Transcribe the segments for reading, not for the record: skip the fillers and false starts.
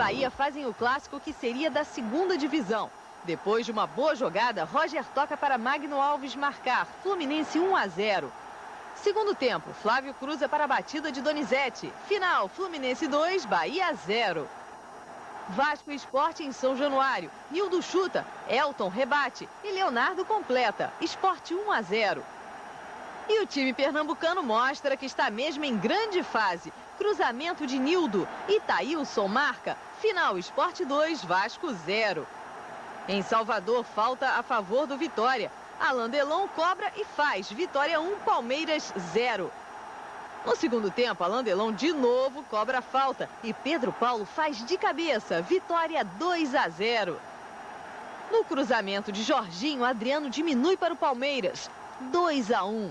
Bahia fazem o clássico que seria da segunda divisão. Depois de uma boa jogada, Roger toca para Magno Alves marcar. Fluminense 1-0. Segundo tempo, Flávio cruza para a batida de Donizete. Final, Fluminense 2, Bahia 0. Vasco e Sport em São Januário. Nildo chuta, Elton rebate e Leonardo completa. Sport 1-0. E o time pernambucano mostra que está mesmo em grande fase. Cruzamento de Nildo. Itaílson marca. Final, Sport 2, Vasco 0. Em Salvador, falta a favor do Vitória. Alain Delon cobra e faz. Vitória 1, Palmeiras 0. No segundo tempo, Alain Delon de novo cobra a falta. E Pedro Paulo faz de cabeça. Vitória 2-0. No cruzamento de Jorginho, Adriano diminui para o Palmeiras. 2-1.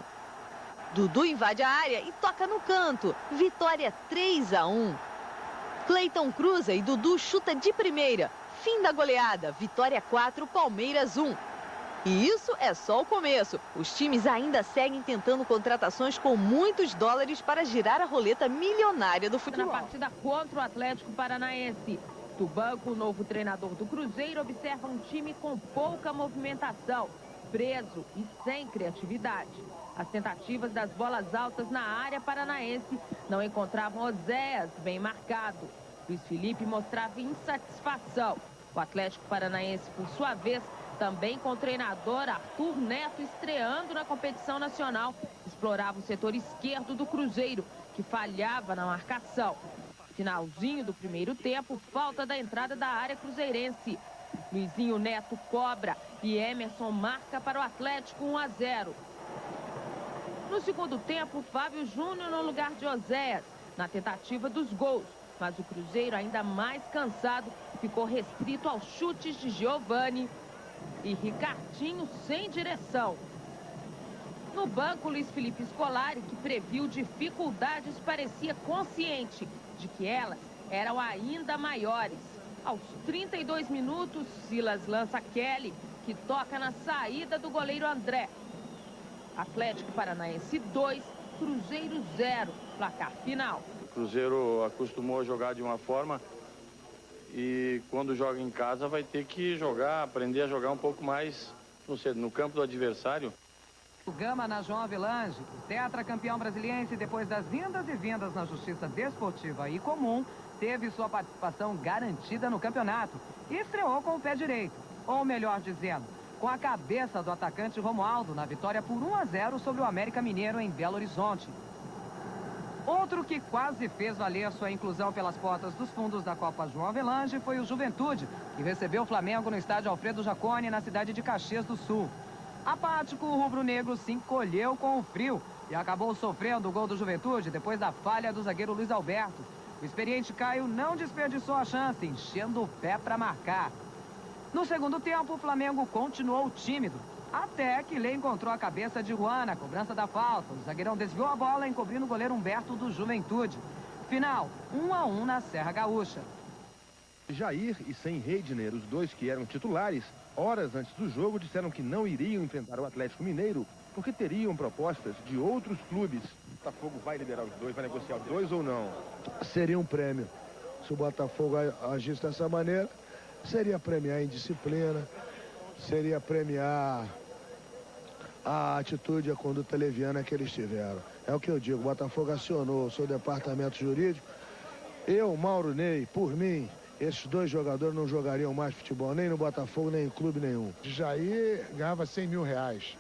Dudu invade a área e toca no canto. Vitória 3-1. Cleiton cruza e Dudu chuta de primeira. Fim da goleada. Vitória 4, Palmeiras 1. E isso é só o começo. Os times ainda seguem tentando contratações com muitos dólares para girar a roleta milionária do futebol. Na partida contra o Atlético Paranaense. Do banco, o novo treinador do Cruzeiro observa um time com pouca movimentação, preso e sem criatividade. As tentativas das bolas altas na área paranaense não encontravam Oséias bem marcado. Luiz Felipe mostrava insatisfação. O Atlético Paranaense, por sua vez, também com o treinador Arthur Neto estreando na competição nacional, explorava o setor esquerdo do Cruzeiro, que falhava na marcação. Finalzinho do primeiro tempo, falta da entrada da área cruzeirense. Luizinho Neto cobra e Emerson marca para o Atlético 1-0. No segundo tempo, Fábio Júnior no lugar de Oséias, na tentativa dos gols. Mas o Cruzeiro, ainda mais cansado, ficou restrito aos chutes de Giovani e Ricardinho sem direção. No banco, Luiz Felipe Scolari, que previu dificuldades, parecia consciente de que elas eram ainda maiores. Aos 32 minutos, Silas lança Kelly, que toca na saída do goleiro André. Atlético Paranaense 2, Cruzeiro 0, placar final. O Cruzeiro acostumou a jogar de uma forma e quando joga em casa vai ter que jogar, aprender a jogar um pouco mais no campo do adversário. O Gama na João Avelange, tetracampeão brasiliense depois das indas e vindas na Justiça Desportiva e Comum, teve sua participação garantida no campeonato e estreou com o pé direito, ou melhor dizendo, com a cabeça do atacante Romualdo na vitória por 1-0 sobre o América Mineiro em Belo Horizonte. Outro que quase fez valer sua inclusão pelas portas dos fundos da Copa João Avelange foi o Juventude, que recebeu o Flamengo no estádio Alfredo Jaconi, na cidade de Caxias do Sul. Apático, o rubro-negro se encolheu com o frio e acabou sofrendo o gol do Juventude depois da falha do zagueiro Luiz Alberto. O experiente Caio não desperdiçou a chance, enchendo o pé para marcar. No segundo tempo, o Flamengo continuou tímido, até que Lê encontrou a cabeça de Juan na cobrança da falta. O zagueirão desviou a bola, encobrindo o goleiro Humberto do Juventude. Final, 1-1 na Serra Gaúcha. Jair e Sem Reidner, os dois que eram titulares, horas antes do jogo, disseram que não iriam enfrentar o Atlético Mineiro porque teriam propostas de outros clubes. O Botafogo vai liberar os dois, vai negociar os dois ou não? Seria um prêmio. Se o Botafogo agisse dessa maneira, seria premiar a indisciplina, seria premiar a atitude e a conduta leviana que eles tiveram. É o que eu digo, o Botafogo acionou o seu departamento jurídico. Eu, Mauro Ney, por mim, esses dois jogadores não jogariam mais futebol, nem no Botafogo, nem em clube nenhum. Jair ganhava 100 mil reais.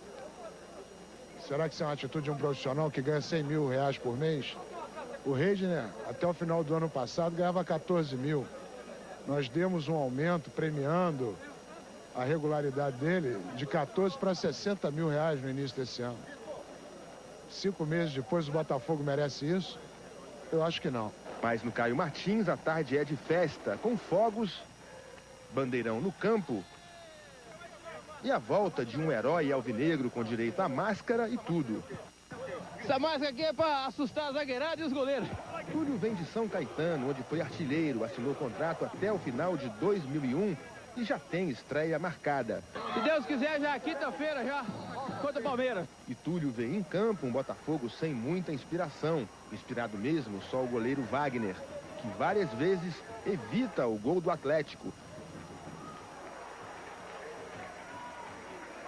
Será que isso é uma atitude de um profissional que ganha 100 mil reais por mês? O Reidner, até o final do ano passado, ganhava 14 mil. Nós demos um aumento premiando a regularidade dele de 14 para 60 mil reais no início desse ano. 5 meses depois o Botafogo merece isso? Eu acho que não. Mas no Caio Martins a tarde é de festa, com fogos, bandeirão no campo e a volta de um herói alvinegro com direito à máscara e tudo. Essa máscara aqui é para assustar a zagueirada e os goleiros. Túlio vem de São Caetano, onde foi artilheiro, assinou contrato até o final de 2001 e já tem estreia marcada. Se Deus quiser, já é quinta-feira, já, contra o Palmeiras. E Túlio vê em campo um Botafogo sem muita inspiração. Inspirado mesmo só o goleiro Wagner. que várias vezes evita o gol do Atlético.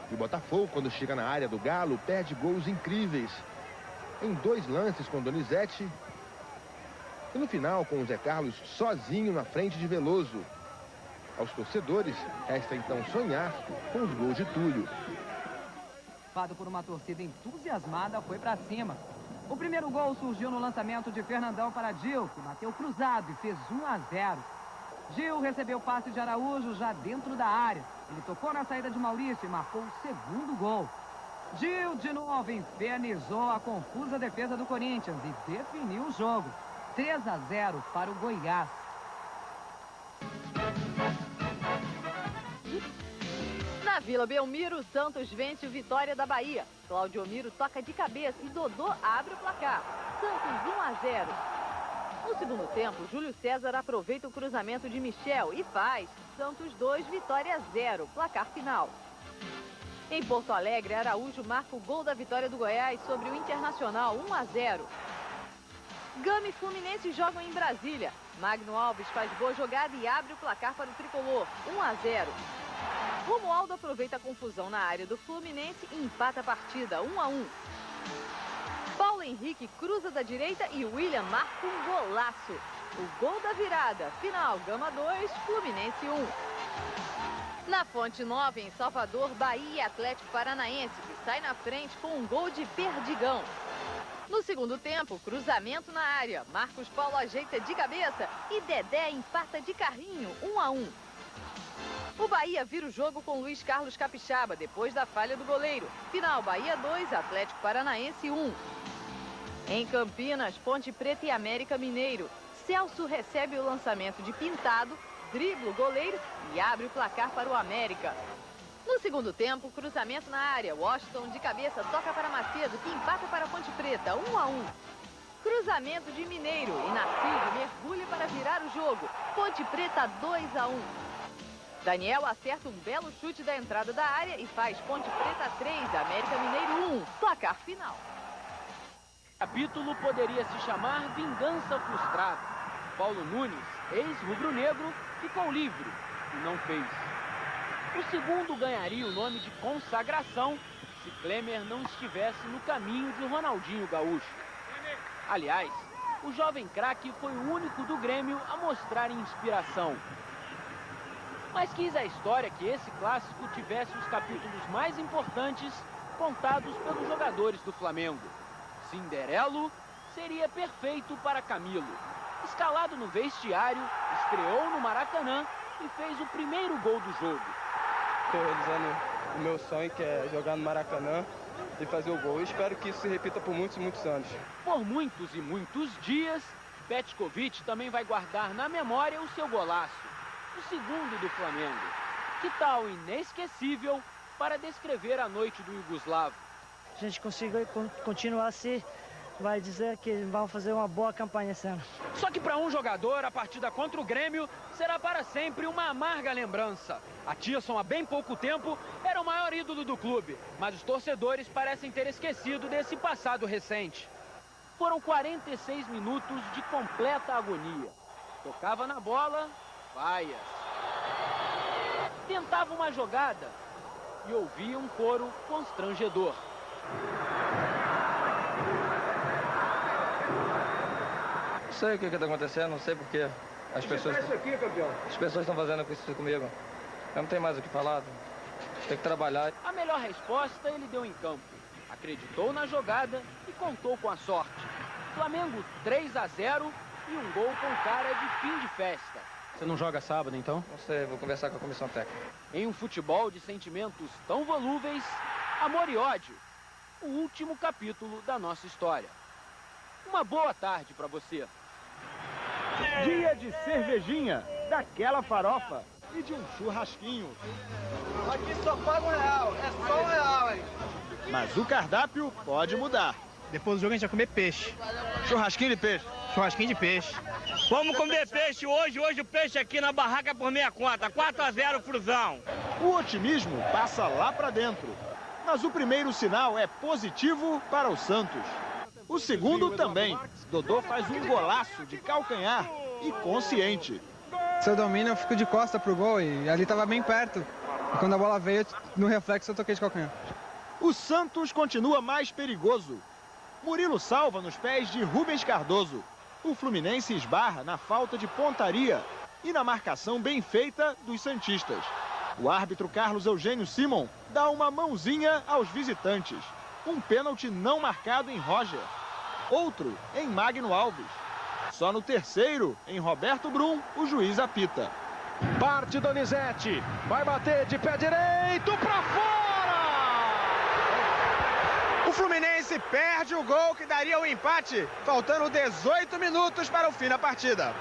E o Botafogo, quando chega na área do Galo, perde gols incríveis. Em 2 lances com Donizete. E no final, com o Zé Carlos sozinho na frente de Veloso. Aos torcedores, resta então sonhar com os gols de Túlio. Fado por uma torcida entusiasmada, foi para cima. O primeiro gol surgiu no lançamento de Fernandão para Gil, que bateu cruzado e fez 1-0. Gil recebeu o passe de Araújo já dentro da área. Ele tocou na saída de Maurício e marcou o segundo gol. Gil, de novo, infernizou a confusa defesa do Corinthians e definiu o jogo. 3-0 para o Goiás. Na Vila Belmiro, o Santos vence o Vitória da Bahia. Claudio Miro toca de cabeça e Dodô abre o placar. Santos 1-0. No segundo tempo, Júlio César aproveita o cruzamento de Michel e faz Santos 2, Vitória 0, placar final. Em Porto Alegre, Araújo marca o gol da vitória do Goiás sobre o Internacional, 1-0. Gama e Fluminense jogam em Brasília. Magno Alves faz boa jogada e abre o placar para o tricolor, 1-0. Romualdo aproveita a confusão na área do Fluminense e empata a partida, 1-1. Paulo Henrique cruza da direita e William marca um golaço. O gol da virada, final Gama 2, Fluminense 1. Na Fonte Nova, em Salvador, Bahia e Atlético Paranaense, que sai na frente com um gol de Perdigão. No segundo tempo, cruzamento na área. Marcos Paulo ajeita de cabeça e Dedé empata de carrinho, 1-1. O Bahia vira o jogo com Luiz Carlos Capixaba, depois da falha do goleiro. Final, Bahia 2, Atlético Paranaense 1. Em Campinas, Ponte Preta e América Mineiro. Celso recebe o lançamento de Pintado, dribla o goleiro e abre o placar para o América. No segundo tempo, cruzamento na área. Washington de cabeça toca para Macedo, que empata para a Ponte Preta, 1-1. Cruzamento de Mineiro e Nacido mergulha para virar o jogo. Ponte Preta 2-1. Daniel acerta um belo chute da entrada da área e faz Ponte Preta 3, América Mineiro 1, placar final. O capítulo poderia se chamar Vingança Frustrada. Paulo Nunes, ex-rubro-negro, ficou livre e não fez. O segundo ganharia o nome de consagração se Klemer não estivesse no caminho de Ronaldinho Gaúcho. Aliás, o jovem craque foi o único do Grêmio a mostrar inspiração. Mas quis a história que esse clássico tivesse os capítulos mais importantes contados pelos jogadores do Flamengo. Cinderelo seria perfeito para Camilo. Escalado no vestiário, estreou no Maracanã e fez o primeiro gol do jogo. Estou realizando o meu sonho, que é jogar no Maracanã e fazer o gol. Eu espero que isso se repita por muitos e muitos anos. Por muitos e muitos dias, Petkovic também vai guardar na memória o seu golaço. O segundo do Flamengo. Que tal inesquecível para descrever a noite do Iugoslavo? A gente consiga continuar assim, vai dizer que vamos fazer uma boa campanha esse ano. Só que para um jogador, a partida contra o Grêmio será para sempre uma amarga lembrança. A Tieson, há bem pouco tempo, era o maior ídolo do clube, mas os torcedores parecem ter esquecido desse passado recente. Foram 46 minutos de completa agonia. Tocava na bola, vaias. Tentava uma jogada e ouvia um coro constrangedor. Não sei o que está acontecendo, não sei porquê. As pessoas estão fazendo isso comigo. Eu não tenho mais o que falar. Tem que trabalhar. A melhor resposta ele deu em campo. Acreditou na jogada e contou com a sorte. Flamengo 3-0 e um gol com cara de fim de festa. Você não joga sábado, então? Não sei, vou conversar com a comissão técnica. Em um futebol de sentimentos tão volúveis, amor e ódio, o último capítulo da nossa história. Uma boa tarde para você. Dia de cervejinha, daquela farofa e de um churrasquinho. Aqui só paga R$1, é só R$1, hein? Mas o cardápio pode mudar. Depois do jogo a gente vai comer peixe. Churrasquinho de peixe. Churrasquinho de peixe. Vamos comer peixe hoje. Hoje o peixe aqui na barraca por minha conta. 4-0 Flusão. O otimismo passa lá pra dentro. Mas o primeiro sinal é positivo para o Santos. O segundo também. Dodô faz um golaço de calcanhar e consciente. Se eu domino, eu fico de costa pro gol e ali estava bem perto. E quando a bola veio, no reflexo eu toquei de calcanhar. O Santos continua mais perigoso. Murilo salva nos pés de Rubens Cardoso. O Fluminense esbarra na falta de pontaria e na marcação bem feita dos santistas. O árbitro Carlos Eugênio Simon dá uma mãozinha aos visitantes. Um pênalti não marcado em Roger. Outro em Magno Alves. Só no terceiro, em Roberto Brum, o juiz apita. Parte Donizete, vai bater de pé direito pra fora! O Fluminense perde o gol que daria o empate, faltando 18 minutos para o fim da partida.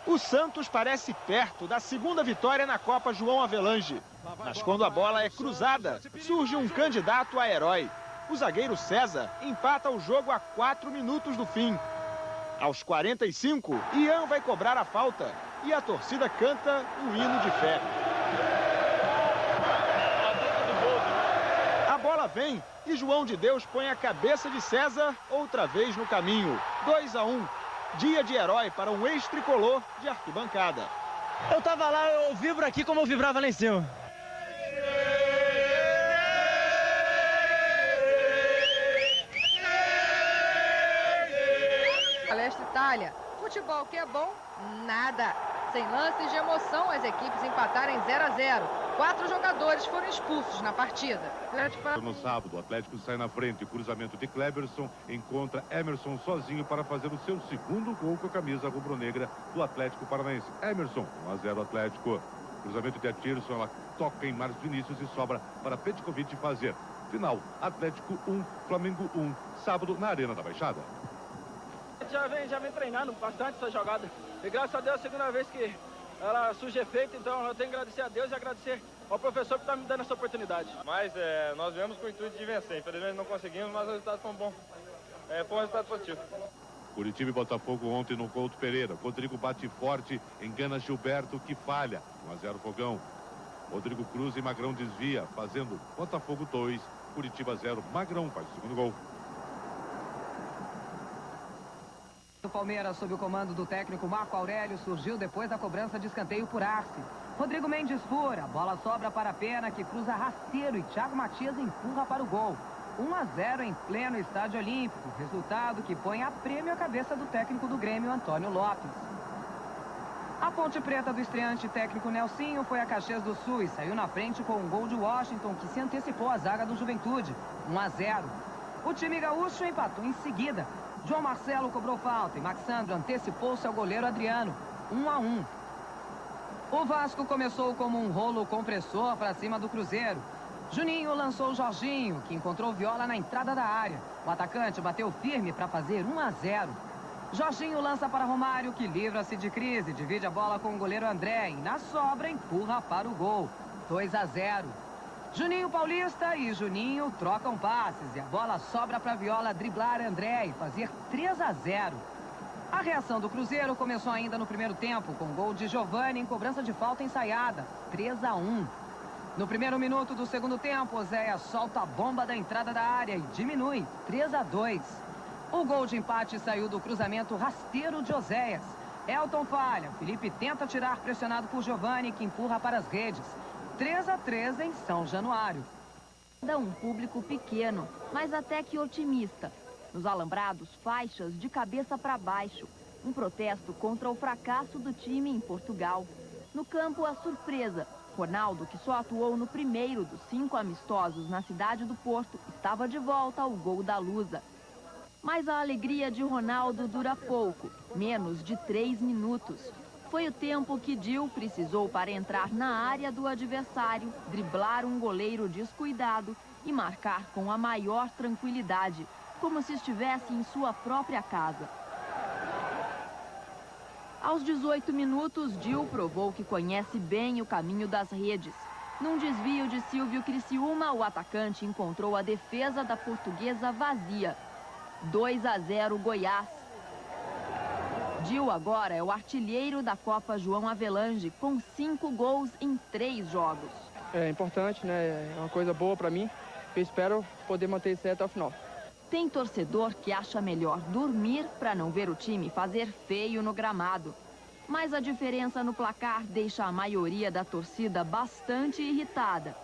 O Santos parece perto da segunda vitória na Copa João Avelange. Mas quando a bola é cruzada, surge um candidato a herói. O zagueiro César empata o jogo a 4 minutos do fim. Aos 45, Ian vai cobrar a falta e a torcida canta o hino de fé. A bola vem e João de Deus põe a cabeça de César outra vez no caminho. 2-1. Dia de herói para um ex-tricolor de arquibancada. Eu tava lá, eu vibro aqui como eu vibrava lá em cima. Palestra Itália. Futebol que é bom, nada. Sem lances de emoção, as equipes empataram em 0-0. 4 jogadores foram expulsos na partida. No sábado, o Atlético sai na frente. Cruzamento de Kleberson encontra Emerson sozinho para fazer o seu segundo gol com a camisa rubro-negra do Atlético Paranaense. Emerson, 1-0 Atlético. Cruzamento de Atirson, ela toca em Marcos Vinícius e sobra para Petkovic fazer. Final, Atlético 1, Flamengo 1, sábado na Arena da Baixada. Já vem treinando bastante essa jogada. E graças a Deus, a segunda vez que ela surge efeito, então eu tenho que agradecer a Deus e agradecer ao professor que está me dando essa oportunidade. Mas nós viemos com o intuito de vencer. Infelizmente não conseguimos, mas o resultado foi bom. Foi um resultado positivo. Curitiba e Botafogo ontem no Couto Pereira. Rodrigo bate forte, engana Gilberto que falha. 1-0 Fogão. Rodrigo Cruz e Magrão desvia, fazendo Botafogo 2, Curitiba 0. Magrão faz o segundo gol. O Palmeiras, sob o comando do técnico Marco Aurélio, surgiu depois da cobrança de escanteio por Arce. Rodrigo Mendes fura, a bola sobra para a Pena, que cruza rasteiro, e Thiago Matias empurra para o gol. 1-0 em pleno Estádio Olímpico, resultado que põe a prêmio a cabeça do técnico do Grêmio, Antônio Lopes. A Ponte Preta do estreante técnico Nelsinho foi a Caxias do Sul e saiu na frente com um gol de Washington, que se antecipou à zaga do Juventude, 1-0. O time gaúcho empatou em seguida. João Marcelo cobrou falta e Maxandro antecipou-se ao goleiro Adriano, 1-1. O Vasco começou como um rolo compressor para cima do Cruzeiro. Juninho lançou o Jorginho, que encontrou Viola na entrada da área. O atacante bateu firme para fazer 1-0. Jorginho lança para Romário, que livra-se de crise, divide a bola com o goleiro André e na sobra empurra para o gol, 2-0. Juninho Paulista e Juninho trocam passes e a bola sobra para Viola driblar André e fazer 3-0. A reação do Cruzeiro começou ainda no primeiro tempo, com gol de Giovani em cobrança de falta ensaiada, 3-1. No primeiro minuto do segundo tempo, Oséias solta a bomba da entrada da área e diminui, 3-2. O gol de empate saiu do cruzamento rasteiro de Oséias. Elton falha, Felipe tenta tirar pressionado por Giovani, que empurra para as redes. 3-3 em São Januário. Um público pequeno, mas até que otimista. Nos alambrados, faixas de cabeça para baixo. Um protesto contra o fracasso do time em Portugal. No campo, a surpresa. Ronaldo, que só atuou no primeiro dos 5 amistosos na cidade do Porto, estava de volta ao gol da Lusa. Mas a alegria de Ronaldo dura pouco, menos de 3 minutos. Foi o tempo que Dil precisou para entrar na área do adversário, driblar um goleiro descuidado e marcar com a maior tranquilidade, como se estivesse em sua própria casa. Aos 18 minutos, Dil provou que conhece bem o caminho das redes. Num desvio de Silvio Criciúma, o atacante encontrou a defesa da Portuguesa vazia. 2-0 Goiás. Dil agora é o artilheiro da Copa João Avelange, com 5 gols em 3 jogos. É importante, né? É uma coisa boa para mim. Eu espero poder manter isso até o final. Tem torcedor que acha melhor dormir para não ver o time fazer feio no gramado. Mas a diferença no placar deixa a maioria da torcida bastante irritada.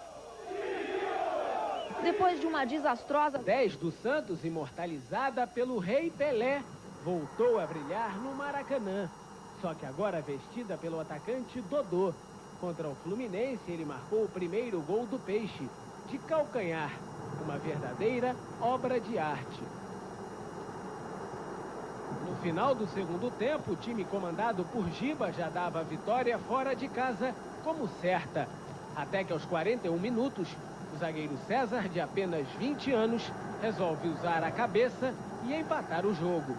Depois de uma desastrosa... 10 do Santos, imortalizada pelo Rei Pelé, voltou a brilhar no Maracanã. Só que agora vestida pelo atacante Dodô. Contra o Fluminense, ele marcou o primeiro gol do Peixe, de calcanhar. Uma verdadeira obra de arte. No final do segundo tempo, o time comandado por Giba já dava a vitória fora de casa como certa. Até que aos 41 minutos, o zagueiro César, de apenas 20 anos, resolve usar a cabeça e empatar o jogo.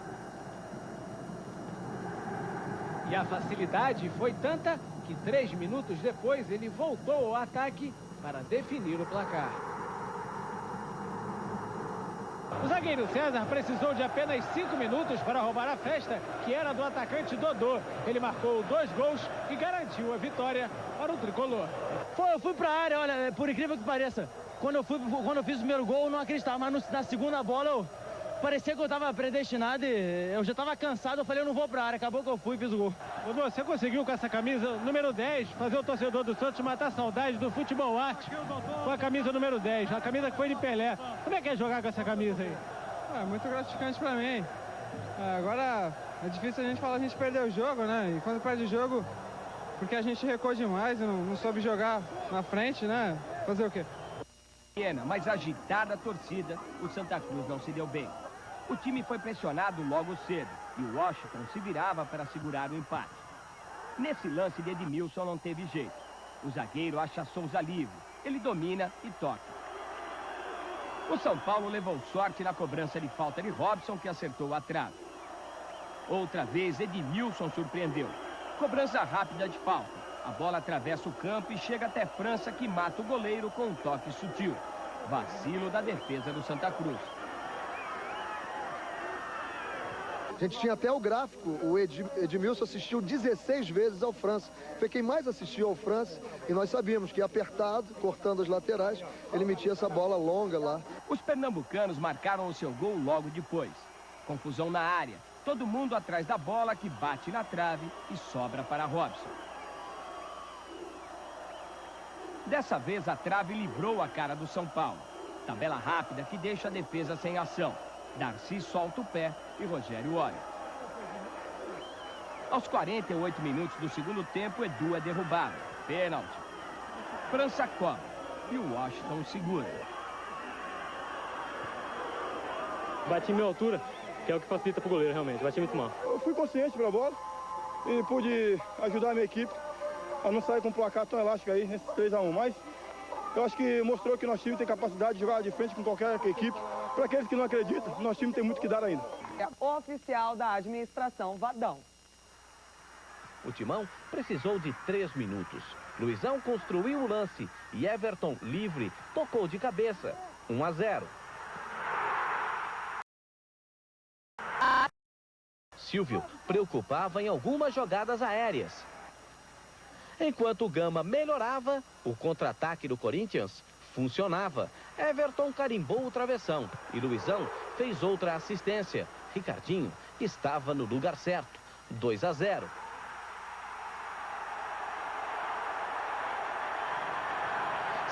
E a facilidade foi tanta que 3 minutos depois ele voltou ao ataque para definir o placar. O zagueiro César precisou de apenas 5 minutos para roubar a festa, que era do atacante Dodô. Ele marcou 2 gols e garantiu a vitória para o tricolor. Eu fui para a área, olha, por incrível que pareça. Quando eu fiz o primeiro gol, eu não acreditava, mas na segunda bola parecia que eu estava predestinado e eu já estava cansado. Eu falei, eu não vou para a área. Acabou que eu fui e fiz o gol. Dodô, você conseguiu com essa camisa número 10 fazer o torcedor do Santos matar a saudade do futebol arte com a camisa número 10, a camisa que foi de Pelé. Como é que é jogar com essa camisa aí? É muito gratificante para mim. Agora é difícil a gente falar, a gente perdeu o jogo, né? E quando perde o jogo, porque a gente recuou demais, não soube jogar na frente, né? Fazer o quê? Mas agitada a torcida, o Santa Cruz não se deu bem. O time foi pressionado logo cedo e o Washington se virava para segurar o empate. Nesse lance de Edmilson não teve jeito. O zagueiro acha Souza livre. Ele domina e toca. O São Paulo levou sorte na cobrança de falta de Robson, que acertou a trave. Outra vez, Edmilson surpreendeu. Cobrança rápida de falta. A bola atravessa o campo e chega até França, que mata o goleiro com um toque sutil. Vacilo da defesa do Santa Cruz. A gente tinha até o gráfico, o Edmilson assistiu 16 vezes ao França. Foi quem mais assistiu ao França e nós sabíamos que apertado, cortando as laterais, ele metia essa bola longa lá. Os pernambucanos marcaram o seu gol logo depois. Confusão na área, todo mundo atrás da bola que bate na trave e sobra para Robson. Dessa vez a trave livrou a cara do São Paulo. Tabela rápida que deixa a defesa sem ação. Darcy solta o pé e Rogério olha. Aos 48 minutos do segundo tempo, Edu é derrubado. Pênalti. França cobra e o Washington segura. Bati em minha altura, que é o que facilita para o goleiro, realmente. Bati muito mal. Eu fui consciente para a bola e pude ajudar a minha equipe a não sair com um placar tão elástico aí, nesse 3-1. Mas eu acho que mostrou que nosso time tem capacidade de jogar de frente com qualquer equipe. Para aqueles que não acreditam, nosso time tem muito que dar ainda. É oficial da administração Vadão. O Timão precisou de 3 minutos. Luizão construiu o lance e Everton, livre, tocou de cabeça. 1-0. Silvio preocupava em algumas jogadas aéreas. Enquanto o Gama melhorava, o contra-ataque do Corinthians funcionava. Everton carimbou o travessão e Luizão fez outra assistência. Ricardinho estava no lugar certo. 2-0.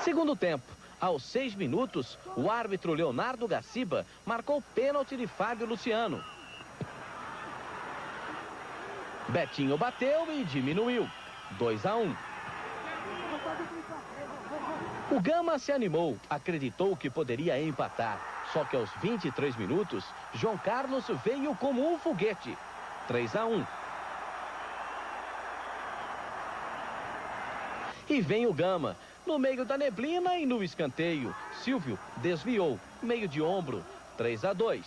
Segundo tempo, aos 6 minutos, o árbitro Leonardo Gaciba marcou pênalti de Fábio Luciano. Betinho bateu e diminuiu. 2-1. O Gama se animou, acreditou que poderia empatar. Só que aos 23 minutos, João Carlos veio como um foguete. 3-1. E vem o Gama, no meio da neblina e no escanteio. Silvio desviou, meio de ombro. 3-2.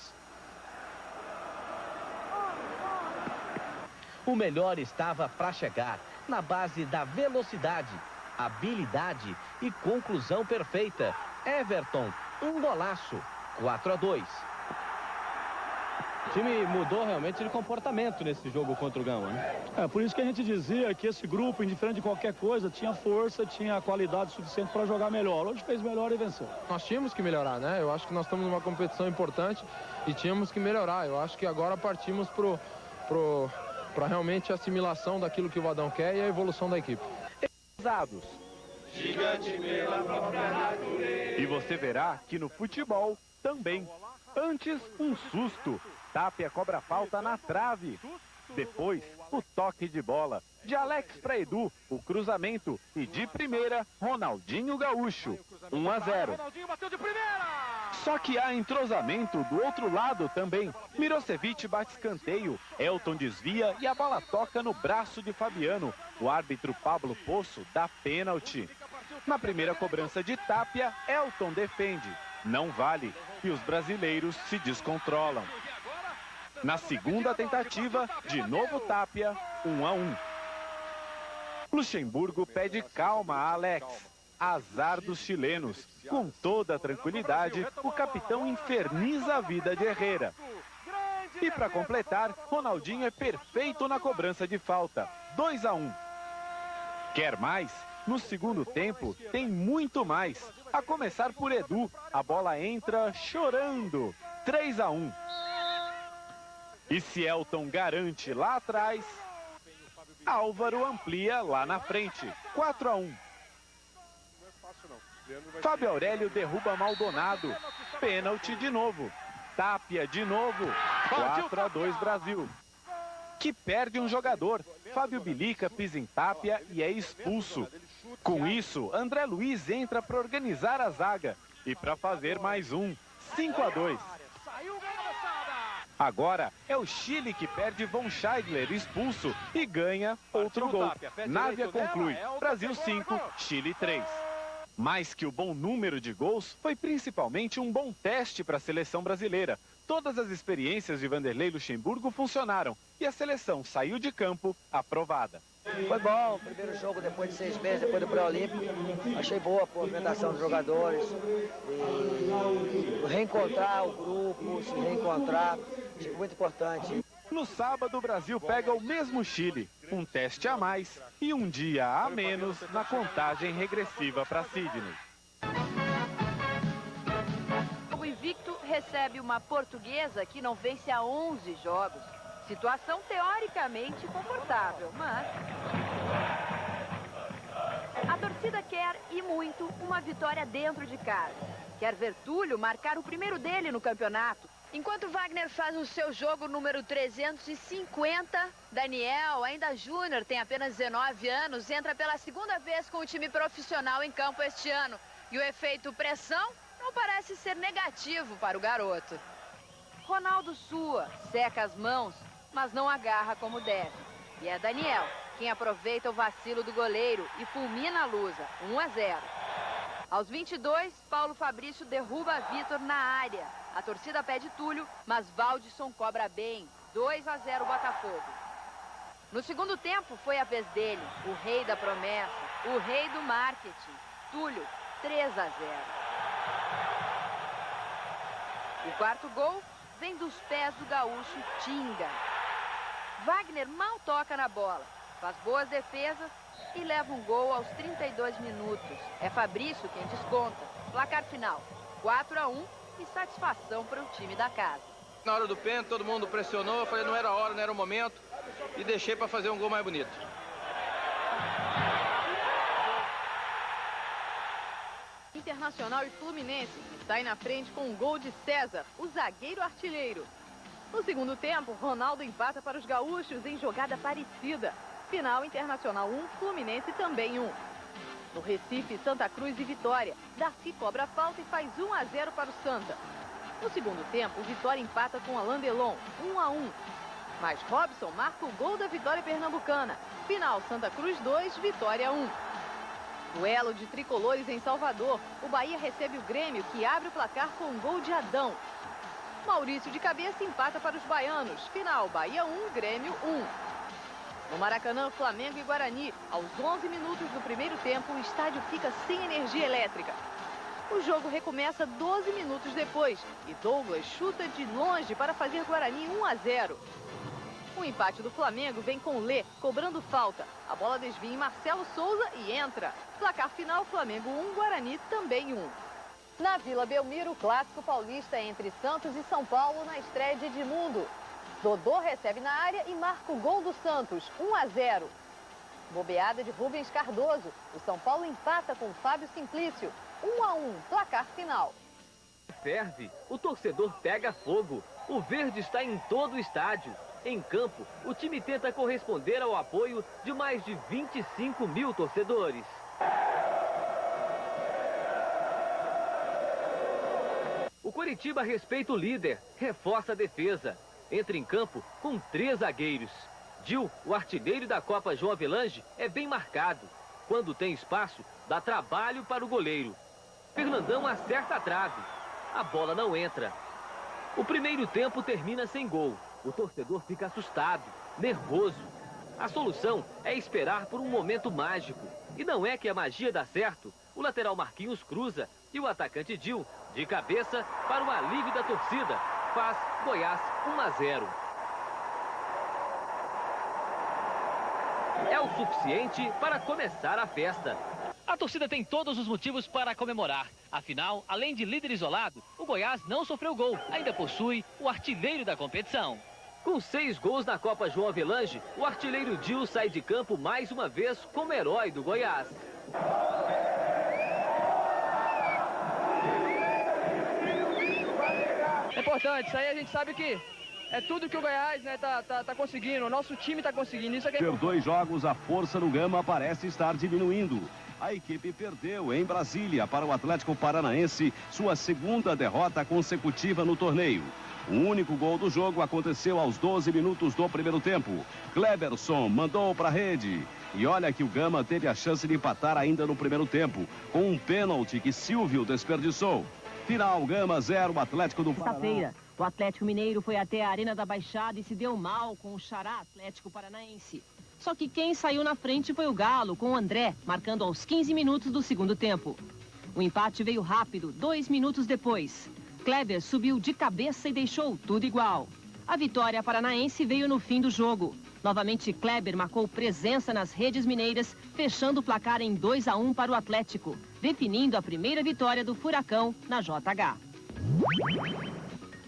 O melhor estava para chegar, na base da velocidade, habilidade e conclusão perfeita. Everton, um golaço. 4-2. O time mudou realmente de comportamento nesse jogo contra o Gama, né? Por isso que a gente dizia que esse grupo, indiferente de qualquer coisa, tinha força, tinha qualidade suficiente para jogar melhor. Hoje fez melhor e venceu. Nós tínhamos que melhorar, né? Eu acho que nós estamos numa competição importante e tínhamos que melhorar. Eu acho que agora partimos pro para realmente a assimilação daquilo que o Vadão quer e a evolução da equipe. Pesados. Gigante pela própria natureza. E você verá que no futebol também. Antes, um susto. Tapia cobra falta na trave. Depois, o toque de bola. De Alex para Edu, o cruzamento. E de primeira, Ronaldinho Gaúcho. 1-0. Ronaldinho bateu de primeira! Só que há entrosamento do outro lado também. Mirosevic bate escanteio, Elton desvia e a bola toca no braço de Fabiano. O árbitro Pablo Poço dá pênalti. Na primeira cobrança de Tapia, Elton defende. Não vale e os brasileiros se descontrolam. Na segunda tentativa, de novo Tapia, 1-1. Luxemburgo pede calma a Alex. Azar dos chilenos. Com toda a tranquilidade, o capitão inferniza a vida de Herrera. E para completar, Ronaldinho é perfeito na cobrança de falta. 2-1. Quer mais? No segundo tempo, tem muito mais. A começar por Edu. A bola entra chorando. 3-1. E se Elton garante lá atrás, Álvaro amplia lá na frente. 4-1. Fábio Aurélio derruba Maldonado. Pênalti de novo. Tapia de novo. 4-2 Brasil. Que perde um jogador. Fábio Bilica pisa em Tapia e é expulso. Com isso, André Luiz entra para organizar a zaga e para fazer mais um. 5-2. Agora é o Chile que perde Von Scheidler expulso e ganha outro gol. Navia conclui. Brasil 5, Chile 3. Mais que o bom número de gols, foi principalmente um bom teste para a seleção brasileira. Todas as experiências de Vanderlei Luxemburgo funcionaram e a seleção saiu de campo aprovada. Foi bom, primeiro jogo depois de 6 meses, depois do pré-olímpico. Achei boa a movimentação dos jogadores. E reencontrar o grupo, se reencontrar, acho que muito importante. No sábado, o Brasil pega o mesmo Chile. Um teste a mais e um dia a menos na contagem regressiva para Sydney. O invicto recebe uma portuguesa que não vence há 11 jogos. Situação teoricamente confortável, mas... A torcida quer, e muito, uma vitória dentro de casa. Quer ver Túlio marcar o primeiro dele no campeonato. Enquanto Wagner faz o seu jogo número 350, Daniel, ainda júnior, tem apenas 19 anos, entra pela segunda vez com o time profissional em campo este ano. E o efeito pressão não parece ser negativo para o garoto. Ronaldo sua, seca as mãos, mas não agarra como deve. E é Daniel quem aproveita o vacilo do goleiro e fulmina a Lusa, 1-0. Aos 22, Paulo Fabrício derruba Vitor na área. A torcida pede Túlio, mas Valdisson cobra bem, 2-0 Botafogo. No segundo tempo foi a vez dele, o rei da promessa, o rei do marketing, Túlio, 3-0. O quarto gol vem dos pés do gaúcho Tinga. Wagner mal toca na bola, faz boas defesas e leva um gol aos 32 minutos. É Fabrício quem desconta. Placar final, 4-1 e satisfação para o time da casa. Na hora do pênalti, todo mundo pressionou, eu falei não era a hora, não era o momento e deixei para fazer um gol mais bonito. Internacional e Fluminense saem na frente com um gol de César, o zagueiro artilheiro. No segundo tempo, Ronaldo empata para os gaúchos em jogada parecida. Final, Internacional 1, Fluminense também 1. No Recife, Santa Cruz e Vitória, Darcy cobra a falta e faz 1-0 para o Santa. No segundo tempo, Vitória empata com Alain Delon, 1-1. Mas Robson marca o gol da vitória pernambucana. Final, Santa Cruz 2, Vitória 1. Duelo de tricolores em Salvador. O Bahia recebe o Grêmio, que abre o placar com um gol de Adão. Maurício de cabeça empata para os baianos. Final, Bahia 1, Grêmio 1. No Maracanã, Flamengo e Guarani. Aos 11 minutos do primeiro tempo, o estádio fica sem energia elétrica. O jogo recomeça 12 minutos depois e Douglas chuta de longe para fazer Guarani 1-0. O empate do Flamengo vem com Lê cobrando falta. A bola desvia em Marcelo Souza e entra. Placar final, Flamengo 1, Guarani também 1. Na Vila Belmiro, o clássico paulista entre Santos e São Paulo na estreia de Edmundo. Dodô recebe na área e marca o gol do Santos, 1-0. Bobeada de Rubens Cardoso. O São Paulo empata com Fábio Simplício, 1-1, placar final. Ferve, o torcedor pega fogo. O verde está em todo o estádio. Em campo, o time tenta corresponder ao apoio de mais de 25 mil torcedores. O Coritiba respeita o líder, reforça a defesa. Entra em campo com 3 zagueiros. Gil, o artilheiro da Copa João Avelange, é bem marcado. Quando tem espaço, dá trabalho para o goleiro. Fernandão acerta a trave. A bola não entra. O primeiro tempo termina sem gol. O torcedor fica assustado, nervoso. A solução é esperar por um momento mágico. E não é que a magia dá certo. O lateral Marquinhos cruza e o atacante Gil, de cabeça, para o alívio da torcida, faz Goiás 1-0. É o suficiente para começar a festa. A torcida tem todos os motivos para comemorar. Afinal, além de líder isolado, o Goiás não sofreu gol. Ainda possui o artilheiro da competição. Com 6 gols na Copa João Avelange, o artilheiro Gil sai de campo mais uma vez como herói do Goiás. É importante, isso aí a gente sabe que é tudo que o Goiás, né, tá conseguindo, o nosso time tá conseguindo. Isso aqui Por 2 jogos, a força no Gama parece estar diminuindo. A equipe perdeu em Brasília para o Atlético Paranaense sua 2ª derrota consecutiva no torneio. O único gol do jogo aconteceu aos 12 minutos do primeiro tempo. Kleberson mandou para a rede. E olha que o Gama teve a chance de empatar ainda no primeiro tempo, com um pênalti que Silvio desperdiçou. Final, Gama 0, Atlético do Paraná. Sexta-feira, o Atlético Mineiro foi até a Arena da Baixada e se deu mal com o xará Atlético Paranaense. Só que quem saiu na frente foi o Galo, com o André, marcando aos 15 minutos do segundo tempo. O empate veio rápido, 2 minutos depois. Kleber subiu de cabeça e deixou tudo igual. A vitória paranaense veio no fim do jogo. Novamente, Kleber marcou presença nas redes mineiras, fechando o placar em 2-1 para o Atlético, definindo a primeira vitória do Furacão na JH.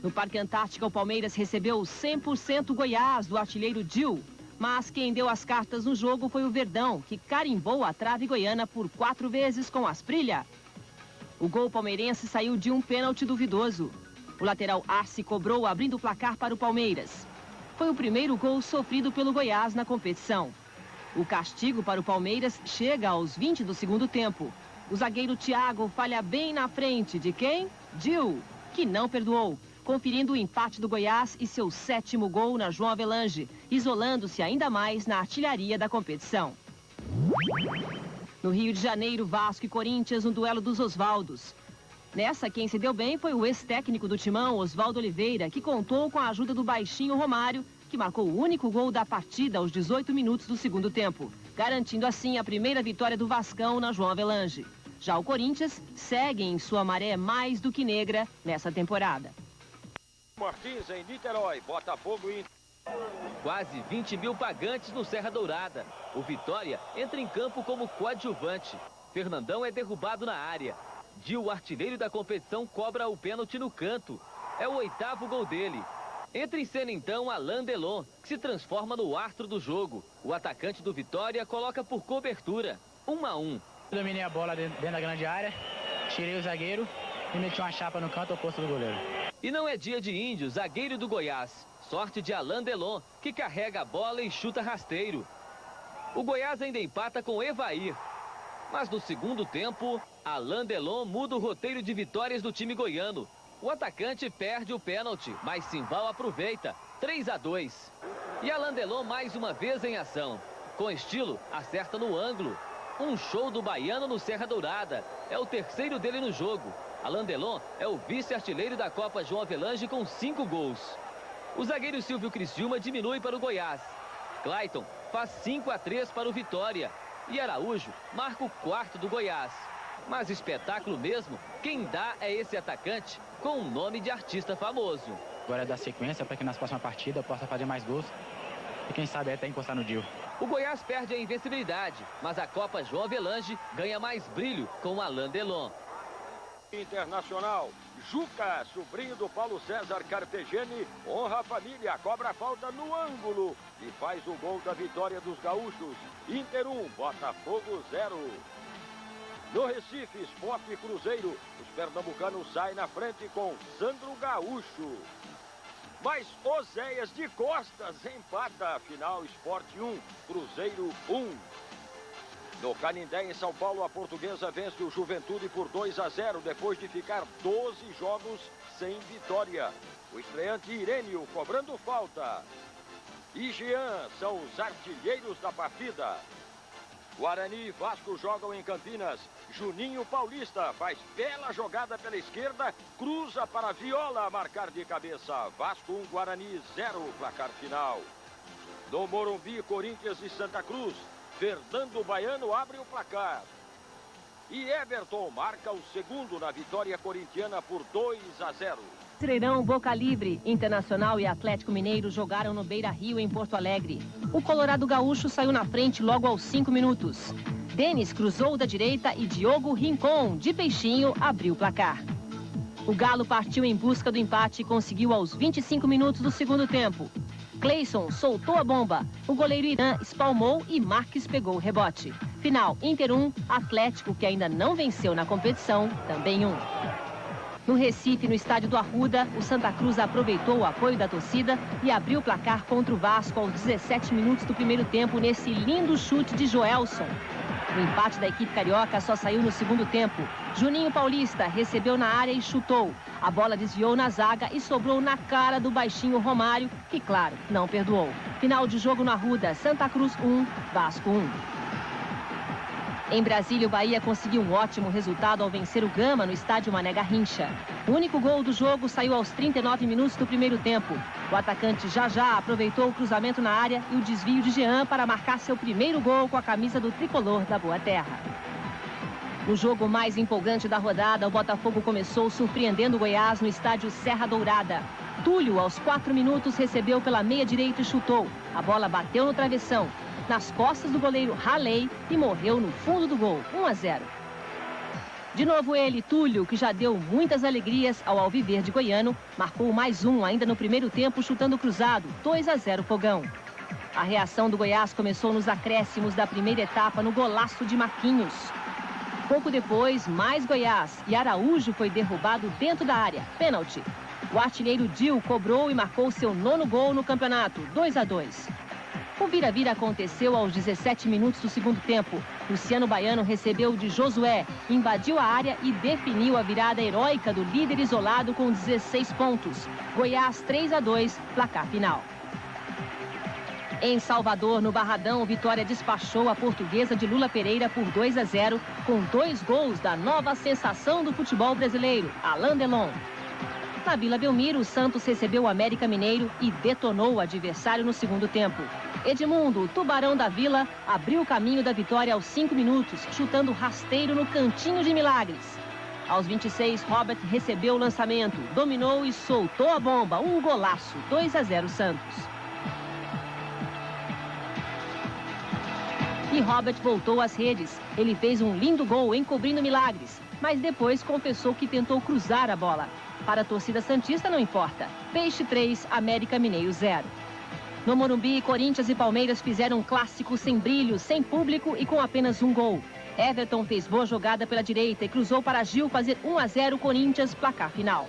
No Parque Antártica, o Palmeiras recebeu o 100% Goiás do artilheiro Gil. Mas quem deu as cartas no jogo foi o Verdão, que carimbou a trave goiana por 4 vezes com Asprilha. O gol palmeirense saiu de um pênalti duvidoso. O lateral Arce cobrou, abrindo o placar para o Palmeiras. Foi o primeiro gol sofrido pelo Goiás na competição. O castigo para o Palmeiras chega aos 20 do segundo tempo. O zagueiro Thiago falha bem na frente de quem? Gil, que não perdoou, conferindo o empate do Goiás e seu 7º gol na João Avelange, isolando-se ainda mais na artilharia da competição. No Rio de Janeiro, Vasco e Corinthians no duelo dos Osvaldos. Nessa, quem se deu bem foi o ex-técnico do Timão, Osvaldo Oliveira, que contou com a ajuda do baixinho Romário, que marcou o único gol da partida aos 18 minutos do segundo tempo, garantindo assim a primeira vitória do Vascão na João Avelange. Já o Corinthians segue em sua maré mais do que negra nessa temporada. Martins em Niterói, Botafogo e... Quase 20 mil pagantes no Serra Dourada. O Vitória entra em campo como coadjuvante. Fernandão é derrubado na área. Gil, artilheiro da competição, cobra o pênalti no canto. É o 8º gol dele. Entra em cena então Alain Delon, que se transforma no astro do jogo. O atacante do Vitória coloca por cobertura. 1-1. Dominei a bola dentro da grande área, tirei o zagueiro e meti uma chapa no canto oposto do goleiro. E não é dia de índio, zagueiro do Goiás. Sorte de Alain Delon, que carrega a bola e chuta rasteiro. O Goiás ainda empata com Evair. Mas no segundo tempo, Alain Delon muda o roteiro de vitórias do time goiano. O atacante perde o pênalti, mas Simval aproveita. 3-2. E Alain Delon mais uma vez em ação. Com estilo, acerta no ângulo. Um show do baiano no Serra Dourada. É o 3º dele no jogo. Alain Delon é o vice-artilheiro da Copa João Avelange com 5 gols. O zagueiro Silvio Criciúma diminui para o Goiás. Clayton faz 5-3 para o Vitória. E Araújo marca o 4º do Goiás. Mas espetáculo mesmo, quem dá é esse atacante com um nome de artista famoso. Agora é dar sequência para que nas próximas partidas eu possa fazer mais gols. E quem sabe até encostar no Gil. O Goiás perde a invencibilidade, mas a Copa João Avelange ganha mais brilho com Alain Delon. Internacional. Juca, sobrinho do Paulo César Carpegiani, honra a família, cobra a falta no ângulo e faz o gol da vitória dos gaúchos. Inter 1, Botafogo 0. No Recife, Sport e Cruzeiro, os pernambucanos saem na frente com Sandro Gaúcho. Mas Oséias de Costas empata, final Sport 1, Cruzeiro 1. No Canindé, em São Paulo, a Portuguesa vence o Juventude por 2-0, depois de ficar 12 jogos sem vitória. O estreante Irênio cobrando falta. E Jean são os artilheiros da partida. Guarani e Vasco jogam em Campinas. Juninho Paulista faz bela jogada pela esquerda, cruza para Viola marcar de cabeça. Vasco 1, Guarani 0, placar final. No Morumbi, Corinthians e Santa Cruz, Fernando Baiano abre o placar. E Everton marca o segundo na vitória corintiana por 2-0. Brasileirão, Boca Livre, Internacional e Atlético Mineiro jogaram no Beira-Rio, em Porto Alegre. O Colorado Gaúcho saiu na frente logo aos 5 minutos. Denis cruzou da direita e Diogo Rincon, de peixinho, abriu o placar. O Galo partiu em busca do empate e conseguiu aos 25 minutos do segundo tempo. Cleison soltou a bomba. O goleiro Irã espalmou e Marques pegou o rebote. Final, Inter 1, Atlético, que ainda não venceu na competição, também 1. No Recife, no estádio do Arruda, o Santa Cruz aproveitou o apoio da torcida e abriu o placar contra o Vasco aos 17 minutos do primeiro tempo nesse lindo chute de Joelson. O empate da equipe carioca só saiu no segundo tempo. Juninho Paulista recebeu na área e chutou. A bola desviou na zaga e sobrou na cara do baixinho Romário, que, claro, não perdoou. Final de jogo no Arruda, Santa Cruz 1, Vasco 1. Em Brasília, o Bahia conseguiu um ótimo resultado ao vencer o Gama no estádio Mané Garrincha. O único gol do jogo saiu aos 39 minutos do primeiro tempo. O atacante Jajá aproveitou o cruzamento na área e o desvio de Jean para marcar seu primeiro gol com a camisa do tricolor da Boa Terra. No jogo mais empolgante da rodada, o Botafogo começou surpreendendo o Goiás no estádio Serra Dourada. Túlio, aos 4 minutos, recebeu pela meia direita e chutou. A bola bateu no travessão, nas costas do goleiro Ralei e morreu no fundo do gol, 1-0. De novo ele, Túlio, que já deu muitas alegrias ao alviverde goiano, marcou mais um ainda no primeiro tempo chutando cruzado, 2-0 Fogão. A reação do Goiás começou nos acréscimos da primeira etapa no golaço de Marquinhos. Pouco depois, mais Goiás e Araújo foi derrubado dentro da área, pênalti. O artilheiro Dil cobrou e marcou seu 9º gol no campeonato, 2-2. O vira-vira aconteceu aos 17 minutos do segundo tempo. Luciano Baiano recebeu de Josué, invadiu a área e definiu a virada heróica do líder isolado com 16 pontos. Goiás 3-2, placar final. Em Salvador, no Barradão, Vitória despachou a Portuguesa de Lula Pereira por 2-0, com 2 gols da nova sensação do futebol brasileiro, Alain Delon. Na Vila Belmiro, o Santos recebeu o América Mineiro e detonou o adversário no segundo tempo. Edmundo, o Tubarão da Vila, abriu o caminho da vitória aos 5 minutos, chutando rasteiro no cantinho de Milagres. Aos 26, Robert recebeu o lançamento, dominou e soltou a bomba, um golaço, 2-0 Santos. E Robert voltou às redes. Ele fez um lindo gol encobrindo Milagres, mas depois confessou que tentou cruzar a bola. Para a torcida santista não importa. Peixe 3, América Mineiro 0. No Morumbi, Corinthians e Palmeiras fizeram um clássico sem brilho, sem público e com apenas um gol. Everton fez boa jogada pela direita e cruzou para Gil fazer 1-0 Corinthians, placar final.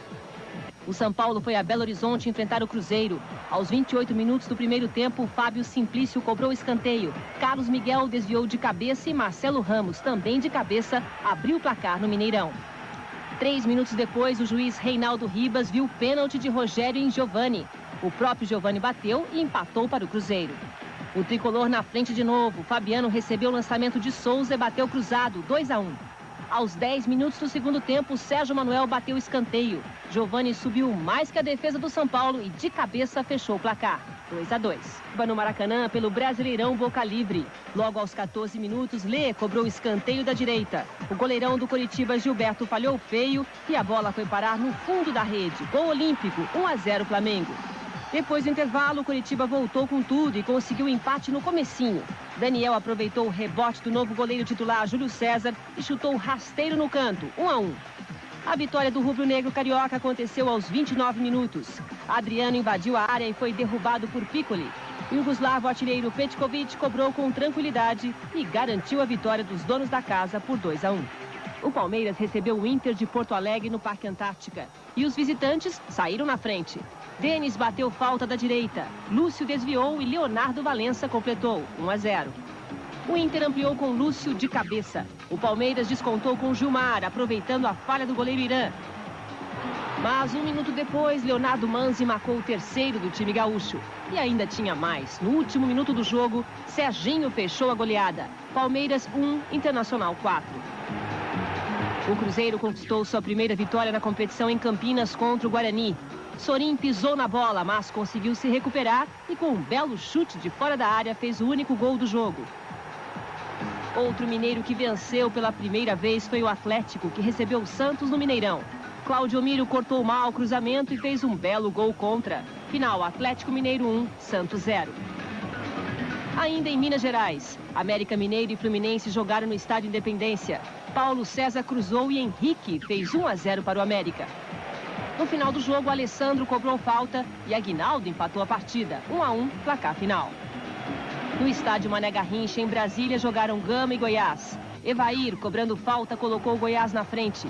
O São Paulo foi a Belo Horizonte enfrentar o Cruzeiro. Aos 28 minutos do primeiro tempo, Fábio Simplício cobrou escanteio. Carlos Miguel desviou de cabeça e Marcelo Ramos, também de cabeça, abriu o placar no Mineirão. 3 minutos depois, o juiz Reinaldo Ribas viu o pênalti de Rogério em Giovani. O próprio Giovani bateu e empatou para o Cruzeiro. O tricolor na frente de novo. Fabiano recebeu o lançamento de Souza e bateu cruzado, 2-1. Aos 10 minutos do segundo tempo, Sérgio Manuel bateu escanteio. Giovani subiu mais que a defesa do São Paulo e de cabeça fechou o placar, 2-2. No Maracanã, pelo Brasileirão Boca Livre. Logo aos 14 minutos, Lê cobrou escanteio da direita. O goleirão do Coritiba, Gilberto, falhou feio e a bola foi parar no fundo da rede. Gol olímpico, 1-0 Flamengo. Depois do intervalo, o Coritiba voltou com tudo e conseguiu empate no comecinho. Daniel aproveitou o rebote do novo goleiro titular, Júlio César, e chutou rasteiro no canto, 1-1. A vitória do rubro-negro carioca aconteceu aos 29 minutos. Adriano invadiu a área e foi derrubado por Piccoli. O iugoslavo artilheiro Petkovic cobrou com tranquilidade e garantiu a vitória dos donos da casa por 2-1. O Palmeiras recebeu o Inter de Porto Alegre no Parque Antártica. E os visitantes saíram na frente. Denis bateu falta da direita. Lúcio desviou e Leonardo Valença completou, 1-0. O Inter ampliou com Lúcio de cabeça. O Palmeiras descontou com Gilmar, aproveitando a falha do goleiro Irã. Mas 1 minuto depois, Leonardo Manzi marcou o terceiro do time gaúcho. E ainda tinha mais. No último minuto do jogo, Serginho fechou a goleada. Palmeiras 1, Internacional 4. O Cruzeiro conquistou sua primeira vitória na competição em Campinas contra o Guarani. Sorin pisou na bola, mas conseguiu se recuperar e com um belo chute de fora da área fez o único gol do jogo. Outro mineiro que venceu pela primeira vez foi o Atlético, que recebeu o Santos no Mineirão. Cláudio Miro cortou mal o cruzamento e fez um belo gol contra. Final, Atlético Mineiro 1, Santos 0. Ainda em Minas Gerais, América Mineiro e Fluminense jogaram no Estádio Independência. Paulo César cruzou e Henrique fez 1-0 para o América. No final do jogo, Alessandro cobrou falta e Aguinaldo empatou a partida. 1-1, placar final. No estádio Mané Garrincha, em Brasília, jogaram Gama e Goiás. Evair, cobrando falta, colocou o Goiás na frente.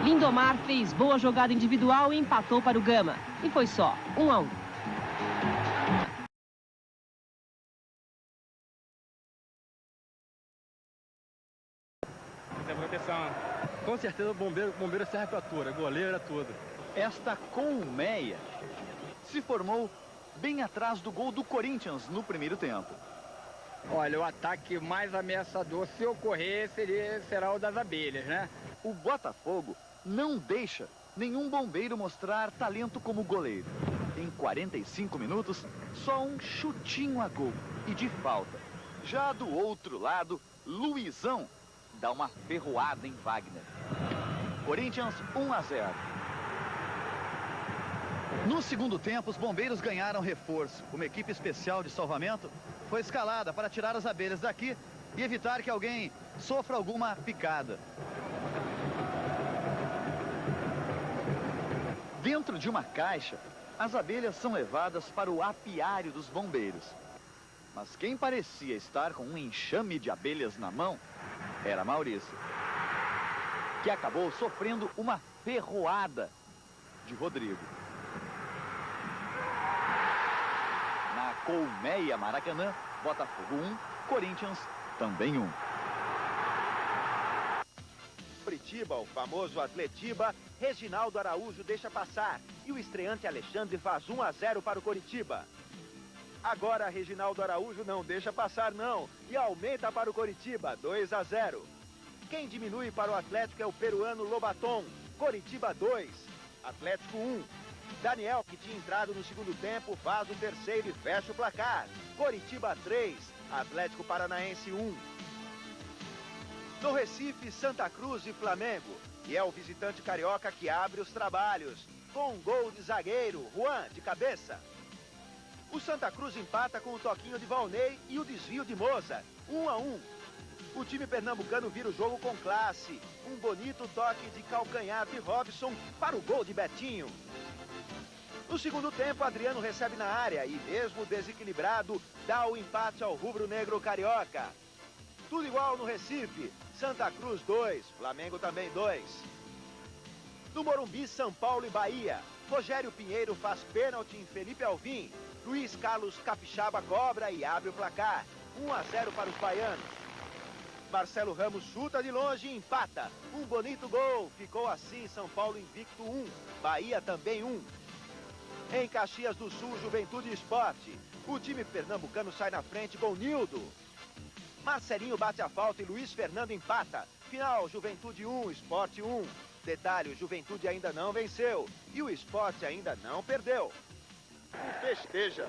Lindomar fez boa jogada individual e empatou para o Gama. E foi só, 1-1. Com certeza o bombeiro serve para tudo, goleiro é tudo. Esta colmeia se formou bem atrás do gol do Corinthians no primeiro tempo. Olha, o ataque mais ameaçador, se ocorrer, será o das abelhas, né? O Botafogo não deixa nenhum bombeiro mostrar talento como goleiro. Em 45 minutos, só um chutinho a gol e de falta. Já do outro lado, Luizão dá uma ferroada em Wagner. Corinthians 1-0. No segundo tempo, os bombeiros ganharam reforço. Uma equipe especial de salvamento foi escalada para tirar as abelhas daqui e evitar que alguém sofra alguma picada. Dentro de uma caixa, as abelhas são levadas para o apiário dos bombeiros. Mas quem parecia estar com um enxame de abelhas na mão era Maurício, que acabou sofrendo uma ferroada de Rodrigo. Na colmeia Maracanã, Botafogo 1, Corinthians também 1. Curitiba, o famoso Atletiba, Reginaldo Araújo deixa passar e o estreante Alexandre faz 1-0 para o Coritiba. Agora Reginaldo Araújo não deixa passar não e aumenta para o Coritiba, 2-0. Quem diminui para o Atlético é o peruano Lobaton, Coritiba 2, Atlético 1. Daniel, que tinha entrado no segundo tempo, faz o terceiro e fecha o placar, Coritiba 3, Atlético Paranaense 1. No Recife, Santa Cruz e Flamengo, e é o visitante carioca que abre os trabalhos, com um gol de zagueiro, Juan, de cabeça. O Santa Cruz empata com o toquinho de Valnei e o desvio de Moza, 1-1. O time pernambucano vira o jogo com classe, um bonito toque de calcanhar de Robson para o gol de Betinho. No segundo tempo, Adriano recebe na área e, mesmo desequilibrado, dá o empate ao rubro-negro carioca. Tudo igual no Recife, Santa Cruz 2, Flamengo também 2. No Morumbi, São Paulo e Bahia, Rogério Pinheiro faz pênalti em Felipe Alvim, Luiz Carlos Capixaba cobra e abre o placar, 1-0 para os baianos. Marcelo Ramos chuta de longe e empata, um bonito gol, ficou assim São Paulo invicto 1, Bahia também 1. Em Caxias do Sul, Juventude e Esporte, o time pernambucano sai na frente com Nildo. Marcelinho bate a falta e Luiz Fernando empata. Final, Juventude 1, Sport 1. Detalhe, o Juventude ainda não venceu e o Sport ainda não perdeu. O festeja.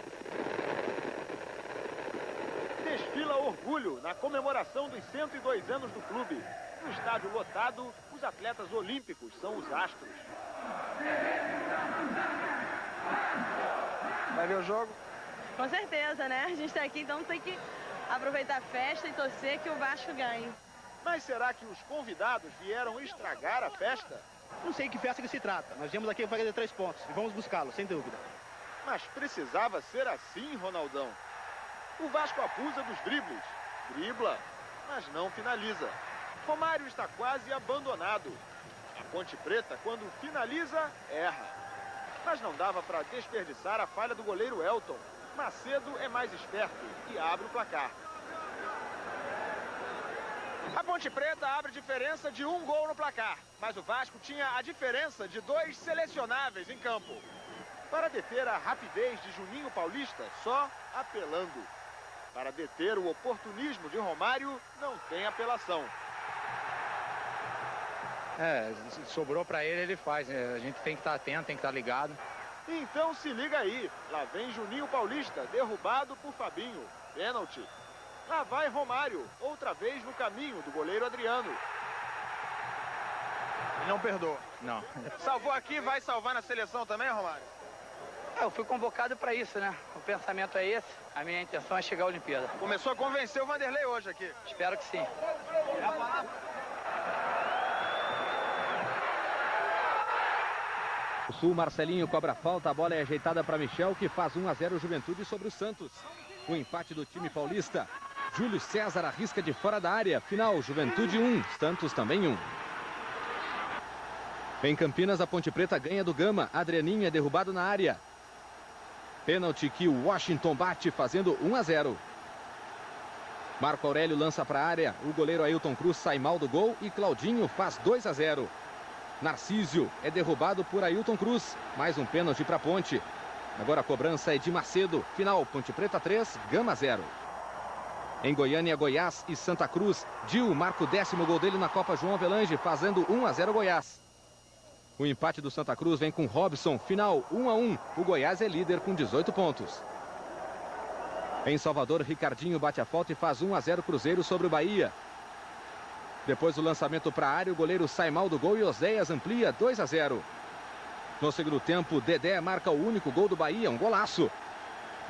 Desfila orgulho na comemoração dos 102 anos do clube. No estádio lotado, os atletas olímpicos são os astros. Vai ver o jogo? Com certeza, né? A gente tá aqui, então tem que aproveitar a festa e torcer que o Vasco ganhe. Mas será que os convidados vieram estragar a festa? Não sei que festa que se trata. Nós viemos aqui para fazer 3 pontos e vamos buscá-lo, sem dúvida. Mas precisava ser assim, Ronaldão. O Vasco abusa dos dribles. Dribla, mas não finaliza. Romário está quase abandonado. A Ponte Preta, quando finaliza, erra. Mas não dava para desperdiçar a falha do goleiro Elton. Macedo é mais esperto e abre o placar. A Ponte Preta abre diferença de 1 gol no placar. Mas o Vasco tinha a diferença de 2 selecionáveis em campo. Para deter a rapidez de Juninho Paulista, só apelando. Para deter o oportunismo de Romário, não tem apelação. Sobrou para ele, ele faz. A gente tem que estar atento, tem que estar ligado. Então se liga aí. Lá vem Juninho Paulista, derrubado por Fabinho. Pênalti. Lá vai Romário, outra vez no caminho do goleiro Adriano. Não perdoa. Não. Salvou aqui, vai salvar na seleção também, Romário? Eu fui convocado para isso, né? O pensamento é esse. A minha intenção é chegar à Olimpíada. Começou a convencer o Vanderlei hoje aqui. Espero que sim. O Sul, Marcelinho cobra falta, a bola é ajeitada para Michel, que faz 1-0 o Juventude sobre o Santos. O empate do time paulista. Júlio César arrisca de fora da área. Final, Juventude 1, Santos também 1. Em Campinas, a Ponte Preta ganha do Gama. Adrianinho é derrubado na área. Pênalti que o Washington bate, fazendo 1-0. Marco Aurélio lança para a área. O goleiro Ailton Cruz sai mal do gol e Claudinho faz 2-0. Narcísio é derrubado por Ailton Cruz. Mais um pênalti para a Ponte. Agora a cobrança é de Macedo. Final, Ponte Preta 3, Gama 0. Em Goiânia, Goiás e Santa Cruz. Dil marca o 10º gol dele na Copa João Avelange, fazendo 1-0 Goiás. O empate do Santa Cruz vem com Robson. Final, 1-1. O Goiás é líder com 18 pontos. Em Salvador, Ricardinho bate a falta e faz 1-0 Cruzeiro sobre o Bahia. Depois do lançamento para a área, o goleiro sai mal do gol e Oséias amplia 2-0. No segundo tempo, Dedé marca o único gol do Bahia, um golaço.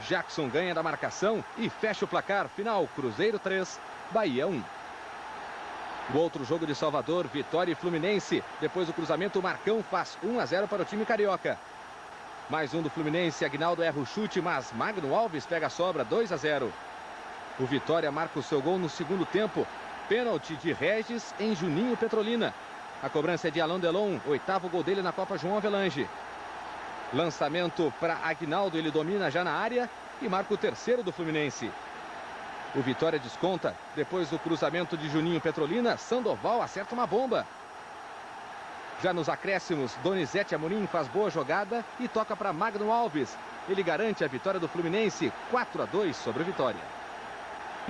Jackson ganha da marcação e fecha o placar. Final, Cruzeiro 3, Bahia 1. O outro jogo de Salvador, Vitória e Fluminense. Depois do cruzamento, o Marcão faz 1-0 para o time carioca. Mais um do Fluminense, Aguinaldo erra o chute, mas Magno Alves pega a sobra, 2-0. O Vitória marca o seu gol no segundo tempo. Pênalti de Regis em Juninho Petrolina. A cobrança é de Alain Delon, 8º gol dele na Copa João Avelange. Lançamento para Aguinaldo, ele domina já na área e marca o 3º do Fluminense. O Vitória desconta. Depois do cruzamento de Juninho Petrolina, Sandoval acerta uma bomba. Já nos acréscimos, Donizete Amorim faz boa jogada e toca para Magno Alves. Ele garante a vitória do Fluminense, 4-2 sobre o Vitória.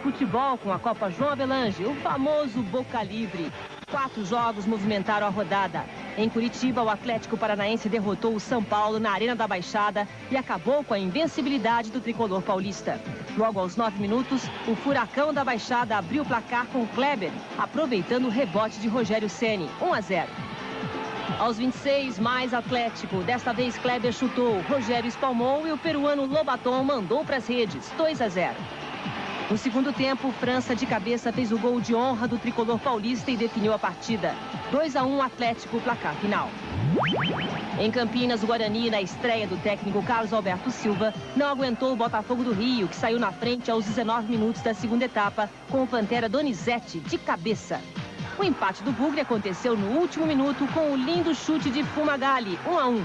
Futebol com a Copa João Avelange, o famoso Boca Livre. 4 jogos movimentaram a rodada. Em Curitiba, o Atlético Paranaense derrotou o São Paulo na Arena da Baixada e acabou com a invencibilidade do tricolor paulista. Logo aos 9 minutos, o Furacão da Baixada abriu o placar com Kleber, aproveitando o rebote de Rogério Ceni, 1-0. Aos 26, mais Atlético. Desta vez, Kleber chutou, Rogério espalmou e o peruano Lobaton mandou para as redes, 2-0. No segundo tempo, França de cabeça fez o gol de honra do tricolor paulista e definiu a partida. 2-1 Atlético, placar final. Em Campinas, o Guarani, na estreia do técnico Carlos Alberto Silva, não aguentou o Botafogo do Rio, que saiu na frente aos 19 minutos da segunda etapa, com o Pantera Donizete de cabeça. O empate do Bugre aconteceu no último minuto com o lindo chute de Fumagalli, 1-1.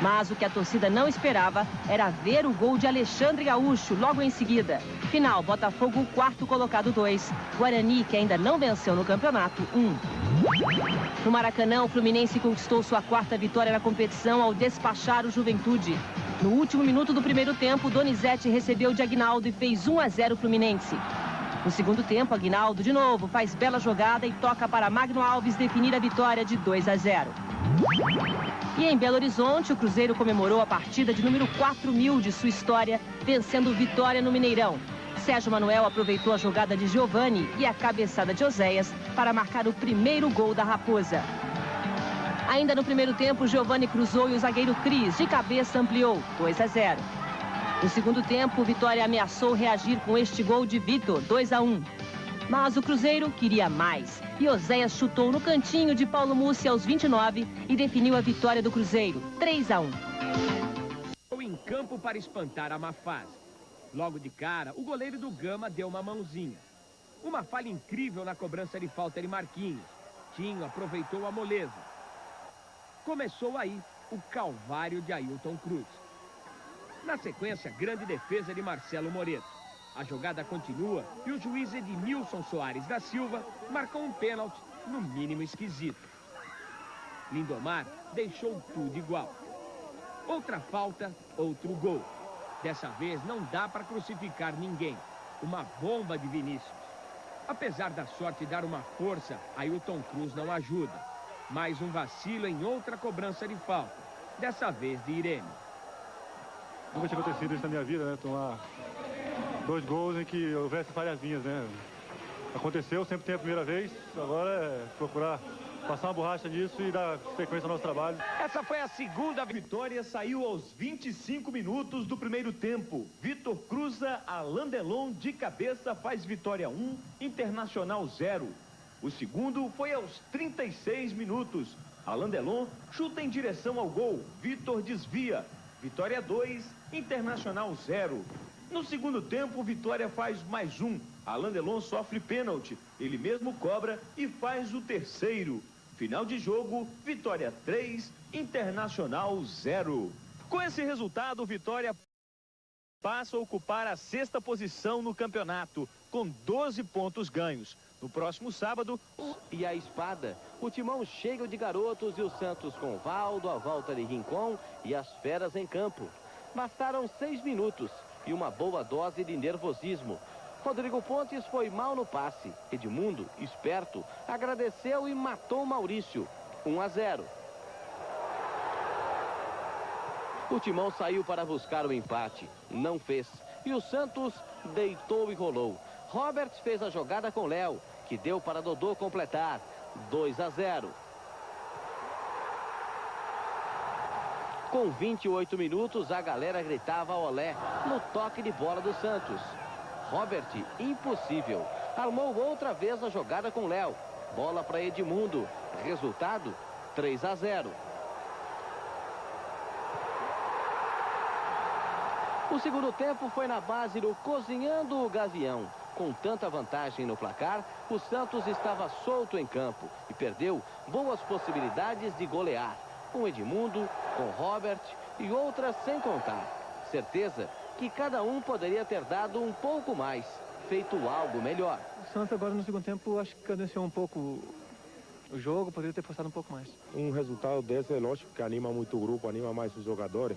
Mas o que a torcida não esperava era ver o gol de Alexandre Gaúcho logo em seguida. Final, Botafogo, 4º colocado 2. Guarani, que ainda não venceu no campeonato, 1. No Maracanã, o Fluminense conquistou sua 4ª vitória na competição ao despachar o Juventude. No último minuto do primeiro tempo, Donizete recebeu de Aguinaldo e fez 1-0 Fluminense. No segundo tempo, Aguinaldo de novo faz bela jogada e toca para Magno Alves definir a vitória de 2-0. E em Belo Horizonte, o Cruzeiro comemorou a partida de número 4.000 de sua história, vencendo Vitória no Mineirão. Sérgio Manuel aproveitou a jogada de Giovani e a cabeçada de Oséias para marcar o primeiro gol da Raposa. Ainda no primeiro tempo, Giovani cruzou e o zagueiro Cris, de cabeça, ampliou, 2-0. No segundo tempo, Vitória ameaçou reagir com este gol de Vitor, 2-1. Mas o Cruzeiro queria mais. E Oséias chutou no cantinho de Paulo Mussi aos 29 e definiu a vitória do Cruzeiro, 3-1. Em campo para espantar a má fase. Logo de cara, o goleiro do Gama deu uma mãozinha. Uma falha incrível na cobrança de falta de Marquinhos. Tinho aproveitou a moleza. Começou aí o calvário de Ailton Cruz. Na sequência, grande defesa de Marcelo Moreto. A jogada continua e o juiz Edmilson Soares da Silva marcou um pênalti, no mínimo esquisito. Lindomar deixou tudo igual. Outra falta, outro gol. Dessa vez não dá para crucificar ninguém. Uma bomba de Vinícius. Apesar da sorte dar uma força, Ailton Cruz não ajuda. Mais um vacilo em outra cobrança de falta. Dessa vez de Irene. Nunca tinha acontecido isso na minha vida, né? Tomar 2 gols em que houvesse falhazinhas, né? Aconteceu, sempre tem a primeira vez. Agora é procurar passar uma borracha nisso e dar sequência ao nosso trabalho. Essa foi a segunda vitória, saiu aos 25 minutos do primeiro tempo. Vitor cruza, Alain Delon de cabeça faz Vitória 1, Internacional 0. O segundo foi aos 36 minutos. Alain Delon chuta em direção ao gol, Vitor desvia. Vitória 2, Internacional 0. No segundo tempo, Vitória faz mais um. Alain Delon sofre pênalti. Ele mesmo cobra e faz o terceiro. Final de jogo, Vitória 3, Internacional 0. Com esse resultado, Vitória passa a ocupar a 6ª posição no campeonato, com 12 pontos ganhos. No próximo sábado... E a espada, o timão cheio de garotos e o Santos com Valdo, a volta de Rincon e as feras em campo. Bastaram 6 minutos e uma boa dose de nervosismo. Rodrigo Pontes foi mal no passe. Edmundo, esperto, agradeceu e matou Maurício. 1-0. O timão saiu para buscar o empate. Não fez. E o Santos deitou e rolou. Robert fez a jogada com Léo, que deu para Dodô completar. 2-0. Com 28 minutos, a galera gritava olé no toque de bola do Santos. Robert, impossível. Armou outra vez a jogada com Léo. Bola para Edmundo. Resultado, 3-0. O segundo tempo foi na base do Cozinhando o Gavião. Com tanta vantagem no placar, o Santos estava solto em campo e perdeu boas possibilidades de golear. Com Edmundo, com Robert e outras sem contar. Certeza que cada um poderia ter dado um pouco mais, feito algo melhor. O Santos agora no segundo tempo acho que cadenciou um pouco o jogo, poderia ter forçado um pouco mais. Um resultado desse é lógico que anima muito o grupo, anima mais os jogadores.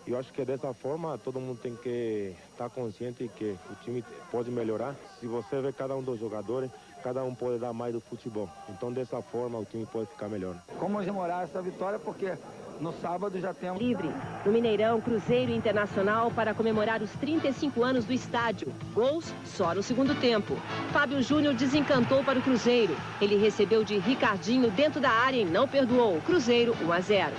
E eu acho que dessa forma todo mundo tem que estar consciente que o time pode melhorar. Se você vê cada um dos jogadores, cada um pode dar mais do futebol. Então dessa forma o time pode ficar melhor. Como comemorar essa vitória porque no sábado já temos... Livre. No Mineirão, Cruzeiro Internacional para comemorar os 35 anos do estádio. Gols só no segundo tempo. Fábio Júnior desencantou para o Cruzeiro. Ele recebeu de Ricardinho dentro da área e não perdoou. Cruzeiro 1-0.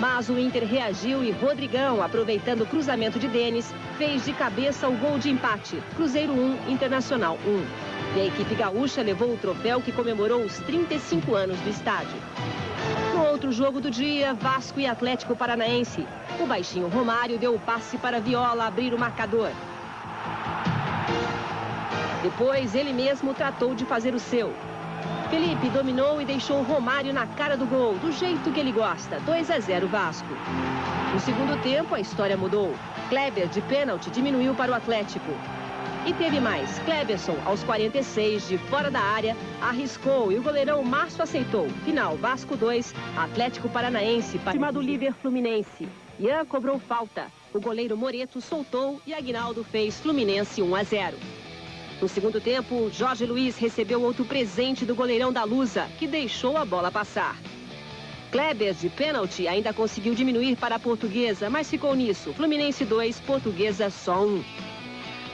Mas o Inter reagiu e Rodrigão, aproveitando o cruzamento de Denis, fez de cabeça o gol de empate. Cruzeiro 1, Internacional 1. E a equipe gaúcha levou o troféu que comemorou os 35 anos do estádio. No outro jogo do dia, Vasco e Atlético Paranaense. O baixinho Romário deu o passe para Viola abrir o marcador. Depois, ele mesmo tratou de fazer o seu. Felipe dominou e deixou Romário na cara do gol, do jeito que ele gosta. 2-0 Vasco. No segundo tempo, a história mudou. Kleber, de pênalti, diminuiu para o Atlético. E teve mais. Kleberson, aos 46, de fora da área, arriscou e o goleirão Márcio aceitou. Final, Vasco 2, Atlético Paranaense. Cima do líder Fluminense. Ian cobrou falta. O goleiro Moreto soltou e Aguinaldo fez Fluminense 1-0. No segundo tempo, Jorge Luiz recebeu outro presente do goleirão da Lusa, que deixou a bola passar. Kleber, de pênalti, ainda conseguiu diminuir para a Portuguesa, mas ficou nisso. Fluminense 2, Portuguesa só 1.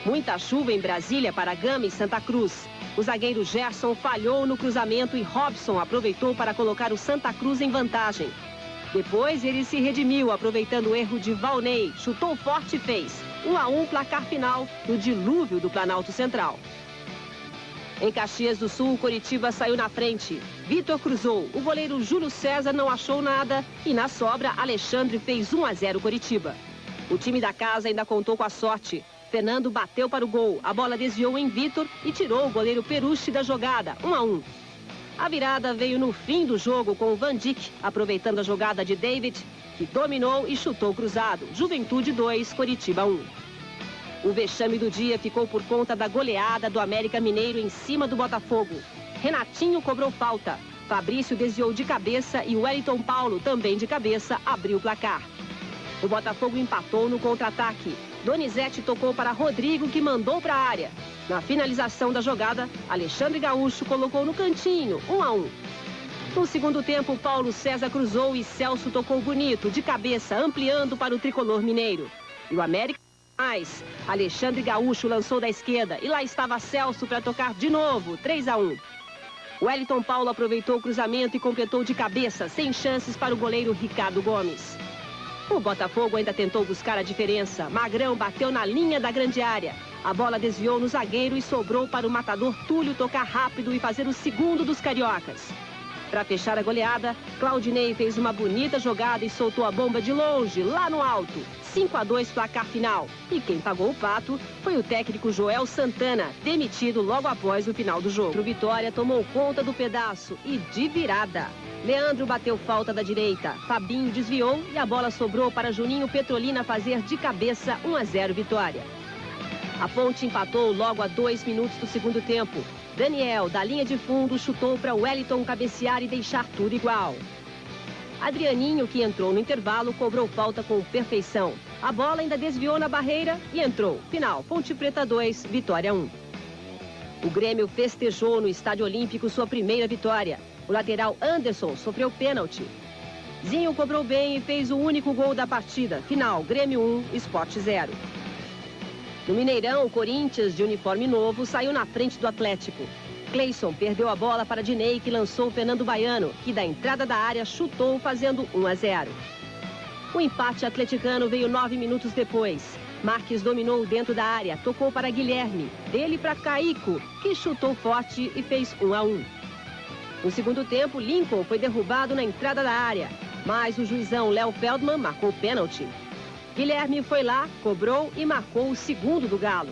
Muita chuva em Brasília para Gama e Santa Cruz. O zagueiro Gerson falhou no cruzamento e Robson aproveitou para colocar o Santa Cruz em vantagem. Depois ele se redimiu, aproveitando o erro de Valnei. Chutou forte e fez. 1-1 placar final no dilúvio do Planalto Central. Em Caxias do Sul, Coritiba saiu na frente. Vitor cruzou, o goleiro Júlio César não achou nada e na sobra, Alexandre fez 1-0 Coritiba. O time da casa ainda contou com a sorte. Fernando bateu para o gol, a bola desviou em Vitor e tirou o goleiro Perucci da jogada, 1-1. A virada veio no fim do jogo com o Van Dijk, aproveitando a jogada de David, que dominou e chutou cruzado. Juventude 2, Coritiba 1. O vexame do dia ficou por conta da goleada do América Mineiro em cima do Botafogo. Renatinho cobrou falta. Fabrício desviou de cabeça e Wellington Paulo, também de cabeça, abriu o placar. O Botafogo empatou no contra-ataque. Donizete tocou para Rodrigo, que mandou para a área. Na finalização da jogada, Alexandre Gaúcho colocou no cantinho, 1-1. No segundo tempo, Paulo César cruzou e Celso tocou bonito, de cabeça, ampliando para o tricolor mineiro. E o América mais. Alexandre Gaúcho lançou da esquerda e lá estava Celso para tocar de novo, 3-1. Wellington Paulo aproveitou o cruzamento e completou de cabeça, sem chances para o goleiro Ricardo Gomes. O Botafogo ainda tentou buscar a diferença. Magrão bateu na linha da grande área. A bola desviou no zagueiro e sobrou para o matador Túlio tocar rápido e fazer o segundo dos cariocas. Para fechar a goleada, Claudinei fez uma bonita jogada e soltou a bomba de longe, lá no alto. 5-2 placar final. E quem pagou o pato foi o técnico Joel Santana, demitido logo após o final do jogo. O Vitória tomou conta do pedaço e de virada. Leandro bateu falta da direita, Fabinho desviou e a bola sobrou para Juninho Petrolina fazer de cabeça 1-0 Vitória. A Ponte empatou logo a 2 minutos do segundo tempo. Daniel, da linha de fundo, chutou para Wellington cabecear e deixar tudo igual. Adrianinho, que entrou no intervalo, cobrou falta com perfeição. A bola ainda desviou na barreira e entrou. Final, Ponte Preta 2, Vitória 1. O Grêmio festejou no Estádio Olímpico sua primeira vitória. O lateral Anderson sofreu pênalti. Zinho cobrou bem e fez o único gol da partida. Final, Grêmio 1, Sport 0. No Mineirão, o Corinthians, de uniforme novo, saiu na frente do Atlético. Cleison perdeu a bola para Dinei, que lançou o Fernando Baiano, que da entrada da área chutou, fazendo 1-0. O empate atleticano veio 9 minutos depois. Marques dominou dentro da área, tocou para Guilherme, dele para Caico, que chutou forte e fez 1-1. No segundo tempo, Lincoln foi derrubado na entrada da área, mas o juizão Léo Feldman marcou pênalti. Guilherme foi lá, cobrou e marcou o segundo do Galo.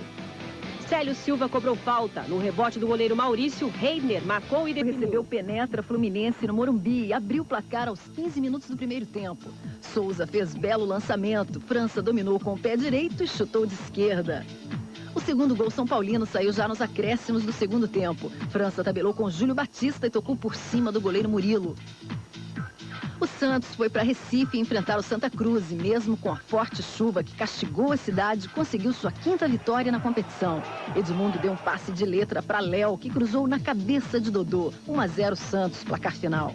Célio Silva cobrou falta. No rebote do goleiro Maurício, Reiner marcou e recebeu penetra Fluminense no Morumbi e abriu o placar aos 15 minutos do primeiro tempo. Souza fez belo lançamento. França dominou com o pé direito e chutou de esquerda. O segundo gol São Paulino saiu já nos acréscimos do segundo tempo. França tabelou com Júlio Batista e tocou por cima do goleiro Murilo. O Santos foi para Recife enfrentar o Santa Cruz e mesmo com a forte chuva que castigou a cidade, conseguiu sua 5ª vitória na competição. Edmundo deu um passe de letra para Léo, que cruzou na cabeça de Dodô. 1-0 Santos, placar final.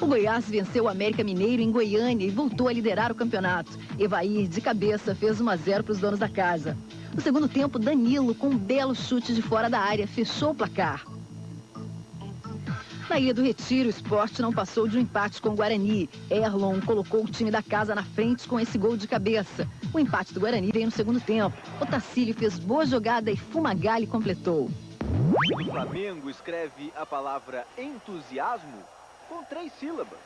O Goiás venceu o América Mineiro em Goiânia e voltou a liderar o campeonato. Evair, de cabeça, fez 1-0 para os donos da casa. No segundo tempo, Danilo, com um belo chute de fora da área, fechou o placar. Na Ilha do Retiro, o Sport não passou de um empate com o Guarani. Erlon colocou o time da casa na frente com esse gol de cabeça. O empate do Guarani veio no segundo tempo. Otacílio fez boa jogada e Fumagalli completou. O Flamengo escreve a palavra entusiasmo com 3 sílabas.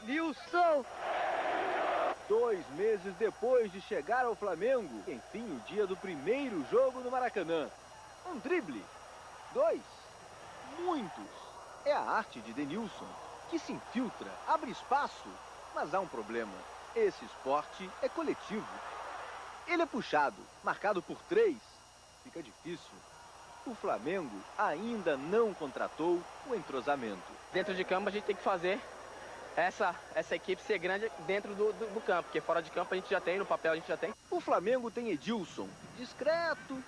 Denilson. 2 meses depois de chegar ao Flamengo, enfim, o dia do primeiro jogo no Maracanã. Um drible. 2. Muitos. É a arte de Denilson, que se infiltra, abre espaço, mas há um problema. Esse esporte é coletivo. Ele é puxado, marcado por 3. Fica difícil. O Flamengo ainda não contratou o entrosamento. Dentro de campo a gente tem que fazer essa equipe ser grande dentro do campo, porque fora de campo a gente já tem, no papel a gente já tem. O Flamengo tem Edilson, discreto.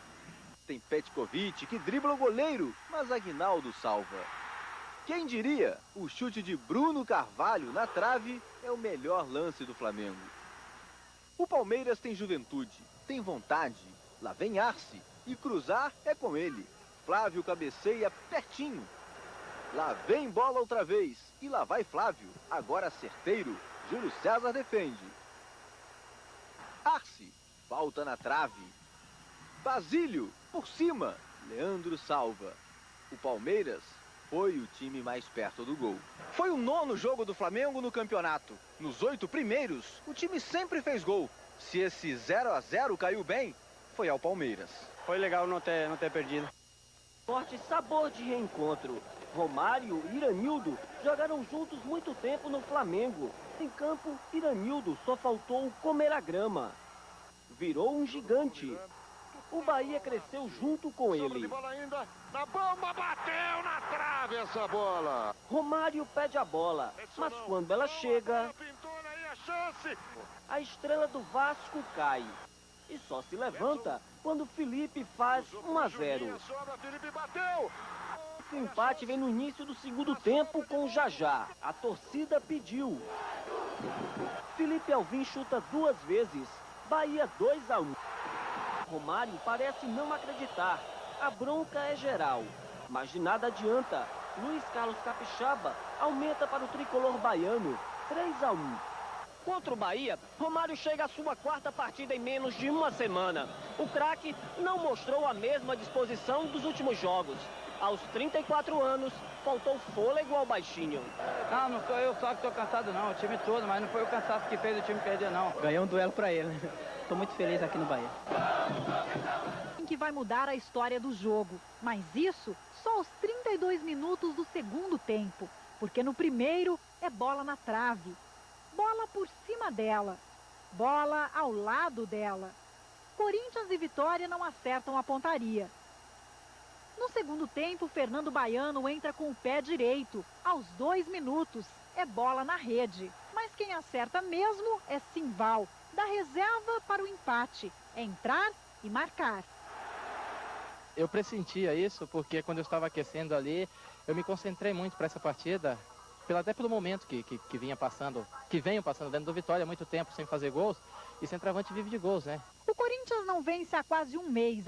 Tem Petkovic, que dribla o goleiro, mas Aguinaldo salva. Quem diria, o chute de Bruno Carvalho na trave é o melhor lance do Flamengo. O Palmeiras tem juventude, tem vontade. Lá vem Arce e cruzar é com ele. Flávio cabeceia pertinho. Lá vem bola outra vez e lá vai Flávio, agora certeiro. Júlio César defende. Arce falta na trave. Basílio, por cima, Leandro salva. O Palmeiras foi o time mais perto do gol. Foi o 9º jogo do Flamengo no campeonato. Nos 8 primeiros, o time sempre fez gol. Se esse 0-0 caiu bem, foi ao Palmeiras. Foi legal não ter perdido. Forte sabor de reencontro. Romário e Iranildo jogaram juntos muito tempo no Flamengo. Em campo, Iranildo só faltou comer a grama. Virou um gigante. O Bahia cresceu junto com ele. De bola ainda, na bomba, bateu na trave essa bola. Romário pede a bola, mas quando ela chega, a estrela do Vasco cai. E só se levanta quando Felipe faz 1-0. Esse empate vem no início do segundo tempo com Jajá. A torcida pediu. Felipe Alvim chuta 2 vezes. Bahia 2-1. Romário parece não acreditar. A bronca é geral. Mas de nada adianta. Luiz Carlos Capixaba aumenta para o tricolor baiano. 3-1. Contra o Bahia, Romário chega à sua 4ª partida em menos de uma semana. O craque não mostrou a mesma disposição dos últimos jogos. Aos 34 anos, faltou fôlego ao baixinho. Não sou eu só que estou cansado não, o time todo, mas não foi o cansaço que fez o time perder não. Ganhou um duelo para ele. Estou muito feliz aqui no Bahia. Que vai mudar a história do jogo, mas isso só aos 32 minutos do segundo tempo, porque no primeiro é bola na trave, bola por cima dela, bola ao lado dela. Corinthians e Vitória não acertam a pontaria. No segundo tempo, Fernando Baiano entra com o pé direito. Aos 2 minutos, é bola na rede. Mas quem acerta mesmo é Simval, da reserva para o empate. É entrar e marcar. Eu pressentia isso porque quando eu estava aquecendo ali, eu me concentrei muito para essa partida, até pelo momento que venham passando dentro do Vitória há muito tempo sem fazer gols, e centroavante vive de gols, né? O Corinthians não vence há quase um mês.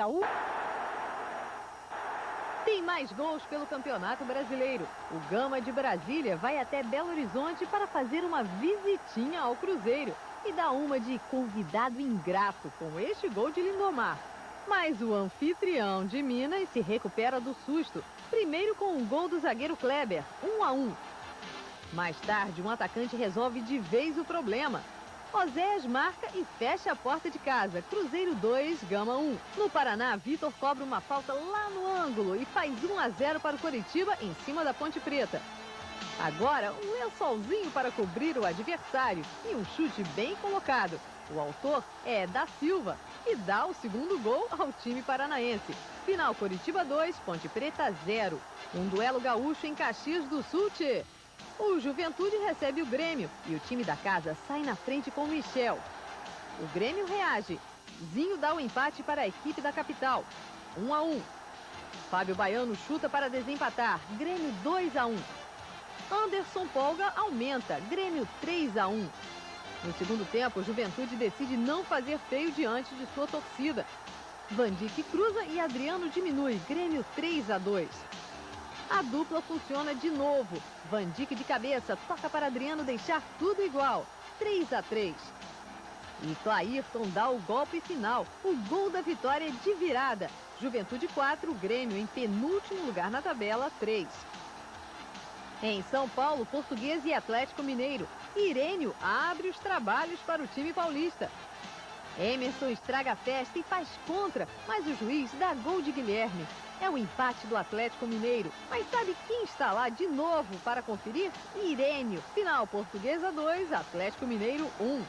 Tem mais gols pelo Campeonato Brasileiro. O Gama de Brasília vai até Belo Horizonte para fazer uma visitinha ao Cruzeiro e dá uma de convidado ingrato com este gol de Lindomar. Mas o anfitrião de Minas se recupera do susto, primeiro com um gol do zagueiro Kleber, 1-1. Mais tarde, um atacante resolve de vez o problema. Oséias marca e fecha a porta de casa. Cruzeiro 2, Gama 1. No Paraná, Vitor cobra uma falta lá no ângulo e faz 1-0 para o Coritiba em cima da Ponte Preta. Agora, um lençolzinho para cobrir o adversário e um chute bem colocado. O autor é Da Silva e dá o segundo gol ao time paranaense. Final Coritiba 2, Ponte Preta 0. Um duelo gaúcho em Caxias do Sul, tchê. O Juventude recebe o Grêmio e o time da casa sai na frente com o Michel. O Grêmio reage. Zinho dá o empate para a equipe da capital. 1-1. Fábio Baiano chuta para desempatar. Grêmio 2-1. Anderson Polga aumenta. Grêmio 3-1. No segundo tempo, o Juventude decide não fazer feio diante de sua torcida. Van Dijk cruza e Adriano diminui. Grêmio 3-2. A dupla funciona de novo. Van Dijk de cabeça, toca para Adriano deixar tudo igual. 3-3. E Clairton dá o golpe final. O gol da vitória de virada. Juventude 4, Grêmio em penúltimo lugar na tabela, 3. Em São Paulo, Português e Atlético Mineiro. Irênio abre os trabalhos para o time paulista. Emerson estraga a festa e faz contra, mas o juiz dá gol de Guilherme. É o empate do Atlético Mineiro. Mas sabe quem está lá de novo para conferir? Irênio. Final Portuguesa 2, Atlético Mineiro 1.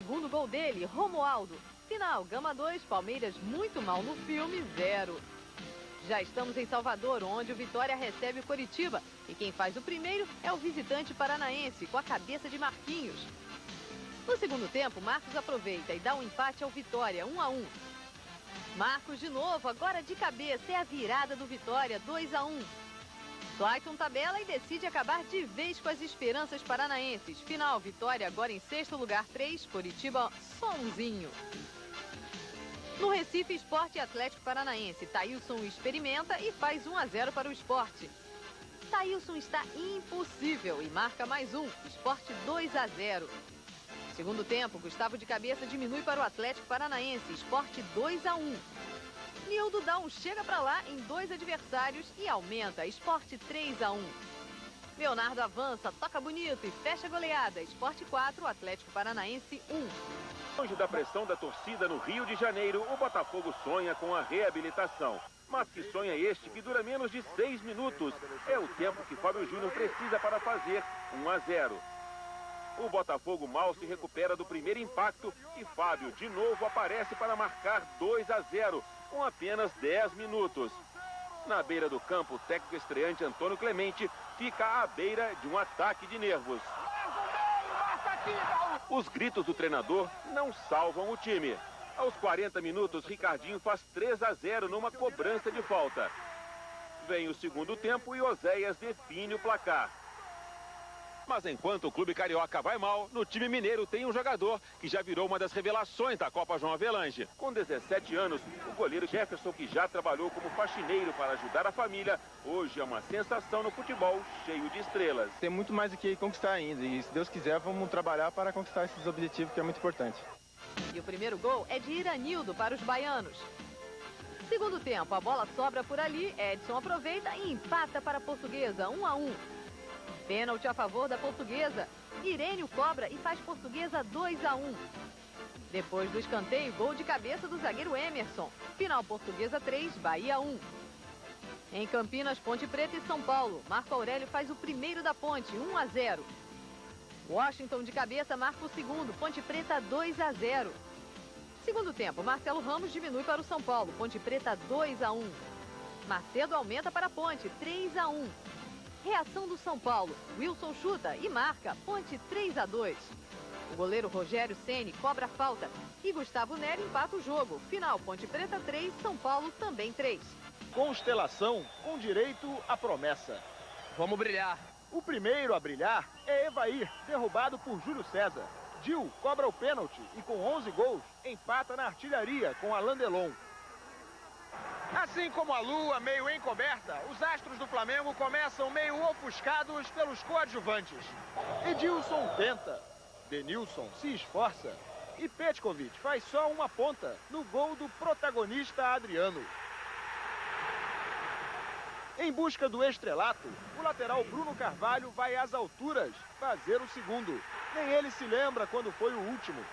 Segundo gol dele, Romualdo. Final, Gama 2, Palmeiras muito mal no filme, 0. Já estamos em Salvador, onde o Vitória recebe o Coritiba. E quem faz o primeiro é o visitante paranaense, com a cabeça de Marquinhos. No segundo tempo, Marcos aproveita e dá um empate ao Vitória, 1-1. Marcos de novo, agora de cabeça, é a virada do Vitória, 2-1. Clayton tabela e decide acabar de vez com as esperanças paranaenses. Final, Vitória agora em sexto lugar, 3, Coritiba só umzinho. No Recife, Sport e Atlético Paranaense, Thailson experimenta e faz 1-0 para o Sport. Thailson está impossível e marca mais um, Sport 2-0. Segundo tempo, Gustavo de cabeça diminui para o Atlético Paranaense, Sport 2-1. Nildo dá um chega para lá em 2 adversários e aumenta, Sport 3-1. Leonardo avança, toca bonito e fecha a goleada, Sport 4, Atlético Paranaense 1. Longe da pressão da torcida no Rio de Janeiro, o Botafogo sonha com a reabilitação. Mas que sonha este que dura menos de 6 minutos. É o tempo que Fábio Júnior precisa para fazer 1-0. O Botafogo mal se recupera do primeiro impacto e Fábio de novo aparece para marcar 2-0 com apenas 10 minutos. Na beira do campo, o técnico estreante Antônio Clemente fica à beira de um ataque de nervos. Os gritos do treinador não salvam o time. Aos 40 minutos, Ricardinho faz 3-0 numa cobrança de falta. Vem o segundo tempo e Oséias define o placar. Mas enquanto o clube carioca vai mal, no time mineiro tem um jogador que já virou uma das revelações da Copa João Avelange. Com 17 anos, o goleiro Jefferson, que já trabalhou como faxineiro para ajudar a família, hoje é uma sensação no futebol cheio de estrelas. Tem muito mais do que conquistar ainda e, se Deus quiser, vamos trabalhar para conquistar esses objetivos, que é muito importante. E o primeiro gol é de Iranildo para os baianos. Segundo tempo, a bola sobra por ali, Edson aproveita e empata para a Portuguesa, 1-1. Pênalti a favor da Portuguesa. Irênio cobra e faz Portuguesa 2-1. Depois do escanteio, gol de cabeça do zagueiro Emerson. Final Portuguesa 3, Bahia 1. Em Campinas, Ponte Preta e São Paulo, Marco Aurélio faz o primeiro da Ponte, 1-0. Washington de cabeça marca o segundo, Ponte Preta 2-0. Segundo tempo, Marcelo Ramos diminui para o São Paulo, Ponte Preta 2-1. Macedo aumenta para a Ponte, 3-1. Reação do São Paulo, Wilson chuta e marca, Ponte 3-2. O goleiro Rogério Ceni cobra a falta e Gustavo Nery empata o jogo. Final, Ponte Preta 3, São Paulo também 3. Constelação com direito à promessa. Vamos brilhar. O primeiro a brilhar é Evair, derrubado por Júlio César. Dil cobra o pênalti e com 11 gols empata na artilharia com Alain Delon. Assim como a lua meio encoberta, os astros do Flamengo começam meio ofuscados pelos coadjuvantes. Edilson tenta, Denilson se esforça e Petkovic faz só uma ponta no gol do protagonista Adriano. Em busca do estrelato, o lateral Bruno Carvalho vai às alturas fazer o segundo. Nem ele se lembra quando foi o último.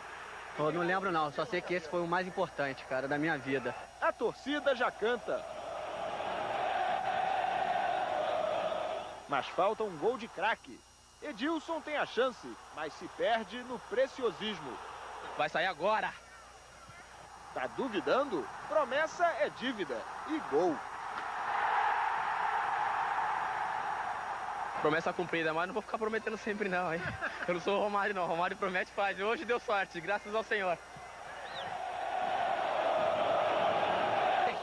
Eu não lembro não, só sei que esse foi o mais importante, cara, da minha vida. A torcida já canta. Mas falta um gol de craque. Edilson tem a chance, mas se perde no preciosismo. Vai sair agora. Tá duvidando? Promessa é dívida e gol. Promessa cumprida, mas não vou ficar prometendo sempre não, hein? Eu não sou o Romário não, Romário promete e faz. Hoje deu sorte, graças ao Senhor.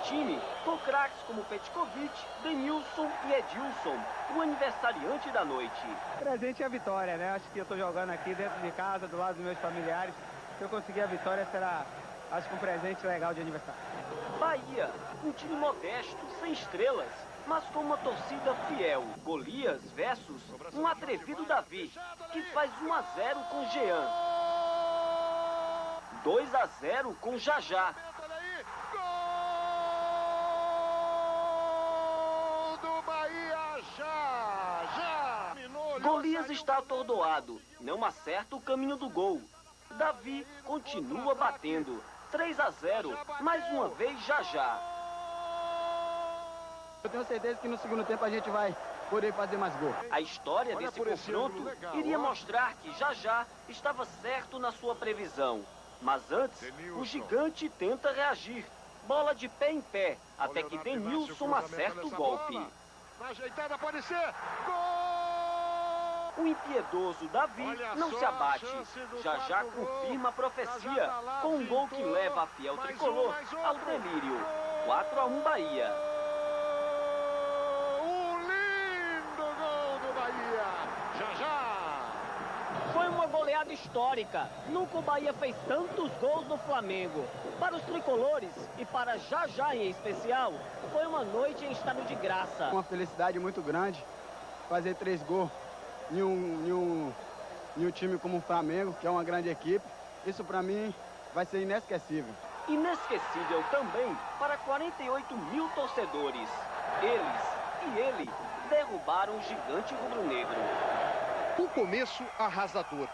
Time com craques como Petkovic, Denilson e Edilson, o aniversariante da noite. Presente é a vitória, né? Acho que eu estou jogando aqui dentro de casa, do lado dos meus familiares. Se eu conseguir a vitória, será, acho que um presente legal de aniversário. Bahia, um time modesto, sem estrelas, mas com uma torcida fiel. Golias versus um atrevido Davi, que faz 1-0 com Jean. 2-0 com Jajá. Golias está atordoado, não acerta o caminho do gol. Davi continua batendo. 3-0, mais uma vez Jajá. Eu tenho certeza que no segundo tempo a gente vai poder fazer mais gol. A história desse confronto iria mostrar que Jajá estava certo na sua previsão. Mas antes, o gigante tenta reagir. Bola de pé em pé, até que Denilson acerta o golpe. Na ajeitada pode ser. Gol! O impiedoso Davi não se abate. Jajá confirma a profecia com um gol que leva a fiel tricolor ao delírio. 4-1 Bahia. Um lindo gol do Bahia. Jajá. Foi uma goleada histórica. Nunca o Bahia fez tantos gols no Flamengo. Para os tricolores e para Jajá em especial, foi uma noite em estado de graça. Uma felicidade muito grande. fazer 3 gols em um time como o Flamengo, que é uma grande equipe. Isso para mim vai ser inesquecível. Inesquecível também para 48 mil torcedores. Eles e ele derrubaram o gigante rubro-negro. Um começo arrasador.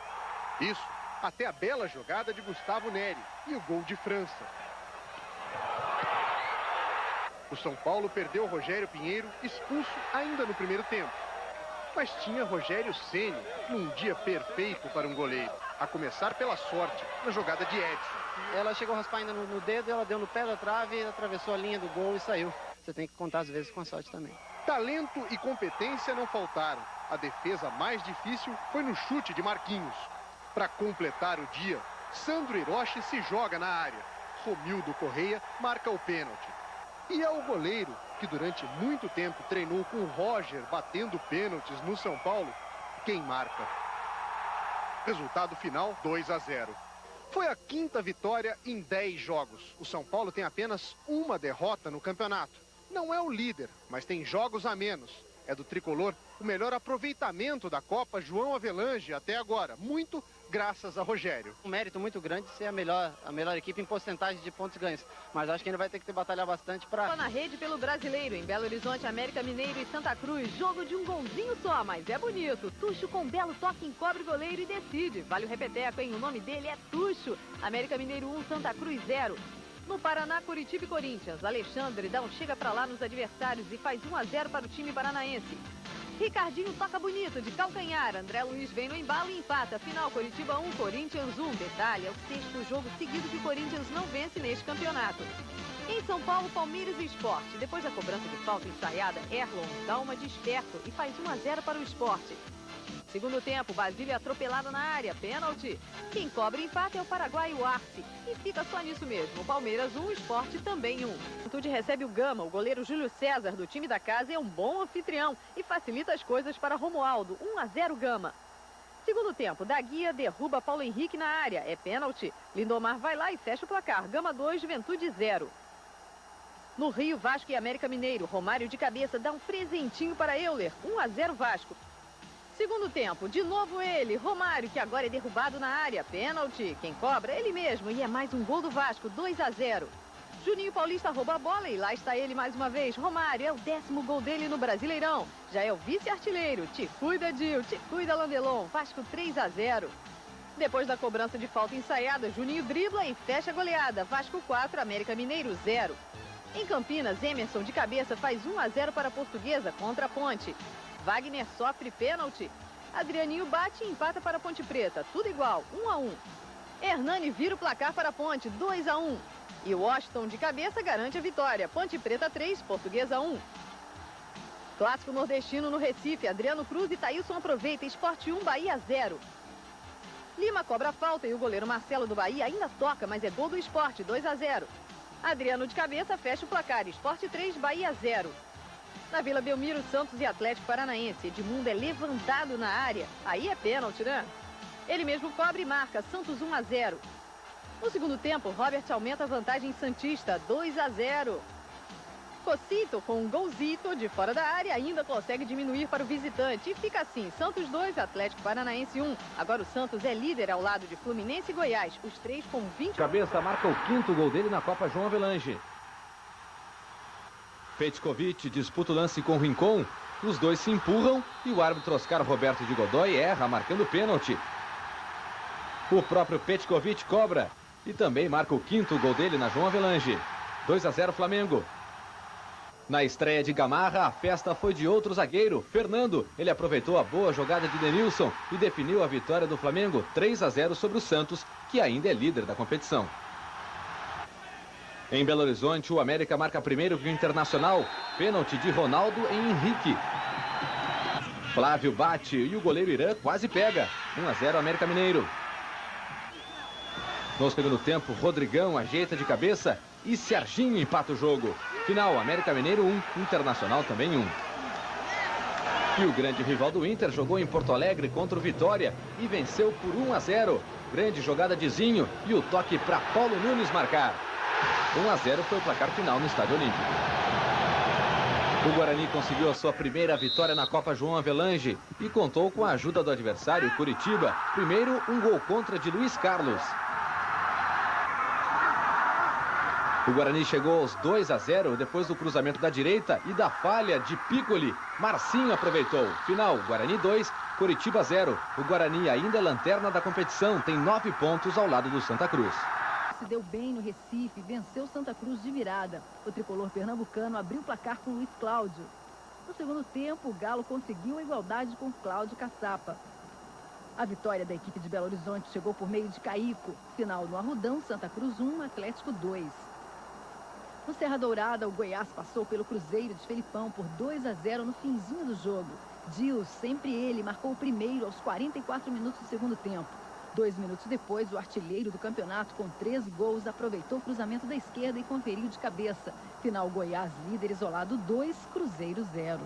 Isso até a bela jogada de Gustavo Neri e o gol de França. O São Paulo perdeu Rogério Pinheiro, expulso ainda no primeiro tempo. Mas tinha Rogério Ceni num dia perfeito para um goleiro. A começar pela sorte, na jogada de Edson. Ela chegou a raspar ainda no dedo, ela deu no pé da trave, atravessou a linha do gol e saiu. Você tem que contar às vezes com a sorte também. Talento e competência não faltaram. A defesa mais difícil foi no chute de Marquinhos. Para completar o dia, Sandro Hiroshi se joga na área. Romildo Correia marca o pênalti. E é o goleiro, que durante muito tempo treinou com o Roger batendo pênaltis no São Paulo, quem marca. Resultado final, 2-0. Foi a 5ª vitória em 10 jogos. O São Paulo tem apenas uma derrota no campeonato. Não é o líder, mas tem jogos a menos. É do tricolor o melhor aproveitamento da Copa João Avelange até agora. Muito graças a Rogério. Um mérito muito grande ser a melhor equipe em porcentagem de pontos ganhos. Mas acho que ainda vai ter que batalhar bastante para... Na rede pelo Brasileiro, em Belo Horizonte, América Mineiro e Santa Cruz. Jogo de um golzinho só, mas é bonito. Tuxo com belo toque encobre o goleiro e decide. Vale o repeteco, hein? O nome dele é Tuxo. América Mineiro 1, Santa Cruz 0. No Paraná, Curitiba e Corinthians. Alexandre dá um chega pra lá nos adversários e faz 1-0 para o time paranaense. Ricardinho toca bonito de calcanhar. André Luiz vem no embalo e empata. Final, Coritiba 1, Corinthians 1. Detalhe, é o 6º jogo seguido que o Corinthians não vence neste campeonato. Em São Paulo, Palmeiras e Sport. Depois da cobrança de falta ensaiada, Erlon dá uma de esperto e faz 1-0 para o Sport. Segundo tempo, Basílio atropelado na área, pênalti. Quem cobra empate é o paraguaio Arce. E fica só nisso mesmo, Palmeiras 1, Sport também 1. O Juventude recebe o Gama, o goleiro Júlio César do time da casa é um bom anfitrião e facilita as coisas para Romualdo, 1-0 Gama. Segundo tempo, Daguia derruba Paulo Henrique na área, é pênalti. Lindomar vai lá e fecha o placar, Gama 2, Juventude 0. No Rio, Vasco e América Mineiro, Romário de cabeça dá um presentinho para Euler, 1-0 Vasco. Segundo tempo, de novo ele, Romário, que agora é derrubado na área. Pênalti. Quem cobra? Ele mesmo. E é mais um gol do Vasco, 2-0. Juninho Paulista rouba a bola e lá está ele mais uma vez. Romário, é o 10º gol dele no Brasileirão. Já é o vice-artilheiro. Te cuida, Dil. Te cuida, Landelon. Vasco 3-0. Depois da cobrança de falta ensaiada, Juninho dribla e fecha a goleada. Vasco 4, América Mineiro 0. Em Campinas, Emerson de cabeça faz 1-0 para a Portuguesa contra a Ponte. Wagner sofre pênalti. Adrianinho bate e empata para a Ponte Preta. Tudo igual, 1-1. Hernani vira o placar para a Ponte, 2-1. E Washington de cabeça garante a vitória. Ponte Preta 3, Portuguesa 1. Clássico nordestino no Recife. Adriano Cruz e Thailson aproveita. Sport 1, Bahia 0. Lima cobra a falta e o goleiro Marcelo do Bahia ainda toca, mas é gol do Sport, 2-0. Adriano de cabeça fecha o placar. Sport 3, Bahia 0. Na Vila Belmiro, Santos e Atlético Paranaense. Edmundo é levantado na área. Aí é pênalti, né? Ele mesmo cobra e marca. Santos 1-0. No segundo tempo, Robert aumenta a vantagem santista. 2-0. Cocito, com um golzito de fora da área, ainda consegue diminuir para o visitante. E fica assim, Santos 2, Atlético Paranaense 1. Agora o Santos é líder ao lado de Fluminense e Goiás. Os três com 20... Cabeça marca o 5º gol dele na Copa João Avelange. Petkovic disputa o lance com o Rincon. Os dois se empurram e o árbitro Oscar Roberto de Godoy erra, marcando pênalti. O próprio Petkovic cobra e também marca o 5º gol dele na João Avelange. 2-0 Flamengo. Na estreia de Gamarra, a festa foi de outro zagueiro, Fernando. Ele aproveitou a boa jogada de Denilson e definiu a vitória do Flamengo 3-0 sobre o Santos, que ainda é líder da competição. Em Belo Horizonte, o América marca primeiro que o Internacional. Pênalti de Ronaldo em Henrique. Flávio bate e o goleiro Irã quase pega. 1-0 América Mineiro. No segundo tempo, Rodrigão ajeita de cabeça e Serginho empata o jogo. Final, América Mineiro 1, Internacional também 1. E o grande rival do Inter jogou em Porto Alegre contra o Vitória e venceu por 1-0. Grande jogada de Zinho e o toque para Paulo Nunes marcar. 1-0 foi o placar final no Estádio Olímpico. O Guarani conseguiu a sua primeira vitória na Copa João Avelange e contou com a ajuda do adversário, Curitiba. Primeiro, um gol contra de Luiz Carlos. O Guarani chegou aos 2-0 depois do cruzamento da direita e da falha de Piccoli. Marcinho aproveitou. Final, Guarani 2, Curitiba 0. O Guarani ainda é lanterna da competição, tem 9 pontos ao lado do Santa Cruz. Se deu bem no Recife, venceu Santa Cruz de virada. O tricolor pernambucano abriu o placar com Luiz Cláudio. No segundo tempo, o Galo conseguiu a igualdade com Cláudio Caçapa. A vitória da equipe de Belo Horizonte chegou por meio de Caico. Final no Arrudão, Santa Cruz 1, Atlético 2. No Serra Dourada, o Goiás passou pelo Cruzeiro de Felipão por 2-0 no finzinho do jogo. Dils, sempre ele, marcou o primeiro aos 44 minutos do segundo tempo. 2 minutos depois, o artilheiro do campeonato, com 3 gols, aproveitou o cruzamento da esquerda e conferiu de cabeça. Final, Goiás líder isolado 2, Cruzeiro 0.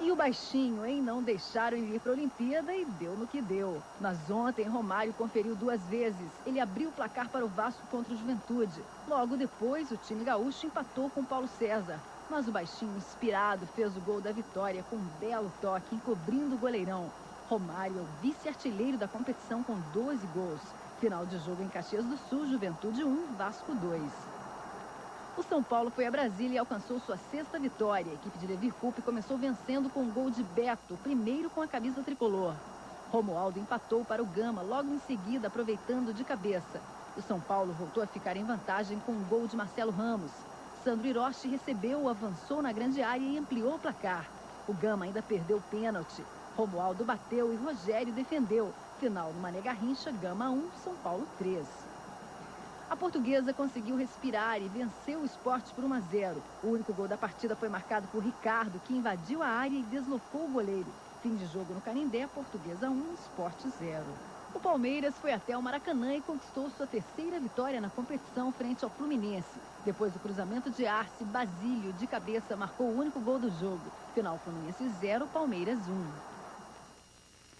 E o baixinho, hein? Não deixaram ele ir para a Olimpíada e deu no que deu. Mas ontem, Romário conferiu 2 vezes. Ele abriu o placar para o Vasco contra o Juventude. Logo depois, o time gaúcho empatou com o Paulo César. Mas o baixinho, inspirado, fez o gol da vitória com um belo toque, encobrindo o goleirão. Romário é o vice-artilheiro da competição com 12 gols. Final de jogo em Caxias do Sul, Juventude 1, Vasco 2. O São Paulo foi a Brasília e alcançou sua 6ª vitória. A equipe de Levi Coupe começou vencendo com um gol de Beto, primeiro com a camisa tricolor. Romualdo empatou para o Gama, logo em seguida, aproveitando de cabeça. O São Paulo voltou a ficar em vantagem com um gol de Marcelo Ramos. Sandro Hiroshi recebeu, avançou na grande área e ampliou o placar. O Gama ainda perdeu o pênalti. Romualdo bateu e Rogério defendeu. Final no Mané Garrincha, Gama 1, São Paulo 3. A Portuguesa conseguiu respirar e venceu o Sport por 1-0. O único gol da partida foi marcado por Ricardo, que invadiu a área e deslocou o goleiro. Fim de jogo no Canindé, Portuguesa 1, Sport 0. O Palmeiras foi até o Maracanã e conquistou sua 3ª vitória na competição frente ao Fluminense. Depois do cruzamento de Arce, Basílio, de cabeça, marcou o único gol do jogo. Final, Fluminense 0, Palmeiras 1.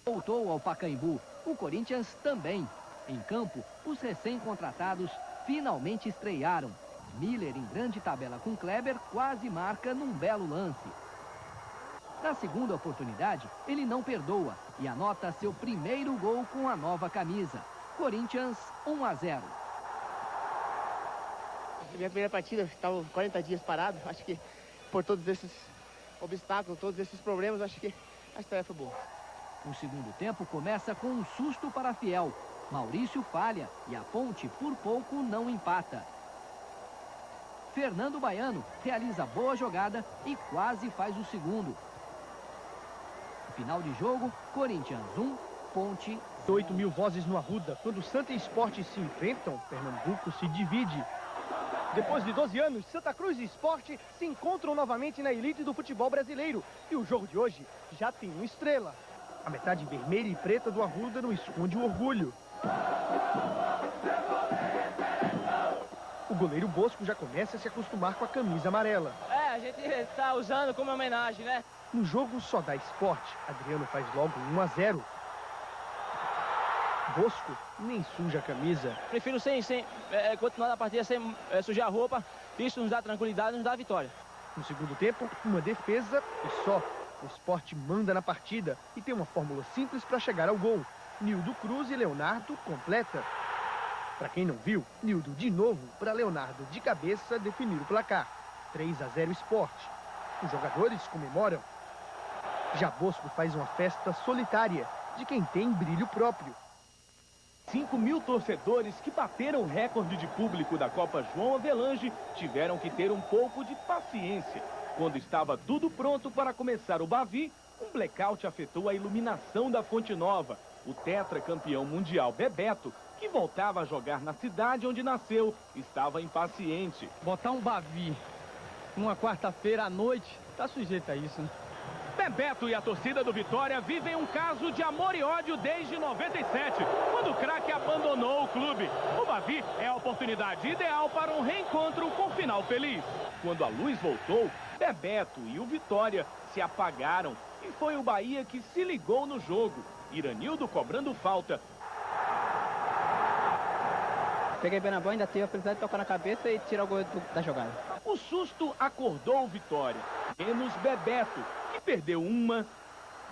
Voltou ao Pacaembu. O Corinthians também. Em campo, os recém-contratados finalmente estrearam. Miller, em grande tabela com Kleber, quase marca num belo lance. Na segunda oportunidade, ele não perdoa e anota seu primeiro gol com a nova camisa. Corinthians 1-0. Minha primeira partida, estava 40 dias parado. Acho que por todos esses obstáculos, todos esses problemas, acho que a estreia foi boa. O segundo tempo começa com um susto para a Fiel. Maurício falha e a Ponte, por pouco, não empata. Fernando Baiano realiza boa jogada e quase faz o segundo. Final de jogo, Corinthians 1, Ponte 8 mil vozes no Arruda. Quando Santa e Sport se enfrentam, Pernambuco se divide. Depois de 12 anos, Santa Cruz e Sport se encontram novamente na elite do futebol brasileiro. E o jogo de hoje já tem uma estrela. A metade vermelha e preta do Arruda não esconde o orgulho. O goleiro Bosco já começa a se acostumar com a camisa amarela. A gente tá usando como homenagem, né? No jogo só dá esporte, Adriano faz logo 1-0. Bosco nem suja a camisa. Prefiro continuar na partida sem sujar a roupa. Isso nos dá tranquilidade, nos dá vitória. No segundo tempo, uma defesa e só. O Sport manda na partida e tem uma fórmula simples para chegar ao gol. Nildo Cruz e Leonardo completa. Para quem não viu, Nildo de novo para Leonardo de cabeça definir o placar. 3-0 Sport. Os jogadores comemoram. Já Bosco faz uma festa solitária de quem tem brilho próprio. 5 mil torcedores que bateram o recorde de público da Copa João Avelange tiveram que ter um pouco de paciência. Quando estava tudo pronto para começar o Bavi, um blackout afetou a iluminação da Fonte Nova. O tetracampeão mundial Bebeto, que voltava a jogar na cidade onde nasceu, estava impaciente. Botar um Bavi numa quarta-feira à noite, tá sujeito a isso, né? Bebeto e a torcida do Vitória vivem um caso de amor e ódio desde 97, quando o craque abandonou o clube. O Bavi é a oportunidade ideal para um reencontro com final feliz. Quando a luz voltou, Bebeto e o Vitória se apagaram e foi o Bahia que se ligou no jogo. Iranildo cobrando falta. Peguei bem na bola, ainda teve a felicidade de tocar na cabeça e tirar o gol da jogada. O susto acordou o Vitória, menos Bebeto, que perdeu uma,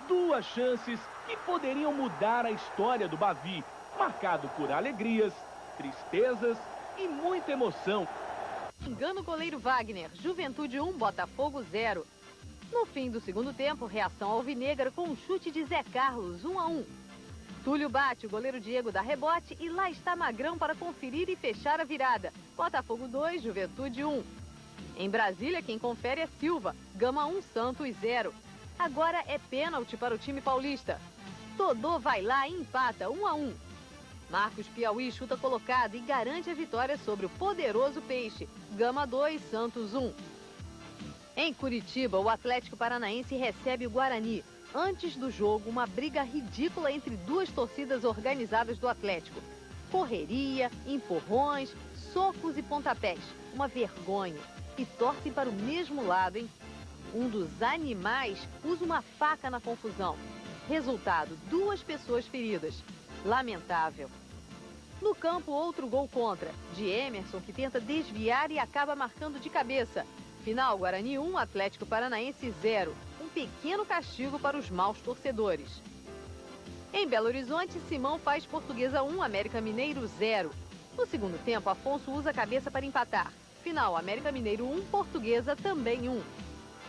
duas chances que poderiam mudar a história do Bavi, marcado por alegrias, tristezas e muita emoção. Engana o goleiro Wagner, Juventude 1, Botafogo 0. No fim do segundo tempo, reação alvinegra com um chute de Zé Carlos, 1-1. Túlio bate, o goleiro Diego dá rebote e lá está Magrão para conferir e fechar a virada. Botafogo 2, Juventude 1. Em Brasília, quem confere é Silva, Gama 1, Santos 0. Agora é pênalti para o time paulista. Dodô vai lá e empata, 1-1. Marcos Piauí chuta colocado e garante a vitória sobre o poderoso Peixe, Gama 2, Santos 1. Em Curitiba, o Atlético Paranaense recebe o Guarani. Antes do jogo, uma briga ridícula entre duas torcidas organizadas do Atlético. Correria, empurrões, socos e pontapés. Uma vergonha. E torcem para o mesmo lado, hein? Um dos animais usa uma faca na confusão. Resultado, 2 pessoas feridas. Lamentável. No campo, outro gol contra, de Emerson, que tenta desviar e acaba marcando de cabeça. Final, Guarani 1, Atlético Paranaense 0. Um pequeno castigo para os maus torcedores. Em Belo Horizonte, Simão faz Portuguesa 1, América Mineiro 0. No segundo tempo, Afonso usa a cabeça para empatar. Final, América Mineiro 1, Portuguesa também 1.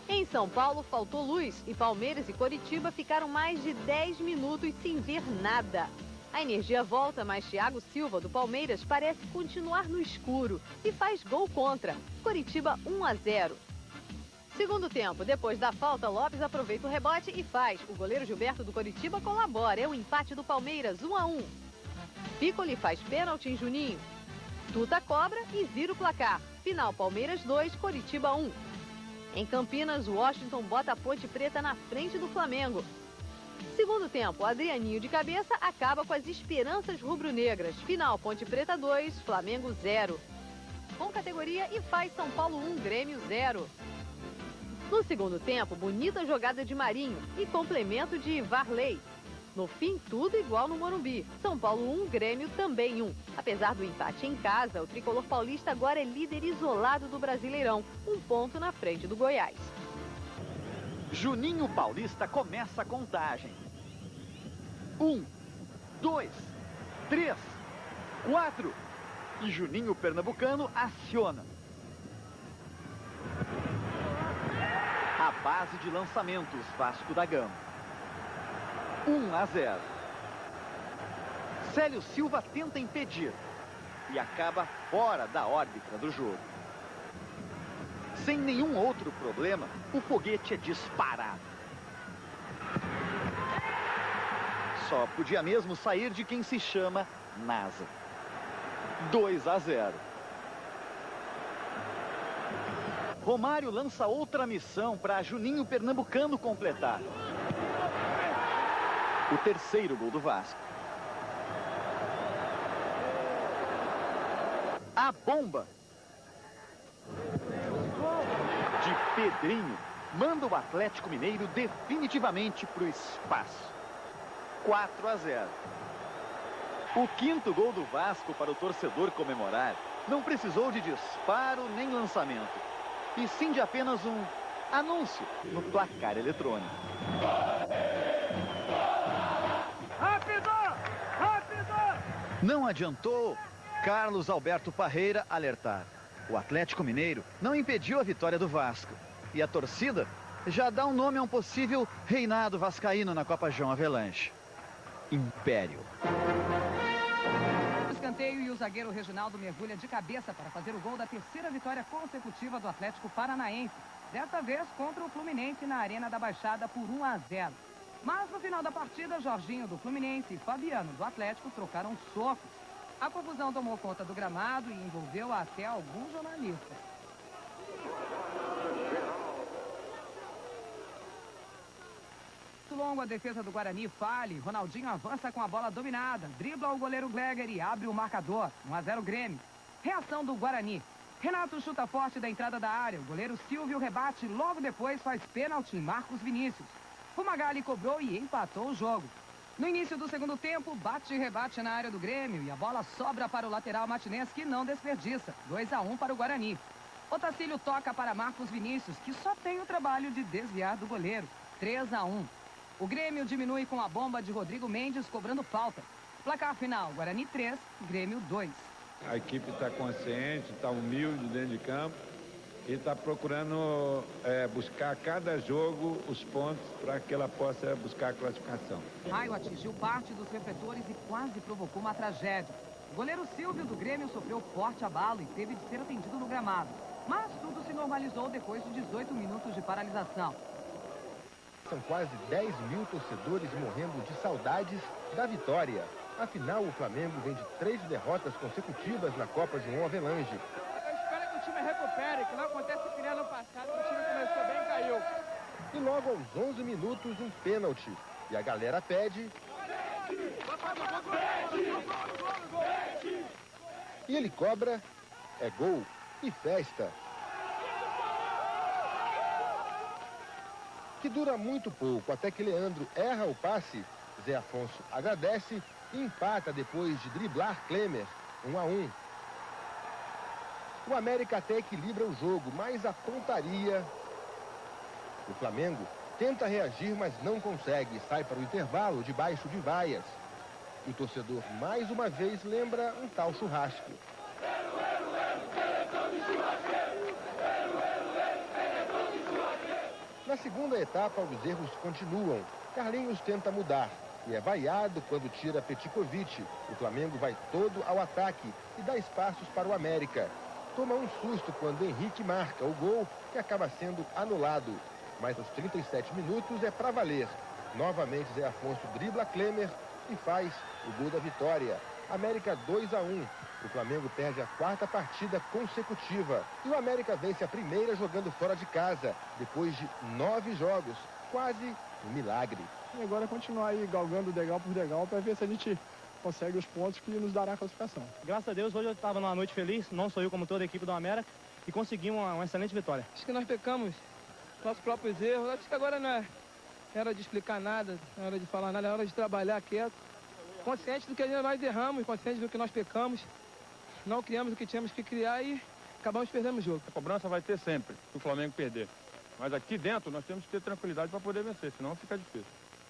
Em São Paulo, faltou luz e Palmeiras e Coritiba ficaram mais de 10 minutos sem ver nada. A energia volta, mas Thiago Silva, do Palmeiras, parece continuar no escuro e faz gol contra. Coritiba 1-0. Segundo tempo, depois da falta, Lopes aproveita o rebote e faz. O goleiro Gilberto do Coritiba colabora. É o empate do Palmeiras, 1-1. Piccoli faz pênalti em Juninho. Tuta cobra e vira o placar. Final, Palmeiras 2, Coritiba 1. Em Campinas, Washington bota a Ponte Preta na frente do Flamengo. Segundo tempo, Adrianinho de cabeça acaba com as esperanças rubro-negras. Final, Ponte Preta 2, Flamengo 0. Com categoria e faz São Paulo 1, Grêmio 0. No segundo tempo, bonita jogada de Marinho e complemento de Varley. No fim, tudo igual no Morumbi. São Paulo 1, Grêmio também 1. Apesar do empate em casa, o tricolor paulista agora é líder isolado do Brasileirão, 1 ponto na frente do Goiás. Juninho Paulista começa a contagem. 1, 2, 3, 4. E Juninho Pernambucano aciona. A base de lançamentos, Vasco da Gama. 1-0. Célio Silva tenta impedir e acaba fora da órbita do jogo. Sem nenhum outro problema, o foguete é disparado. Só podia mesmo sair de quem se chama NASA. 2-0. Romário lança outra missão para Juninho Pernambucano completar. O terceiro gol do Vasco. A bomba de Pedrinho manda o Atlético Mineiro definitivamente para o espaço. 4-0. O quinto gol do Vasco para o torcedor comemorar não precisou de disparo nem lançamento, e sim de apenas um anúncio no placar eletrônico. Rápido! Rápido! Não adiantou Carlos Alberto Parreira alertar. O Atlético Mineiro não impediu a vitória do Vasco. E a torcida já dá um nome a um possível reinado vascaíno na Copa João Avelanche. Império. O escanteio e o zagueiro Reginaldo mergulha de cabeça para fazer o gol da terceira vitória consecutiva do Atlético Paranaense. Desta vez contra o Fluminense na Arena da Baixada por 1-0. Mas no final da partida, Jorginho do Fluminense e Fabiano do Atlético trocaram socos. A confusão tomou conta do gramado e envolveu até alguns jornalistas. Longo, a defesa do Guarani falha. Ronaldinho avança com a bola dominada, dribla o goleiro Gleger e abre o marcador. 1-0 Grêmio. Reação do Guarani. Renato chuta forte da entrada da área. O goleiro Silvio rebate, logo depois faz pênalti em Marcos Vinícius. Fumagalli cobrou e empatou o jogo. No início do segundo tempo, bate e rebate na área do Grêmio e a bola sobra para o lateral matinense, que não desperdiça. 2-1 para o Guarani. Otacílio toca para Marcos Vinícius, que só tem o trabalho de desviar do goleiro. 3-1. O Grêmio diminui com a bomba de Rodrigo Mendes cobrando falta. Placar final, Guarani 3, Grêmio 2. A equipe está consciente, está humilde dentro de campo e está procurando buscar cada jogo os pontos para que ela possa buscar a classificação. Raio atingiu parte dos refletores e quase provocou uma tragédia. O goleiro Silvio do Grêmio sofreu forte abalo e teve de ser atendido no gramado. Mas tudo se normalizou depois de 18 minutos de paralisação. São quase 10 mil torcedores morrendo de saudades da vitória. Afinal, o Flamengo vem de 3 derrotas consecutivas na Copa João Avelange. Eu espero que o time recupere, que não acontece que nem ano passado, o time começou bem e caiu. E logo aos 11 minutos, um pênalti. E a galera pede... E ele cobra, é gol e festa. Que dura muito pouco, até que Leandro erra o passe. Zé Afonso agradece e empata depois de driblar Klemer, 1-1. O América até equilibra o jogo, mas a pontaria... O Flamengo tenta reagir, mas não consegue. Sai para o intervalo debaixo de vaias. E o torcedor, mais uma vez, lembra um tal churrasco. Na segunda etapa, os erros continuam. Carlinhos tenta mudar e é vaiado quando tira Petkovic. O Flamengo vai todo ao ataque e dá espaços para o América. Toma um susto quando Henrique marca o gol, que acaba sendo anulado. Mas aos 37 minutos é para valer. Novamente Zé Afonso dribla Klemer e faz o gol da vitória. América 2-1. O Flamengo perde a 4ª partida consecutiva. E o América vence a primeira jogando fora de casa, depois de 9 jogos. Quase um milagre. E agora continuar aí galgando degrau por degrau para ver se a gente consegue os pontos que nos dará a classificação. Graças a Deus, hoje eu estava numa noite feliz, não sou eu como toda a equipe do América, e conseguimos uma excelente vitória. Acho que nós pecamos nossos próprios erros. Acho que agora não é hora de explicar nada, não é hora de falar nada, é hora de trabalhar quieto. Consciente do que nós erramos, consciente do que nós pecamos. Não criamos o que tínhamos que criar e acabamos perdendo o jogo. A cobrança vai ter sempre, se o Flamengo perder. Mas aqui dentro nós temos que ter tranquilidade para poder vencer, senão fica difícil.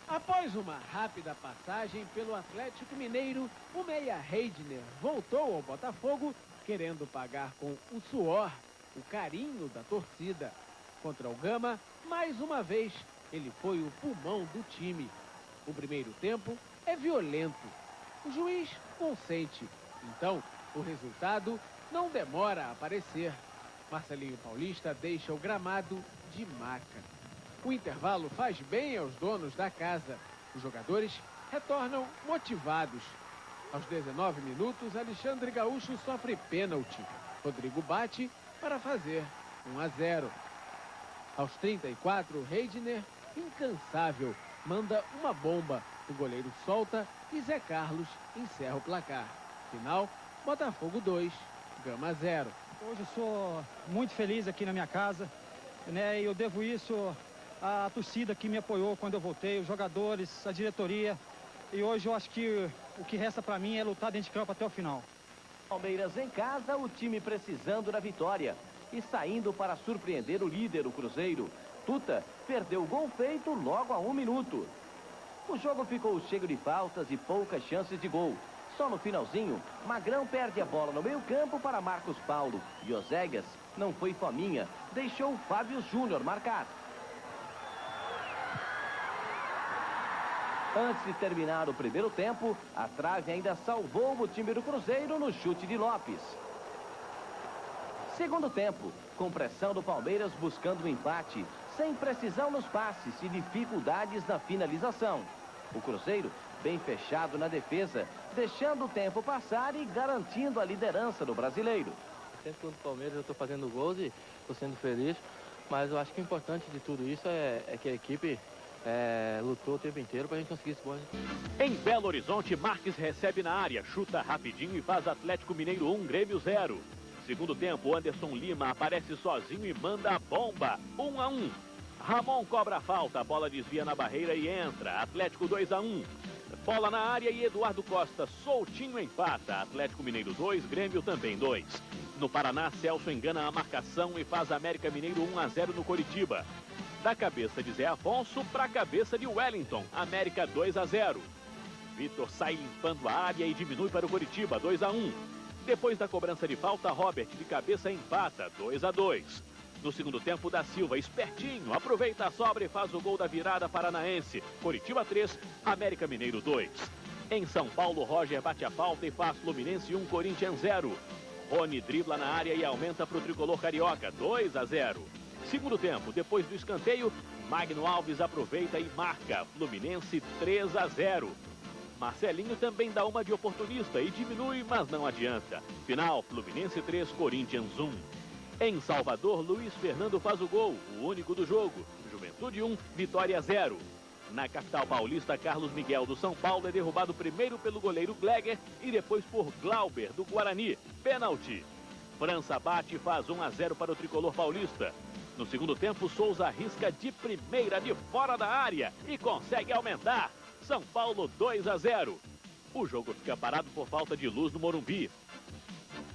Após uma rápida passagem pelo Atlético Mineiro, o meia Heidner voltou ao Botafogo, querendo pagar com o suor, o carinho da torcida. Contra o Gama, mais uma vez, ele foi o pulmão do time. O primeiro tempo é violento. O juiz consente. Então, o resultado não demora a aparecer. Marcelinho Paulista deixa o gramado de maca. O intervalo faz bem aos donos da casa. Os jogadores retornam motivados. Aos 19 minutos, Alexandre Gaúcho sofre pênalti. Rodrigo bate para fazer 1-0. Aos 34, Heidner, incansável, manda uma bomba. O goleiro solta e Zé Carlos encerra o placar. Final, Botafogo 2, Gama 0. Hoje eu sou muito feliz aqui na minha casa, né? E eu devo isso à torcida que me apoiou quando eu voltei, os jogadores, a diretoria. E hoje eu acho que o que resta para mim é lutar dentro de campo até o final. Palmeiras em casa, o time precisando da vitória e saindo para surpreender o líder, o Cruzeiro. Tuta perdeu o gol feito logo a 1 minuto. O jogo ficou cheio de faltas e poucas chances de gol. Só no finalzinho, Magrão perde a bola no meio-campo para Marcos Paulo. E Oséguias não foi fominha, deixou Fábio Júnior marcar. Antes de terminar o primeiro tempo, a trave ainda salvou o time do Cruzeiro no chute de Lopes. Segundo tempo, com pressão do Palmeiras buscando o empate, sem precisão nos passes e dificuldades na finalização. O Cruzeiro bem fechado na defesa, deixando o tempo passar e garantindo a liderança do brasileiro. Sempre contra o Palmeiras eu estou fazendo gols e estou sendo feliz, mas eu acho que o importante de tudo isso é que a equipe lutou o tempo inteiro para a gente conseguir esse bom resultado. Em Belo Horizonte, Marques recebe na área, chuta rapidinho e faz Atlético Mineiro 1, Grêmio 0. Segundo tempo, Anderson Lima aparece sozinho e manda a bomba, 1-1. Ramon cobra a falta, a bola desvia na barreira e entra, Atlético 2-1. Bola na área e Eduardo Costa soltinho empata, Atlético Mineiro 2, Grêmio também 2. No Paraná, Celso engana a marcação e faz América Mineiro 1-0 no Coritiba. Da cabeça de Zé Afonso para a cabeça de Wellington, América 2-0. Vitor sai limpando a área e diminui para o Coritiba, 2-1. Depois da cobrança de falta, Robert de cabeça empata, 2-2. No segundo tempo, Da Silva, espertinho, aproveita a sobra e faz o gol da virada paranaense. Coritiba 3, América Mineiro 2. Em São Paulo, Roger bate a falta e faz Fluminense 1, Corinthians 0. Rony dribla na área e aumenta para o tricolor carioca, 2-0. Segundo tempo, depois do escanteio, Magno Alves aproveita e marca, Fluminense 3-0. Marcelinho também dá uma de oportunista e diminui, mas não adianta. Final, Fluminense 3, Corinthians 1. Em Salvador, Luiz Fernando faz o gol, o único do jogo. Juventude 1, Vitória 0. Na capital paulista, Carlos Miguel do São Paulo é derrubado primeiro pelo goleiro Gleger e depois por Glauber do Guarani. Pênalti. França bate e faz 1-0 para o tricolor paulista. No segundo tempo, Souza arrisca de primeira de fora da área e consegue aumentar. São Paulo 2-0. O jogo fica parado por falta de luz no Morumbi.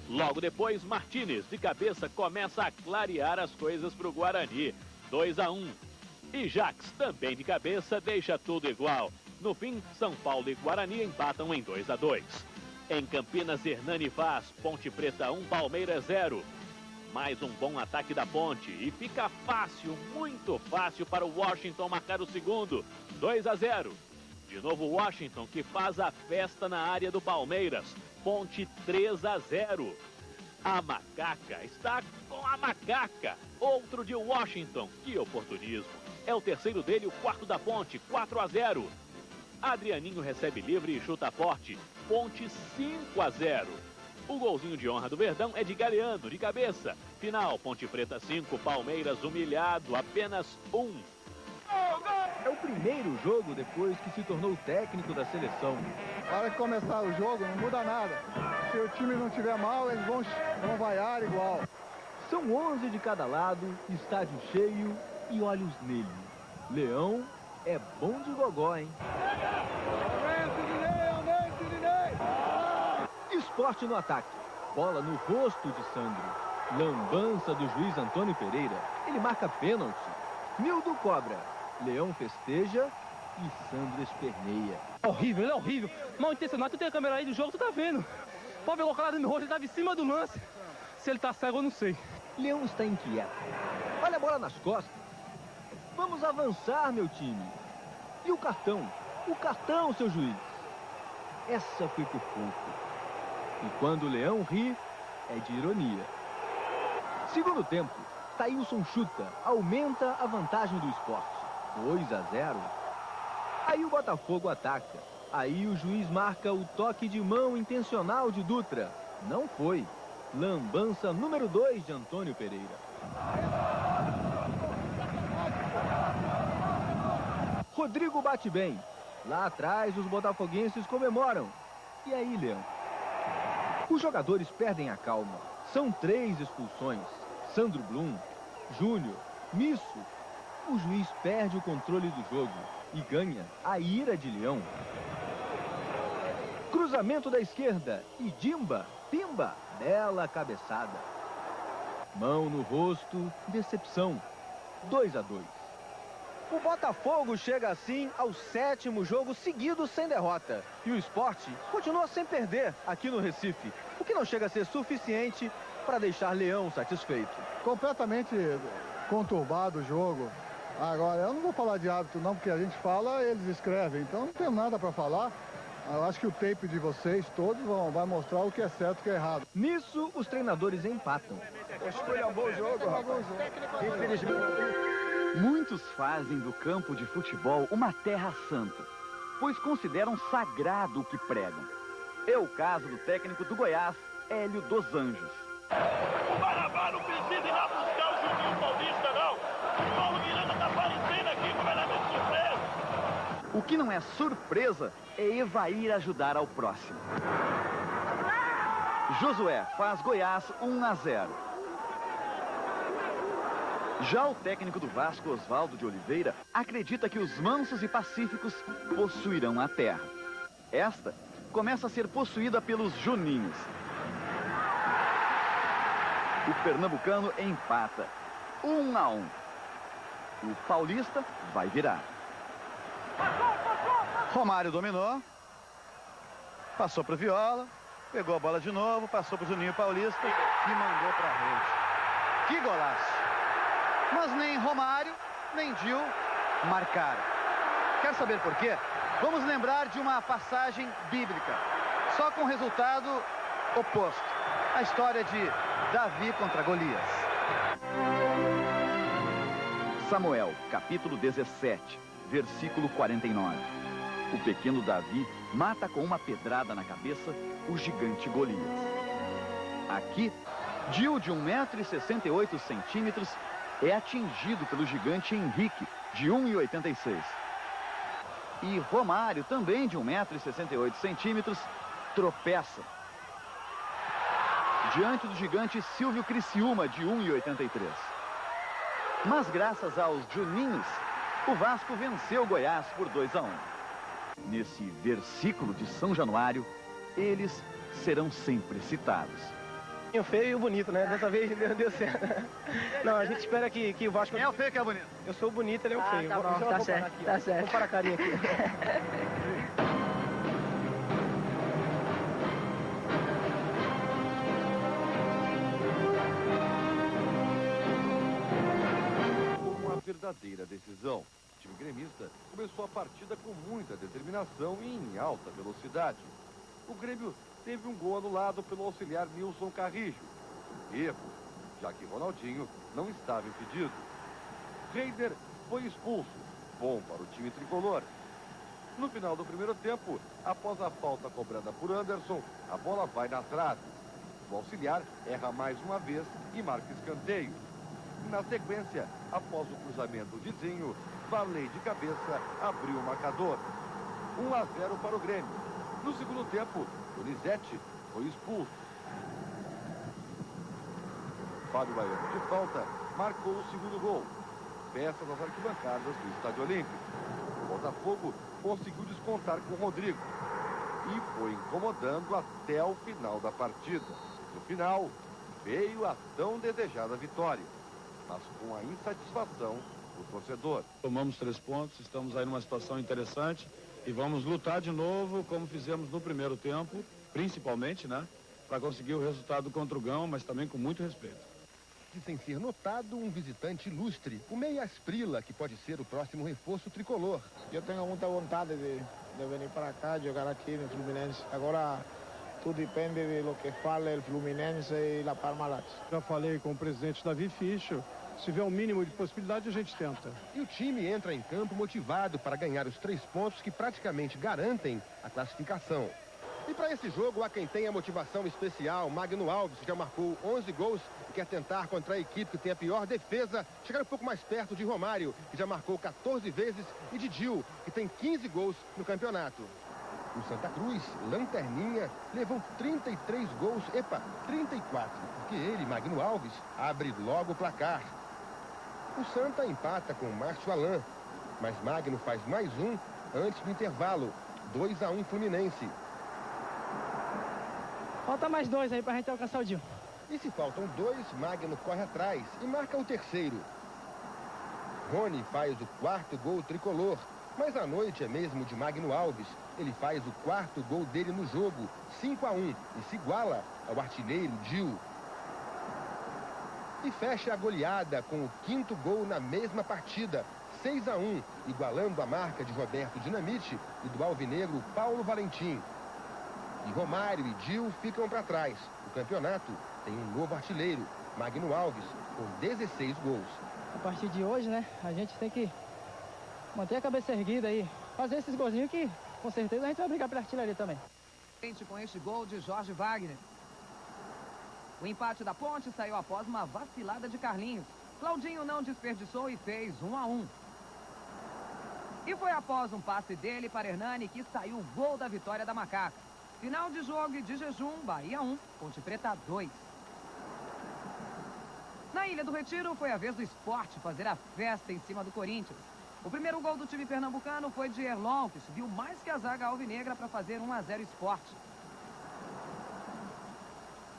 Logo depois, Martínez, de cabeça, começa a clarear as coisas para o Guarani. 2-1. E Jax, também de cabeça, deixa tudo igual. No fim, São Paulo e Guarani empatam em 2-2. Em Campinas, Hernani faz Ponte Preta 1, Palmeiras 0. Mais um bom ataque da Ponte e fica fácil, muito fácil para o Washington marcar o segundo. 2-0. De novo Washington que faz a festa na área do Palmeiras. Ponte 3-0. A macaca está com a macaca. Outro de Washington. Que oportunismo. É o terceiro dele, o quarto da Ponte. 4-0. Adrianinho recebe livre e chuta forte. Ponte 5-0. O golzinho de honra do Verdão é de Galeano, de cabeça. Final, Ponte Preta 5, Palmeiras humilhado, apenas 1. É o primeiro jogo depois que se tornou técnico da seleção. Na hora que começar o jogo, não muda nada. Se o time não tiver mal, eles vão vaiar igual. São 11 de cada lado, estádio cheio e olhos nele. Leão é bom de gogó, hein? Esporte no ataque. Bola no rosto de Sandro. Lambança do juiz Antônio Pereira. Ele marca pênalti. Nildo cobra. Leão festeja e Sandro esperneia. Horrível, ele é horrível. Mal intencionado, tu tem a câmera aí do jogo, tu tá vendo. Pode ver o colocado no meu rosto, ele tava em cima do lance. Se ele tá cego, eu não sei. Leão está inquieto. Olha a bola nas costas. Vamos avançar, meu time. E o cartão? O cartão, seu juiz. Essa foi por pouco. E quando o Leão ri, é de ironia. Segundo tempo, Thailson chuta, aumenta a vantagem do Sport. 2-0. Aí o Botafogo ataca. Aí o juiz marca o toque de mão intencional de Dutra. Não foi. Lambança número 2 de Antônio Pereira. Rodrigo bate bem. Lá atrás os botafoguenses comemoram. E aí, Leão? Os jogadores perdem a calma. São 3 expulsões. Sandro Blum, Júnior, Misso. O juiz perde o controle do jogo e ganha a ira de Leão. Cruzamento da esquerda e Dimba, pimba, bela cabeçada. Mão no rosto, decepção. 2-2. O Botafogo chega assim ao 7º jogo seguido sem derrota. E o Sport continua sem perder aqui no Recife, o que não chega a ser suficiente para deixar Leão satisfeito. Completamente conturbado o jogo. Agora, eu não vou falar de hábito não, porque a gente fala, eles escrevem. Então não tem nada para falar. Eu acho que o tape de vocês todos vai mostrar o que é certo e o que é errado. Nisso, os treinadores empatam. Escolha um bom jogo, rapaz. Infelizmente... Muitos fazem do campo de futebol uma terra santa, pois consideram sagrado o que pregam. É o caso do técnico do Goiás, Hélio dos Anjos. O Marabá não precisa ir lá buscar o Juninho Paulista, não. O Paulo Miranda tá aparecendo aqui, como era de surpresa. O que não é surpresa é Evair ajudar ao próximo. Josué faz Goiás 1-0. Já o técnico do Vasco, Oswaldo de Oliveira, acredita que os mansos e pacíficos possuirão a terra. Esta começa a ser possuída pelos Juninhos. O pernambucano empata. 1-1. O paulista vai virar. Romário dominou. Passou para o Viola. Pegou a bola de novo. Passou para o Juninho Paulista. E mandou para a rede. Que golaço. Mas nem Romário, nem Dil marcaram. Quer saber por quê? Vamos lembrar de uma passagem bíblica. Só com resultado oposto. A história de Davi contra Golias. Samuel, capítulo 17, versículo 49. O pequeno Davi mata com uma pedrada na cabeça o gigante Golias. Aqui, Dil, de 1,68 m, é atingido pelo gigante Henrique, de 1,86 m. E Romário, também de 1,68 m, tropeça diante do gigante Silvio Criciúma, de 1,83 m. Mas graças aos Juninhos, o Vasco venceu o Goiás por 2-1. Nesse versículo de São Januário, eles serão sempre citados. O feio e o bonito, né? Dessa vez deu certo. Não, a gente espera que o Vasco... Quem é o feio, que é o bonito? Eu sou o bonito, ele é o feio. Tá bom, tá certo, aqui, tá certo. Vou parar a carinha aqui. Uma verdadeira decisão. O time gremista começou a partida com muita determinação e em alta velocidade. O Grêmio teve um gol anulado pelo auxiliar Nilson Carrijo. Erro, já que Ronaldinho não estava impedido. Reiner foi expulso. Bom para o time tricolor. No final do primeiro tempo, após a falta cobrada por Anderson, a bola vai na trave. O auxiliar erra mais uma vez e marca escanteio. Na sequência, após o cruzamento de Zinho, Varley de cabeça abriu o marcador. 1-0 para o Grêmio. No segundo tempo, Donizete foi expulso. Fábio Baiano, de falta, marcou o segundo gol. Peça das arquibancadas do Estádio Olímpico. O Botafogo conseguiu descontar com o Rodrigo e foi incomodando até o final da partida. No final, veio a tão desejada vitória, mas com a insatisfação do torcedor. Tomamos 3 pontos, estamos aí numa situação interessante e vamos lutar de novo, como fizemos no primeiro tempo, principalmente, né, para conseguir o resultado contra o Gão, mas também com muito respeito. Sem ser notado, um visitante ilustre, o Meia Asprila, que pode ser o próximo reforço tricolor. Eu tenho muita vontade de vir para cá, jogar aqui no Fluminense. Agora, tudo depende do que fale o Fluminense e La Parmalat. Já falei com o presidente Davi Ficho. Se tiver um mínimo de possibilidade, a gente tenta. E o time entra em campo motivado para ganhar os 3 pontos que praticamente garantem a classificação. E para esse jogo, há quem tenha motivação especial. Magno Alves, que já marcou 11 gols e quer tentar contra a equipe que tem a pior defesa, chegar um pouco mais perto de Romário, que já marcou 14 vezes, e de Dil, que tem 15 gols no campeonato. O Santa Cruz, lanterninha, levou 33 gols, 34, porque ele, Magno Alves, abre logo o placar. O Santa empata com Márcio Alain, mas Magno faz mais um antes do intervalo. 2-1 Fluminense. Falta mais 2 aí pra gente alcançar o Dil. E se faltam 2, Magno corre atrás e marca o terceiro. Rony faz o 4º gol tricolor, mas a noite é mesmo de Magno Alves. Ele faz o 4º gol dele no jogo, 5-1, e se iguala ao artilheiro Dil. E fecha a goleada com o 5º gol na mesma partida, 6-1, igualando a marca de Roberto Dinamite e do alvinegro Paulo Valentim. E Romário e Dil ficam para trás. O campeonato tem um novo artilheiro, Magno Alves, com 16 gols. A partir de hoje, né, a gente tem que manter a cabeça erguida aí, fazer esses golzinhos que, com certeza, a gente vai brigar pela artilharia também. Com este gol de Jorge Wagner. O empate da Ponte saiu após uma vacilada de Carlinhos. Claudinho não desperdiçou e fez 1-1. E foi após um passe dele para Hernani que saiu o gol da vitória da Macaca. Final de jogo e de jejum, Bahia 1, Ponte Preta 2. Na Ilha do Retiro, foi a vez do Sport fazer a festa em cima do Corinthians. O primeiro gol do time pernambucano foi de Erlon, que subiu mais que a zaga alvinegra para fazer 1-0 Sport.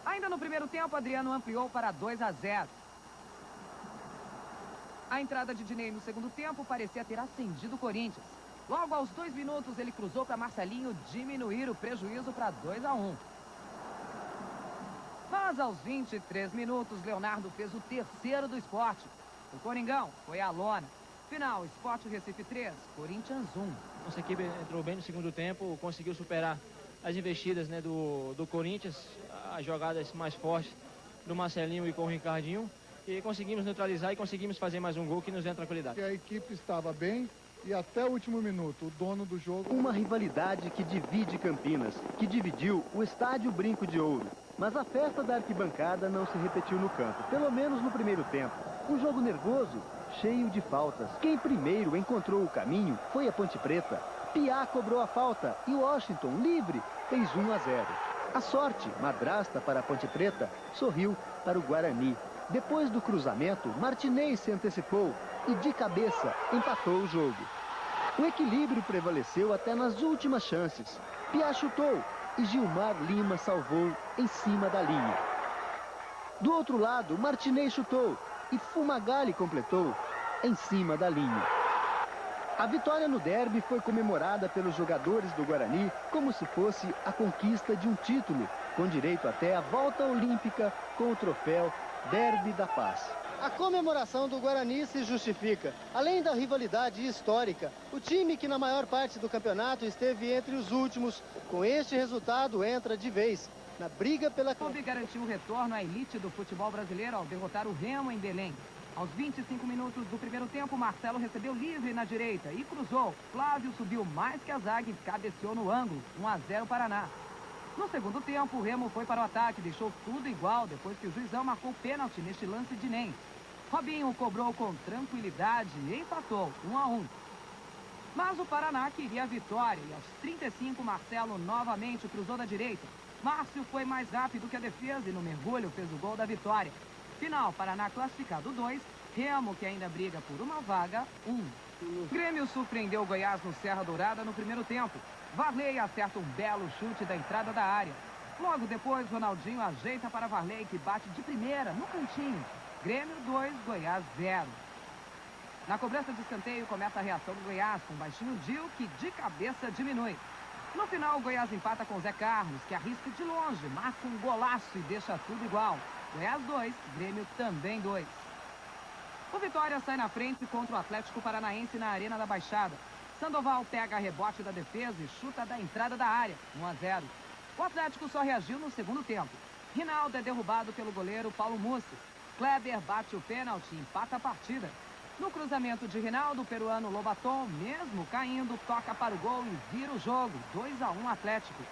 Ainda no primeiro tempo, Adriano ampliou para 2-0. A entrada de Dinei no segundo tempo parecia ter acendido o Corinthians. Logo aos 2 minutos, ele cruzou para Marcelinho diminuir o prejuízo para 2-1. Mas aos 23 minutos, Leonardo fez o terceiro do Sport. O Coringão foi à lona. Final, Sport Recife 3, Corinthians 1. Nossa equipe entrou bem no segundo tempo, conseguiu superar as investidas, né, do Corinthians, as jogadas mais fortes do Marcelinho e com o Ricardinho. E conseguimos neutralizar e conseguimos fazer mais um gol que nos deu tranquilidade. A equipe estava bem e até o último minuto, o dono do jogo... Uma rivalidade que divide Campinas, que dividiu o estádio Brinco de Ouro. Mas a festa da arquibancada não se repetiu no campo, pelo menos no primeiro tempo. Um jogo nervoso, cheio de faltas. Quem primeiro encontrou o caminho foi a Ponte Preta. Piá cobrou a falta e Washington, livre, fez 1-0. A sorte, madrasta para a Ponte Preta, sorriu para o Guarani. Depois do cruzamento, Martinez se antecipou e de cabeça empatou o jogo. O equilíbrio prevaleceu até nas últimas chances. Piá chutou e Gilmar Lima salvou em cima da linha. Do outro lado, Martinez chutou e Fumagalli completou em cima da linha. A vitória no derby foi comemorada pelos jogadores do Guarani como se fosse a conquista de um título, com direito até a volta olímpica com o troféu Derby da Paz. A comemoração do Guarani se justifica. Além da rivalidade histórica, o time que na maior parte do campeonato esteve entre os últimos, com este resultado entra de vez na briga pela... O clube garantiu o retorno à elite do futebol brasileiro ao derrotar o Remo em Belém. Aos 25 minutos do primeiro tempo, Marcelo recebeu livre na direita e cruzou. Flávio subiu mais que a zaga e cabeceou no ângulo. 1-0 Paraná. No segundo tempo, o Remo foi para o ataque, deixou tudo igual depois que o juizão marcou pênalti neste lance de Ney. Robinho cobrou com tranquilidade e empatou 1-1. Mas o Paraná queria a vitória e aos 35 Marcelo novamente cruzou da direita. Márcio foi mais rápido que a defesa e no mergulho fez o gol da vitória. Final, Paraná classificado 2, Remo que ainda briga por uma vaga 1. Grêmio surpreendeu o Goiás no Serra Dourada no primeiro tempo. Varley acerta um belo chute da entrada da área. Logo depois, Ronaldinho ajeita para Varley, que bate de primeira, no cantinho. Grêmio 2, Goiás 0. Na cobrança de escanteio, começa a reação do Goiás, com baixinho Dil, que de cabeça diminui. No final, o Goiás empata com Zé Carlos, que arrisca de longe, marca um golaço e deixa tudo igual. Goiás 2, Grêmio também 2. O Vitória sai na frente contra o Atlético Paranaense na Arena da Baixada. Sandoval pega a rebote da defesa e chuta da entrada da área, 1-0. O Atlético só reagiu no segundo tempo. Rinaldo é derrubado pelo goleiro Paulo Mussi. Kleber bate o pênalti e empata a partida. No cruzamento de Rinaldo, o peruano Lobaton, mesmo caindo, toca para o gol e vira o jogo, 2-1 Atlético.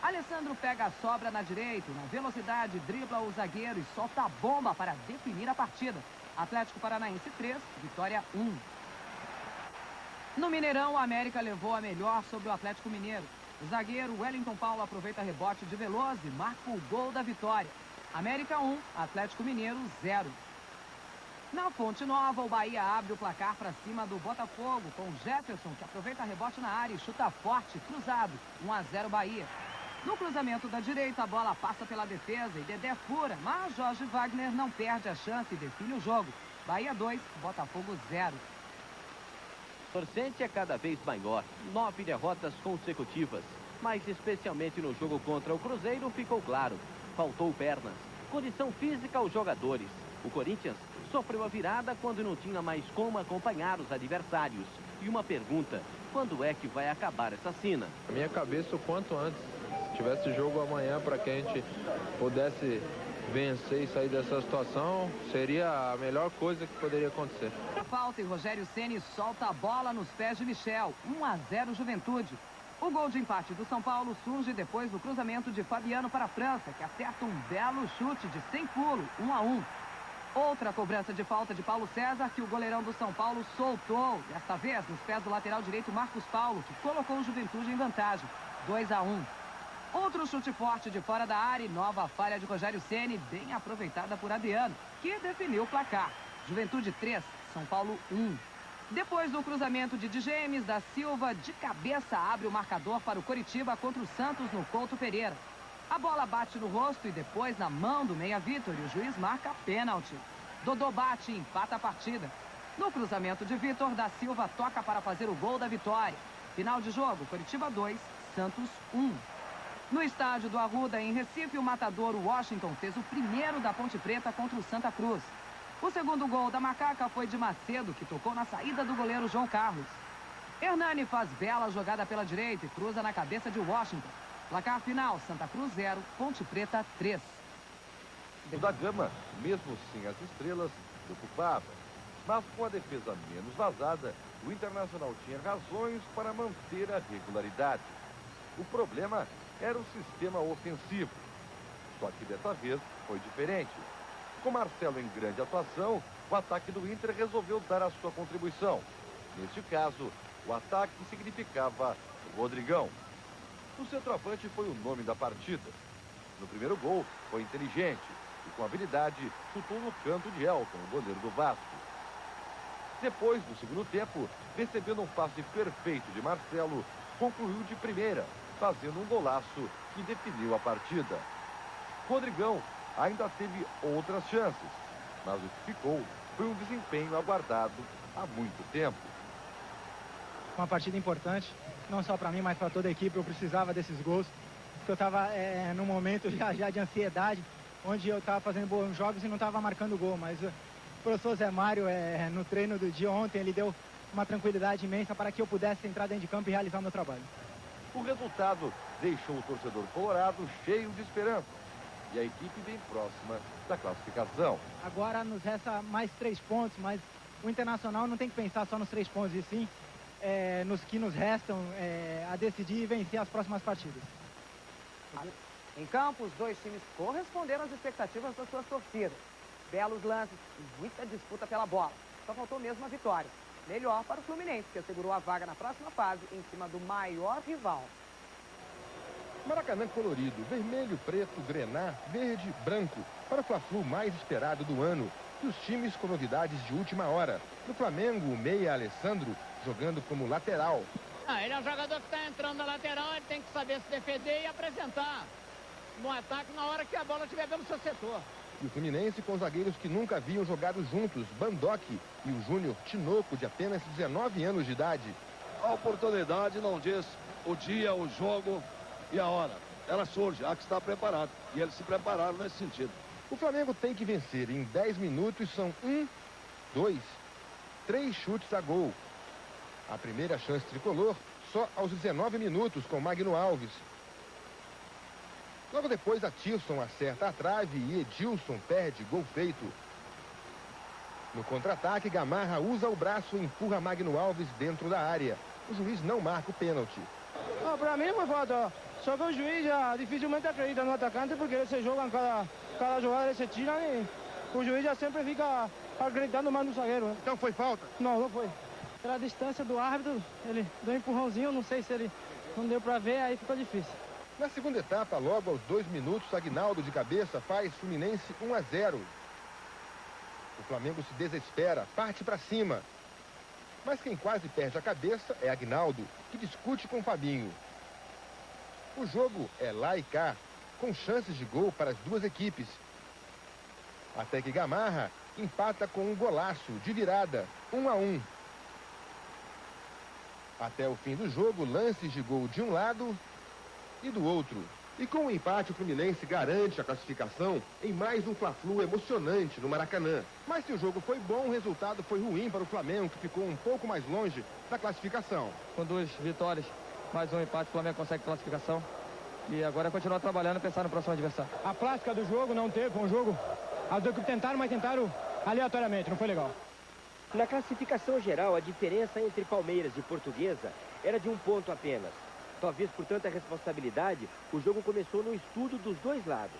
Alessandro pega a sobra na direita, na velocidade, dribla o zagueiro e solta a bomba para definir a partida. Atlético Paranaense 3, Vitória 1. No Mineirão, o América levou a melhor sobre o Atlético Mineiro. O zagueiro Wellington Paulo aproveita rebote de Veloso e marca o gol da vitória. América 1, Atlético Mineiro 0. Na Fonte Nova, o Bahia abre o placar para cima do Botafogo, com Jefferson, que aproveita rebote na área e chuta forte, cruzado, 1-0 Bahia. No cruzamento da direita, a bola passa pela defesa e Dedé fura, mas Jorge Wagner não perde a chance e define o jogo. Bahia 2, Botafogo 0. O torcente é cada vez maior, 9 derrotas consecutivas. Mas especialmente no jogo contra o Cruzeiro ficou claro, faltou pernas, condição física aos jogadores. O Corinthians sofreu a virada quando não tinha mais como acompanhar os adversários. E uma pergunta, quando é que vai acabar essa cena? A minha cabeça o quanto antes. Se tivesse jogo amanhã para que a gente pudesse vencer e sair dessa situação, seria a melhor coisa que poderia acontecer. Falta e Rogério Ceni solta a bola nos pés de Michel, 1-0 Juventude. O gol de empate do São Paulo surge depois do cruzamento de Fabiano para a França, que acerta um belo chute de 100 pulo, 1-1. Outra cobrança de falta de Paulo César, que o goleirão do São Paulo soltou, desta vez nos pés do lateral direito Marcos Paulo, que colocou o Juventude em vantagem, 2-1. Outro chute forte de fora da área e nova falha de Rogério Ceni, bem aproveitada por Adriano, que definiu o placar. Juventude 3, São Paulo 1. Depois do cruzamento de James da Silva, de cabeça abre o marcador para o Coritiba contra o Santos no Couto Pereira. A bola bate no rosto e depois na mão do meia Vitor e o juiz marca pênalti. Dodô bate e empata a partida. No cruzamento de Vitor, da Silva toca para fazer o gol da vitória. Final de jogo, Coritiba 2, Santos 1. No estádio do Arruda, em Recife, o matador Washington fez o primeiro da Ponte Preta contra o Santa Cruz. O segundo gol da Macaca foi de Macedo, que tocou na saída do goleiro João Carlos. Hernani faz bela jogada pela direita e cruza na cabeça de Washington. Placar final, Santa Cruz 0, Ponte Preta 3. O da Gama, mesmo sem as estrelas, preocupava. Mas com a defesa menos vazada, o Internacional tinha razões para manter a regularidade. O problema era o sistema ofensivo. Só que dessa vez foi diferente. Com Marcelo em grande atuação, o ataque do Inter resolveu dar a sua contribuição. Neste caso, o ataque significava Rodrigão. O centroavante foi o nome da partida. No primeiro gol, foi inteligente e com habilidade chutou no canto de Elton, o goleiro do Vasco. Depois, no segundo tempo, recebendo um passe perfeito de Marcelo, concluiu de primeira, fazendo um golaço que definiu a partida. Rodrigão ainda teve outras chances, mas o que ficou foi um desempenho aguardado há muito tempo. Uma partida importante, não só para mim, mas para toda a equipe. Eu precisava desses gols, porque eu estava num momento já de ansiedade, onde eu estava fazendo bons jogos e não estava marcando gol, mas o professor Zé Mário, no treino do dia ontem, ele deu uma tranquilidade imensa para que eu pudesse entrar dentro de campo e realizar o meu trabalho. O resultado deixou o torcedor colorado cheio de esperança e a equipe bem próxima da classificação. Agora nos resta mais 3 pontos, mas o Internacional não tem que pensar só nos 3 pontos, e sim nos que nos restam a decidir e vencer as próximas partidas. Em campo, os dois times corresponderam às expectativas das suas torcidas. Belos lances e muita disputa pela bola. Só faltou mesmo a vitória. Melhor para o Fluminense, que assegurou a vaga na próxima fase em cima do maior rival. Maracanã colorido, vermelho, preto, grená, verde, branco. Para o Fla-Flu mais esperado do ano. E os times com novidades de última hora. No Flamengo, o meia Alessandro jogando como lateral. Ele é um jogador que está entrando na lateral, ele tem que saber se defender e apresentar no ataque na hora que a bola estiver pelo seu setor. E o Fluminense com zagueiros que nunca haviam jogado juntos, Bandoc e o Júnior Tinoco, de apenas 19 anos de idade. A oportunidade não diz o dia, o jogo e a hora. Ela surge, há que estar preparado. E eles se prepararam nesse sentido. O Flamengo tem que vencer em 10 minutos, são 1, 2, 3 chutes a gol. A primeira chance tricolor só aos 19 minutos com Magno Alves. Logo depois, Atilson acerta a trave e Edilson perde, gol feito. No contra-ataque, Gamarra usa o braço e empurra Magno Alves dentro da área. O juiz não marca o pênalti. Para mim foi falta, só que o juiz já dificilmente acredita no atacante, porque eles se jogam cada jogada, eles se tiram e o juiz já sempre fica acreditando mais no zagueiro. Né? Então foi falta? Não, não foi. Pela distância do árbitro, ele deu um empurrãozinho, não sei se ele não deu para ver, aí ficou difícil. Na segunda etapa, logo aos 2 minutos, Aguinaldo de cabeça faz Fluminense 1-0. O Flamengo se desespera, parte para cima. Mas quem quase perde a cabeça é Aguinaldo, que discute com Fabinho. O jogo é lá e cá, com chances de gol para as duas equipes. Até que Gamarra empata com um golaço de virada, 1-1. Até o fim do jogo, lances de gol de um lado e do outro. E com o empate, o Fluminense garante a classificação em mais um Fla-Flu emocionante no Maracanã. Mas se o jogo foi bom, o resultado foi ruim para o Flamengo, que ficou um pouco mais longe da classificação. Com 2 vitórias, mais um empate, o Flamengo consegue classificação. E agora é continuar trabalhando e pensar no próximo adversário. A plástica do jogo não teve um jogo. As duas equipes tentaram, mas tentaram aleatoriamente, não foi legal. Na classificação geral, a diferença entre Palmeiras e Portuguesa era de 1 ponto apenas. Talvez por tanta responsabilidade, o jogo começou no estudo dos dois lados.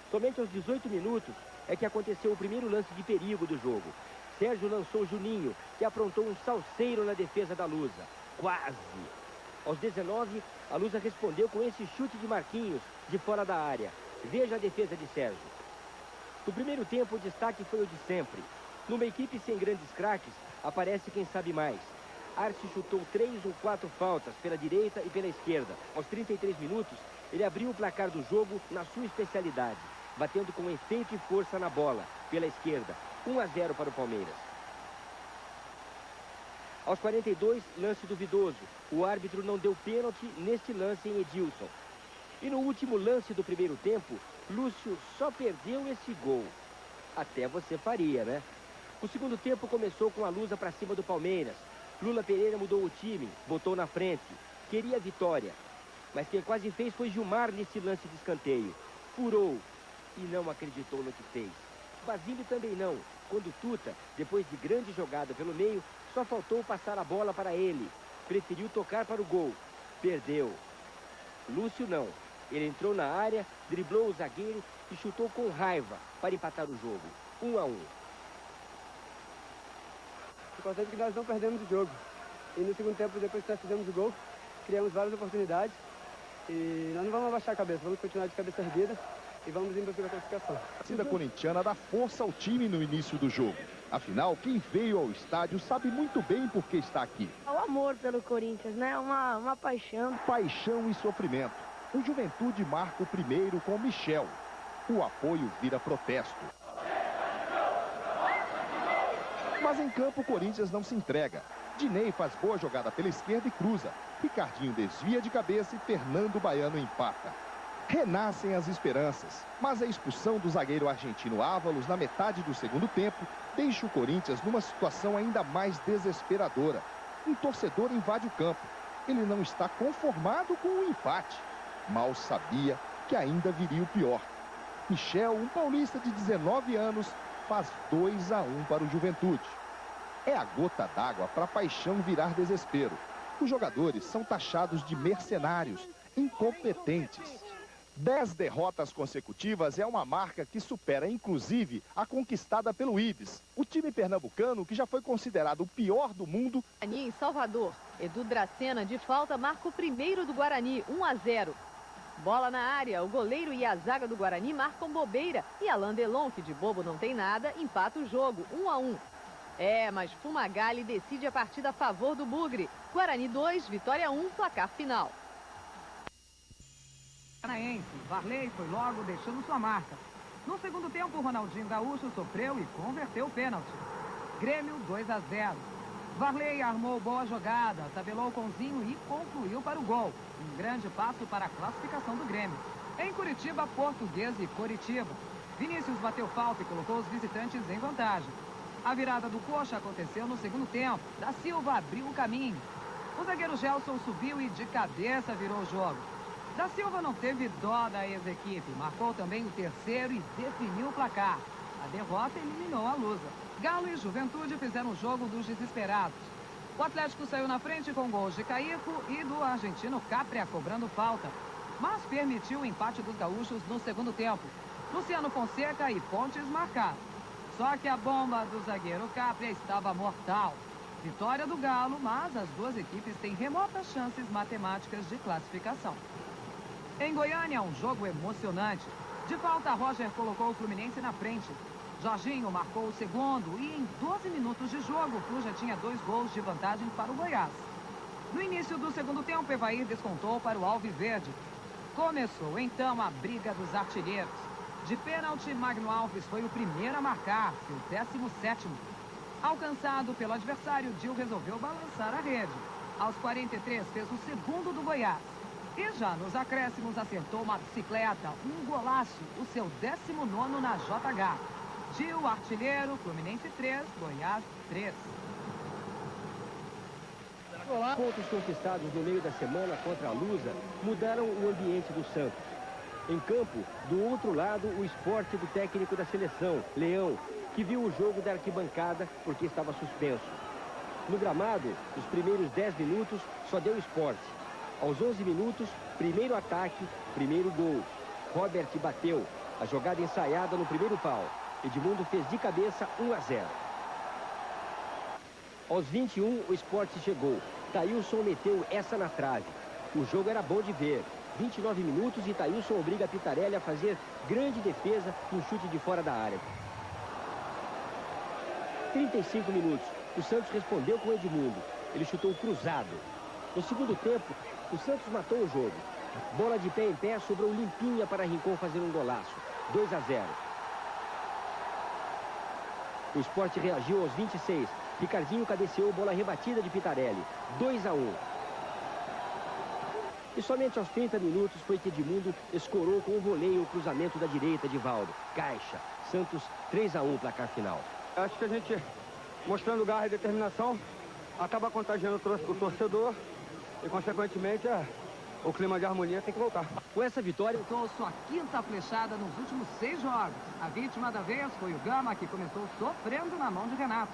Somente aos 18 minutos é que aconteceu o primeiro lance de perigo do jogo. Sérgio lançou Juninho, que aprontou um salseiro na defesa da Lusa. Quase! Aos 19, a Lusa respondeu com esse chute de Marquinhos, de fora da área. Veja a defesa de Sérgio. No primeiro tempo, o destaque foi o de sempre. Numa equipe sem grandes craques, aparece quem sabe mais. Arce chutou 3 ou 4 faltas pela direita e pela esquerda. Aos 33 minutos, ele abriu o placar do jogo na sua especialidade, batendo com efeito e força na bola, pela esquerda. 1-0 para o Palmeiras. Aos 42, lance duvidoso. O árbitro não deu pênalti neste lance em Edilson. E no último lance do primeiro tempo, Lúcio só perdeu esse gol. Até você faria, né? O segundo tempo começou com a Lusa para cima do Palmeiras. Lula Pereira mudou o time, botou na frente. Queria vitória. Mas quem quase fez foi Gilmar nesse lance de escanteio. Furou e não acreditou no que fez. Basílio também não, quando Tuta, depois de grande jogada pelo meio, só faltou passar a bola para ele. Preferiu tocar para o gol. Perdeu. Lúcio não. Ele entrou na área, driblou o zagueiro e chutou com raiva para empatar o jogo. 1-1. O importante é que nós não perdemos o jogo. E no segundo tempo, depois que nós fizemos o gol, criamos várias oportunidades. E nós não vamos abaixar a cabeça, vamos continuar de cabeça erguida e vamos em busca da classificação. A torcida corintiana dá força ao time no início do jogo. Afinal, quem veio ao estádio sabe muito bem por que está aqui. É o amor pelo Corinthians, né? Uma paixão. Paixão e sofrimento. O Juventude marca o primeiro com Michel. O apoio vira protesto. Mas em campo o Corinthians não se entrega. Dinei faz boa jogada pela esquerda e cruza. Ricardinho desvia de cabeça e Fernando Baiano empata. Renascem as esperanças, mas a expulsão do zagueiro argentino Ávalos na metade do segundo tempo deixa o Corinthians numa situação ainda mais desesperadora. Um torcedor invade o campo. Ele não está conformado com o empate. Mal sabia que ainda viria o pior. Michel, um paulista de 19 anos, faz 2-1 para o Juventude. É a gota d'água para a paixão virar desespero. Os jogadores são taxados de mercenários, incompetentes. 10 derrotas consecutivas é uma marca que supera, inclusive, a conquistada pelo Ibis, o time pernambucano que já foi considerado o pior do mundo. Em Salvador, Edu Dracena de falta marca o primeiro do Guarani, 1-0. Bola na área, o goleiro e a zaga do Guarani marcam bobeira e Alain Delon, que de bobo não tem nada, empata o jogo, 1-1. Mas Fumagalli decide a partida a favor do Bugre. Guarani 2, Vitória 1, placar final. Paranaense, Varley foi logo deixando sua marca. No segundo tempo, Ronaldinho Gaúcho sofreu e converteu o pênalti. Grêmio 2-0. Varley armou boa jogada, tabelou com Zinho e concluiu para o gol. Um grande passo para a classificação do Grêmio. Em Curitiba, Portuguesa e Coritiba. Vinícius bateu falta e colocou os visitantes em vantagem. A virada do Coxa aconteceu no segundo tempo. Da Silva abriu o caminho. O zagueiro Gelson subiu e de cabeça virou o jogo. Da Silva não teve dó da ex-equipe. Marcou também o terceiro e definiu o placar. A derrota eliminou a Lusa. Galo e Juventude fizeram o jogo dos desesperados. O Atlético saiu na frente com gols de Caico e do argentino Capria cobrando falta. Mas permitiu o empate dos gaúchos no segundo tempo. Luciano Fonseca e Pontes marcaram. Só que a bomba do zagueiro Capria estava mortal. Vitória do Galo, mas as duas equipes têm remotas chances matemáticas de classificação. Em Goiânia, um jogo emocionante. De falta, Roger colocou o Fluminense na frente. Jorginho marcou o segundo e em 12 minutos de jogo, o Flu já tinha 2 gols de vantagem para o Goiás. No início do segundo tempo, Evair descontou para o Alviverde. Começou então a briga dos artilheiros. De pênalti, Magno Alves foi o primeiro a marcar, seu 17º. Alcançado pelo adversário, Dil resolveu balançar a rede. Aos 43, fez o segundo do Goiás. E já nos acréscimos acertou uma bicicleta, um golaço, o seu 19º na JH. Dil, artilheiro, Fluminense 3, Goiás 3. Pontos conquistados no meio da semana contra a Lusa mudaram o ambiente do Santos. Em campo, do outro lado, o Sport do técnico da seleção, Leão, que viu o jogo da arquibancada porque estava suspenso. No gramado, os primeiros 10 minutos só deu Sport. Aos 11 minutos, primeiro ataque, primeiro gol. Robert bateu, a jogada ensaiada no primeiro pau. Edmundo fez de cabeça 1-0. Aos 21, o Sport chegou. Thailson meteu essa na trave. O jogo era bom de ver. 29 minutos e Thailson obriga Pitarelli a fazer grande defesa no chute de fora da área. 35 minutos. O Santos respondeu com Edmundo. Ele chutou cruzado. No segundo tempo, o Santos matou o jogo. Bola de pé em pé, sobrou limpinha para Rincon fazer um golaço. 2-0. O Sport reagiu aos 26. Ricardinho cabeceou bola rebatida de Pitarelli. 2-1. E somente aos 30 minutos foi que Edmundo escorou com um voleio o cruzamento da direita de Valdo. Caixa. Santos 3-1, placar final. Acho que a gente, mostrando garra e determinação, acaba contagiando o torcedor e, consequentemente, o clima de harmonia tem que voltar. Com essa vitória, Tentou sua quinta flechada nos últimos 6 jogos. A vítima da vez foi o Gama, que começou sofrendo na mão de Renato.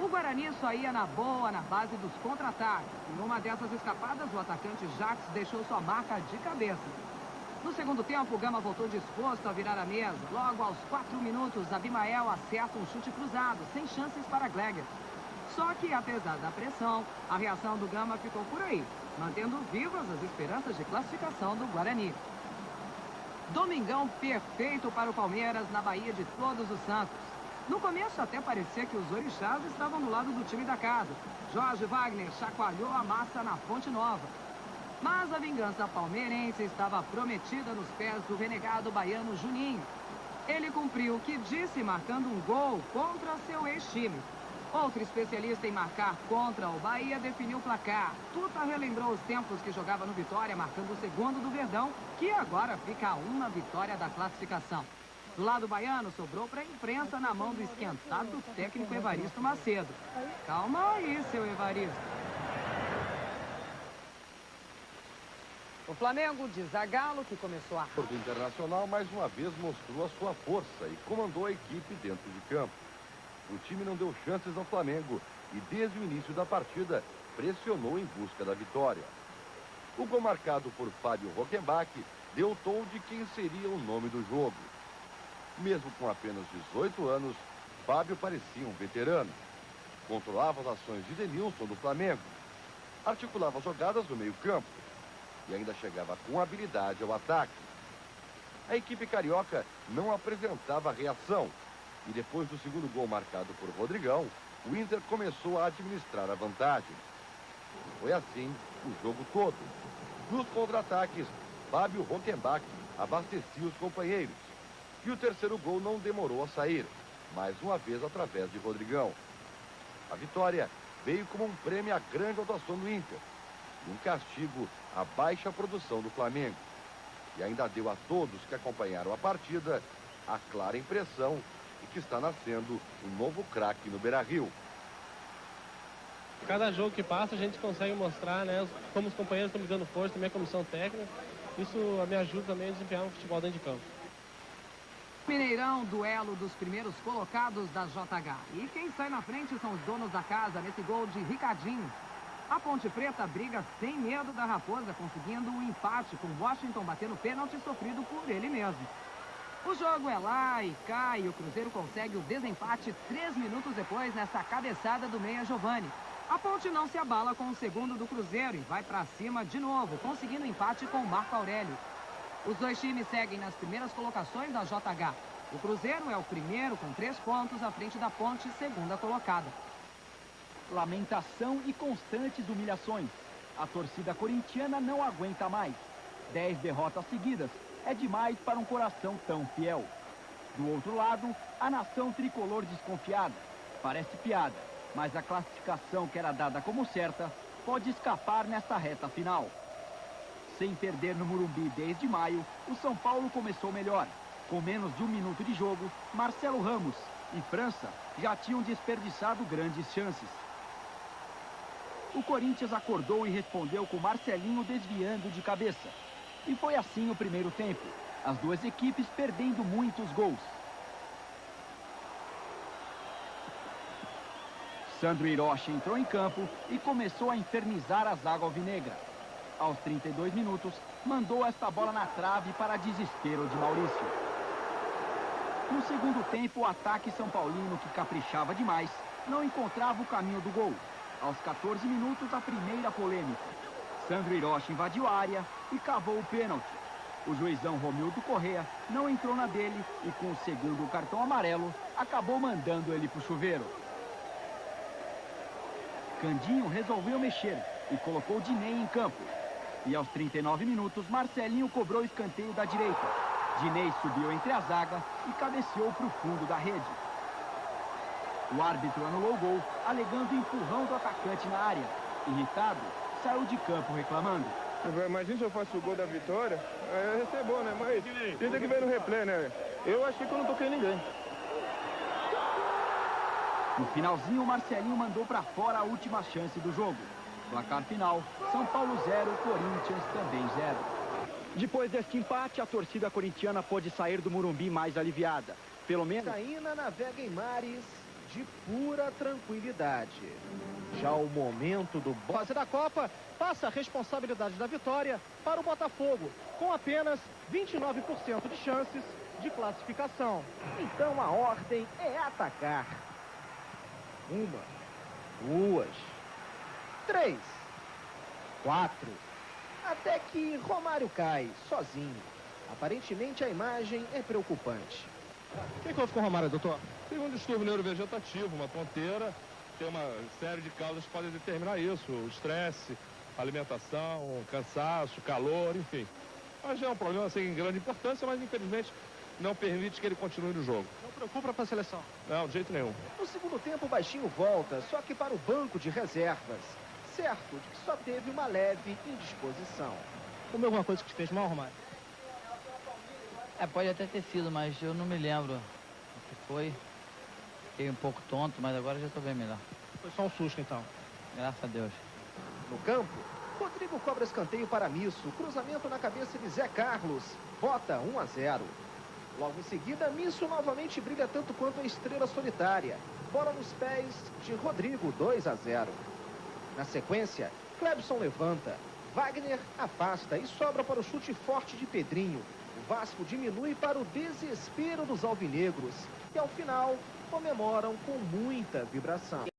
O Guarani só ia na boa na base dos contra-ataques. Em uma dessas escapadas, o atacante Jacques deixou sua marca de cabeça. No segundo tempo, o Gama voltou disposto a virar a mesa. Logo aos 4 minutos, Abimael acerta um chute cruzado, sem chances para Gleger. Só que, apesar da pressão, a reação do Gama ficou por aí, mantendo vivas as esperanças de classificação do Guarani. Domingão perfeito para o Palmeiras na Bahia de Todos os Santos. No começo até parecia que os orixás estavam do lado do time da casa. Jorge Wagner chacoalhou a massa na Fonte Nova. Mas a vingança palmeirense estava prometida nos pés do renegado baiano Juninho. Ele cumpriu o que disse, marcando um gol contra seu ex-time. Outro especialista em marcar contra o Bahia definiu o placar. Tuta relembrou os tempos que jogava no Vitória, marcando o segundo do Verdão, que agora fica a uma vitória da classificação. Do lado baiano, sobrou para a imprensa na mão do esquentado técnico Evaristo Macedo. Calma aí, seu Evaristo. O Flamengo de Zagallo, que começou a... O Internacional mais uma vez mostrou a sua força e comandou a equipe dentro de campo. O time não deu chances ao Flamengo e desde o início da partida pressionou em busca da vitória. O gol marcado por Fábio Rockenbach deu o tom de quem seria o nome do jogo. Mesmo com apenas 18 anos, Fábio parecia um veterano. Controlava as ações de Denilson do Flamengo, articulava jogadas no meio-campo e ainda chegava com habilidade ao ataque. A equipe carioca não apresentava reação e depois do segundo gol marcado por Rodrigão, o Inter começou a administrar a vantagem. Foi assim o jogo todo. Nos contra-ataques, Fábio Rockenbach abastecia os companheiros. E o terceiro gol não demorou a sair, mais uma vez através de Rodrigão. A vitória veio como um prêmio à grande atuação do Inter e um castigo à baixa produção do Flamengo. E ainda deu a todos que acompanharam a partida a clara impressão de que está nascendo um novo craque no Beira-Rio. Cada jogo que passa a gente consegue mostrar, né, como os companheiros estão me dando força, também a comissão técnica. Isso me ajuda também a desempenhar um futebol dentro de campo. Mineirão, duelo dos primeiros colocados da JH. E quem sai na frente são os donos da casa nesse gol de Ricardinho. A Ponte Preta briga sem medo da Raposa, conseguindo um empate com Washington batendo pênalti sofrido por ele mesmo. O jogo é lá e cá e o Cruzeiro consegue o desempate 3 minutos depois nessa cabeçada do meia Giovani. A Ponte não se abala com o segundo do Cruzeiro e vai para cima de novo, conseguindo empate com o Marco Aurélio. Os dois times seguem nas primeiras colocações da JH. O Cruzeiro é o primeiro com 3 pontos à frente da Ponte, segunda colocada. Lamentação e constantes humilhações. A torcida corintiana não aguenta mais. 10 derrotas seguidas é demais para um coração tão fiel. Do outro lado, a nação tricolor desconfiada. Parece piada, mas a classificação que era dada como certa pode escapar nesta reta final. Sem perder no Morumbi desde maio, o São Paulo começou melhor. Com menos de 1 minuto de jogo, Marcelo Ramos e França já tinham desperdiçado grandes chances. O Corinthians acordou e respondeu com Marcelinho desviando de cabeça. E foi assim o primeiro tempo, as duas equipes perdendo muitos gols. Sandro Hiroshi entrou em campo e começou a infernizar a zaga alvinegra. Aos 32 minutos, mandou esta bola na trave para desespero de Maurício. No segundo tempo, o ataque são paulino, que caprichava demais, não encontrava o caminho do gol. Aos 14 minutos, a primeira polêmica. Sandro Hiroshi invadiu a área e cavou o pênalti. O juizão Romildo Correa não entrou na dele e, com o segundo cartão amarelo, acabou mandando ele pro chuveiro. Candinho resolveu mexer e colocou Dinei em campo. E aos 39 minutos, Marcelinho cobrou o escanteio da direita. Dinei subiu entre a zaga e cabeceou para o fundo da rede. O árbitro anulou o gol, alegando empurrão do atacante na área. Irritado, saiu de campo reclamando. Imagina se eu faço o gol da vitória, ia ser bom, né? Mas tem que ver no replay, né? Eu achei que eu não toquei ninguém. No finalzinho, o Marcelinho mandou para fora a última chance do jogo. Placar final, São Paulo 0, Corinthians também 0. Depois deste empate, a torcida corintiana pôde sair do Morumbi mais aliviada. Pelo menos... Caína navega em mares de pura tranquilidade. Já o momento do... Fase da Copa passa a responsabilidade da vitória para o Botafogo, com apenas 29% de chances de classificação. Então a ordem é atacar. 1, 2, 3, 4. Até que Romário cai sozinho. Aparentemente a imagem é preocupante. O que houve com o Romário, doutor? Tem um distúrbio neurovegetativo, uma ponteira. Tem uma série de causas que podem determinar isso. O estresse, alimentação, cansaço, calor, enfim. Mas é um problema sem grande importância, mas infelizmente não permite que ele continue no jogo. Não preocupa para a seleção? Não, de jeito nenhum. No segundo tempo, o Baixinho volta, só que para o banco de reservas. Certo de que só teve uma leve indisposição. Comeu alguma coisa que te fez mal, Romário? Pode até ter sido, mas eu não me lembro o que foi. Fiquei um pouco tonto, mas agora já estou bem melhor. Foi só um susto, então. Graças a Deus. No campo, Rodrigo cobra escanteio para Misso. Cruzamento na cabeça de Zé Carlos. Bota 1-0. Logo em seguida, Misso novamente brilha tanto quanto a estrela solitária. Bola nos pés de Rodrigo, 2-0. Na sequência, Clebson levanta. Wagner afasta e sobra para o chute forte de Pedrinho. O Vasco diminui para o desespero dos alvinegros. E ao final, comemoram com muita vibração.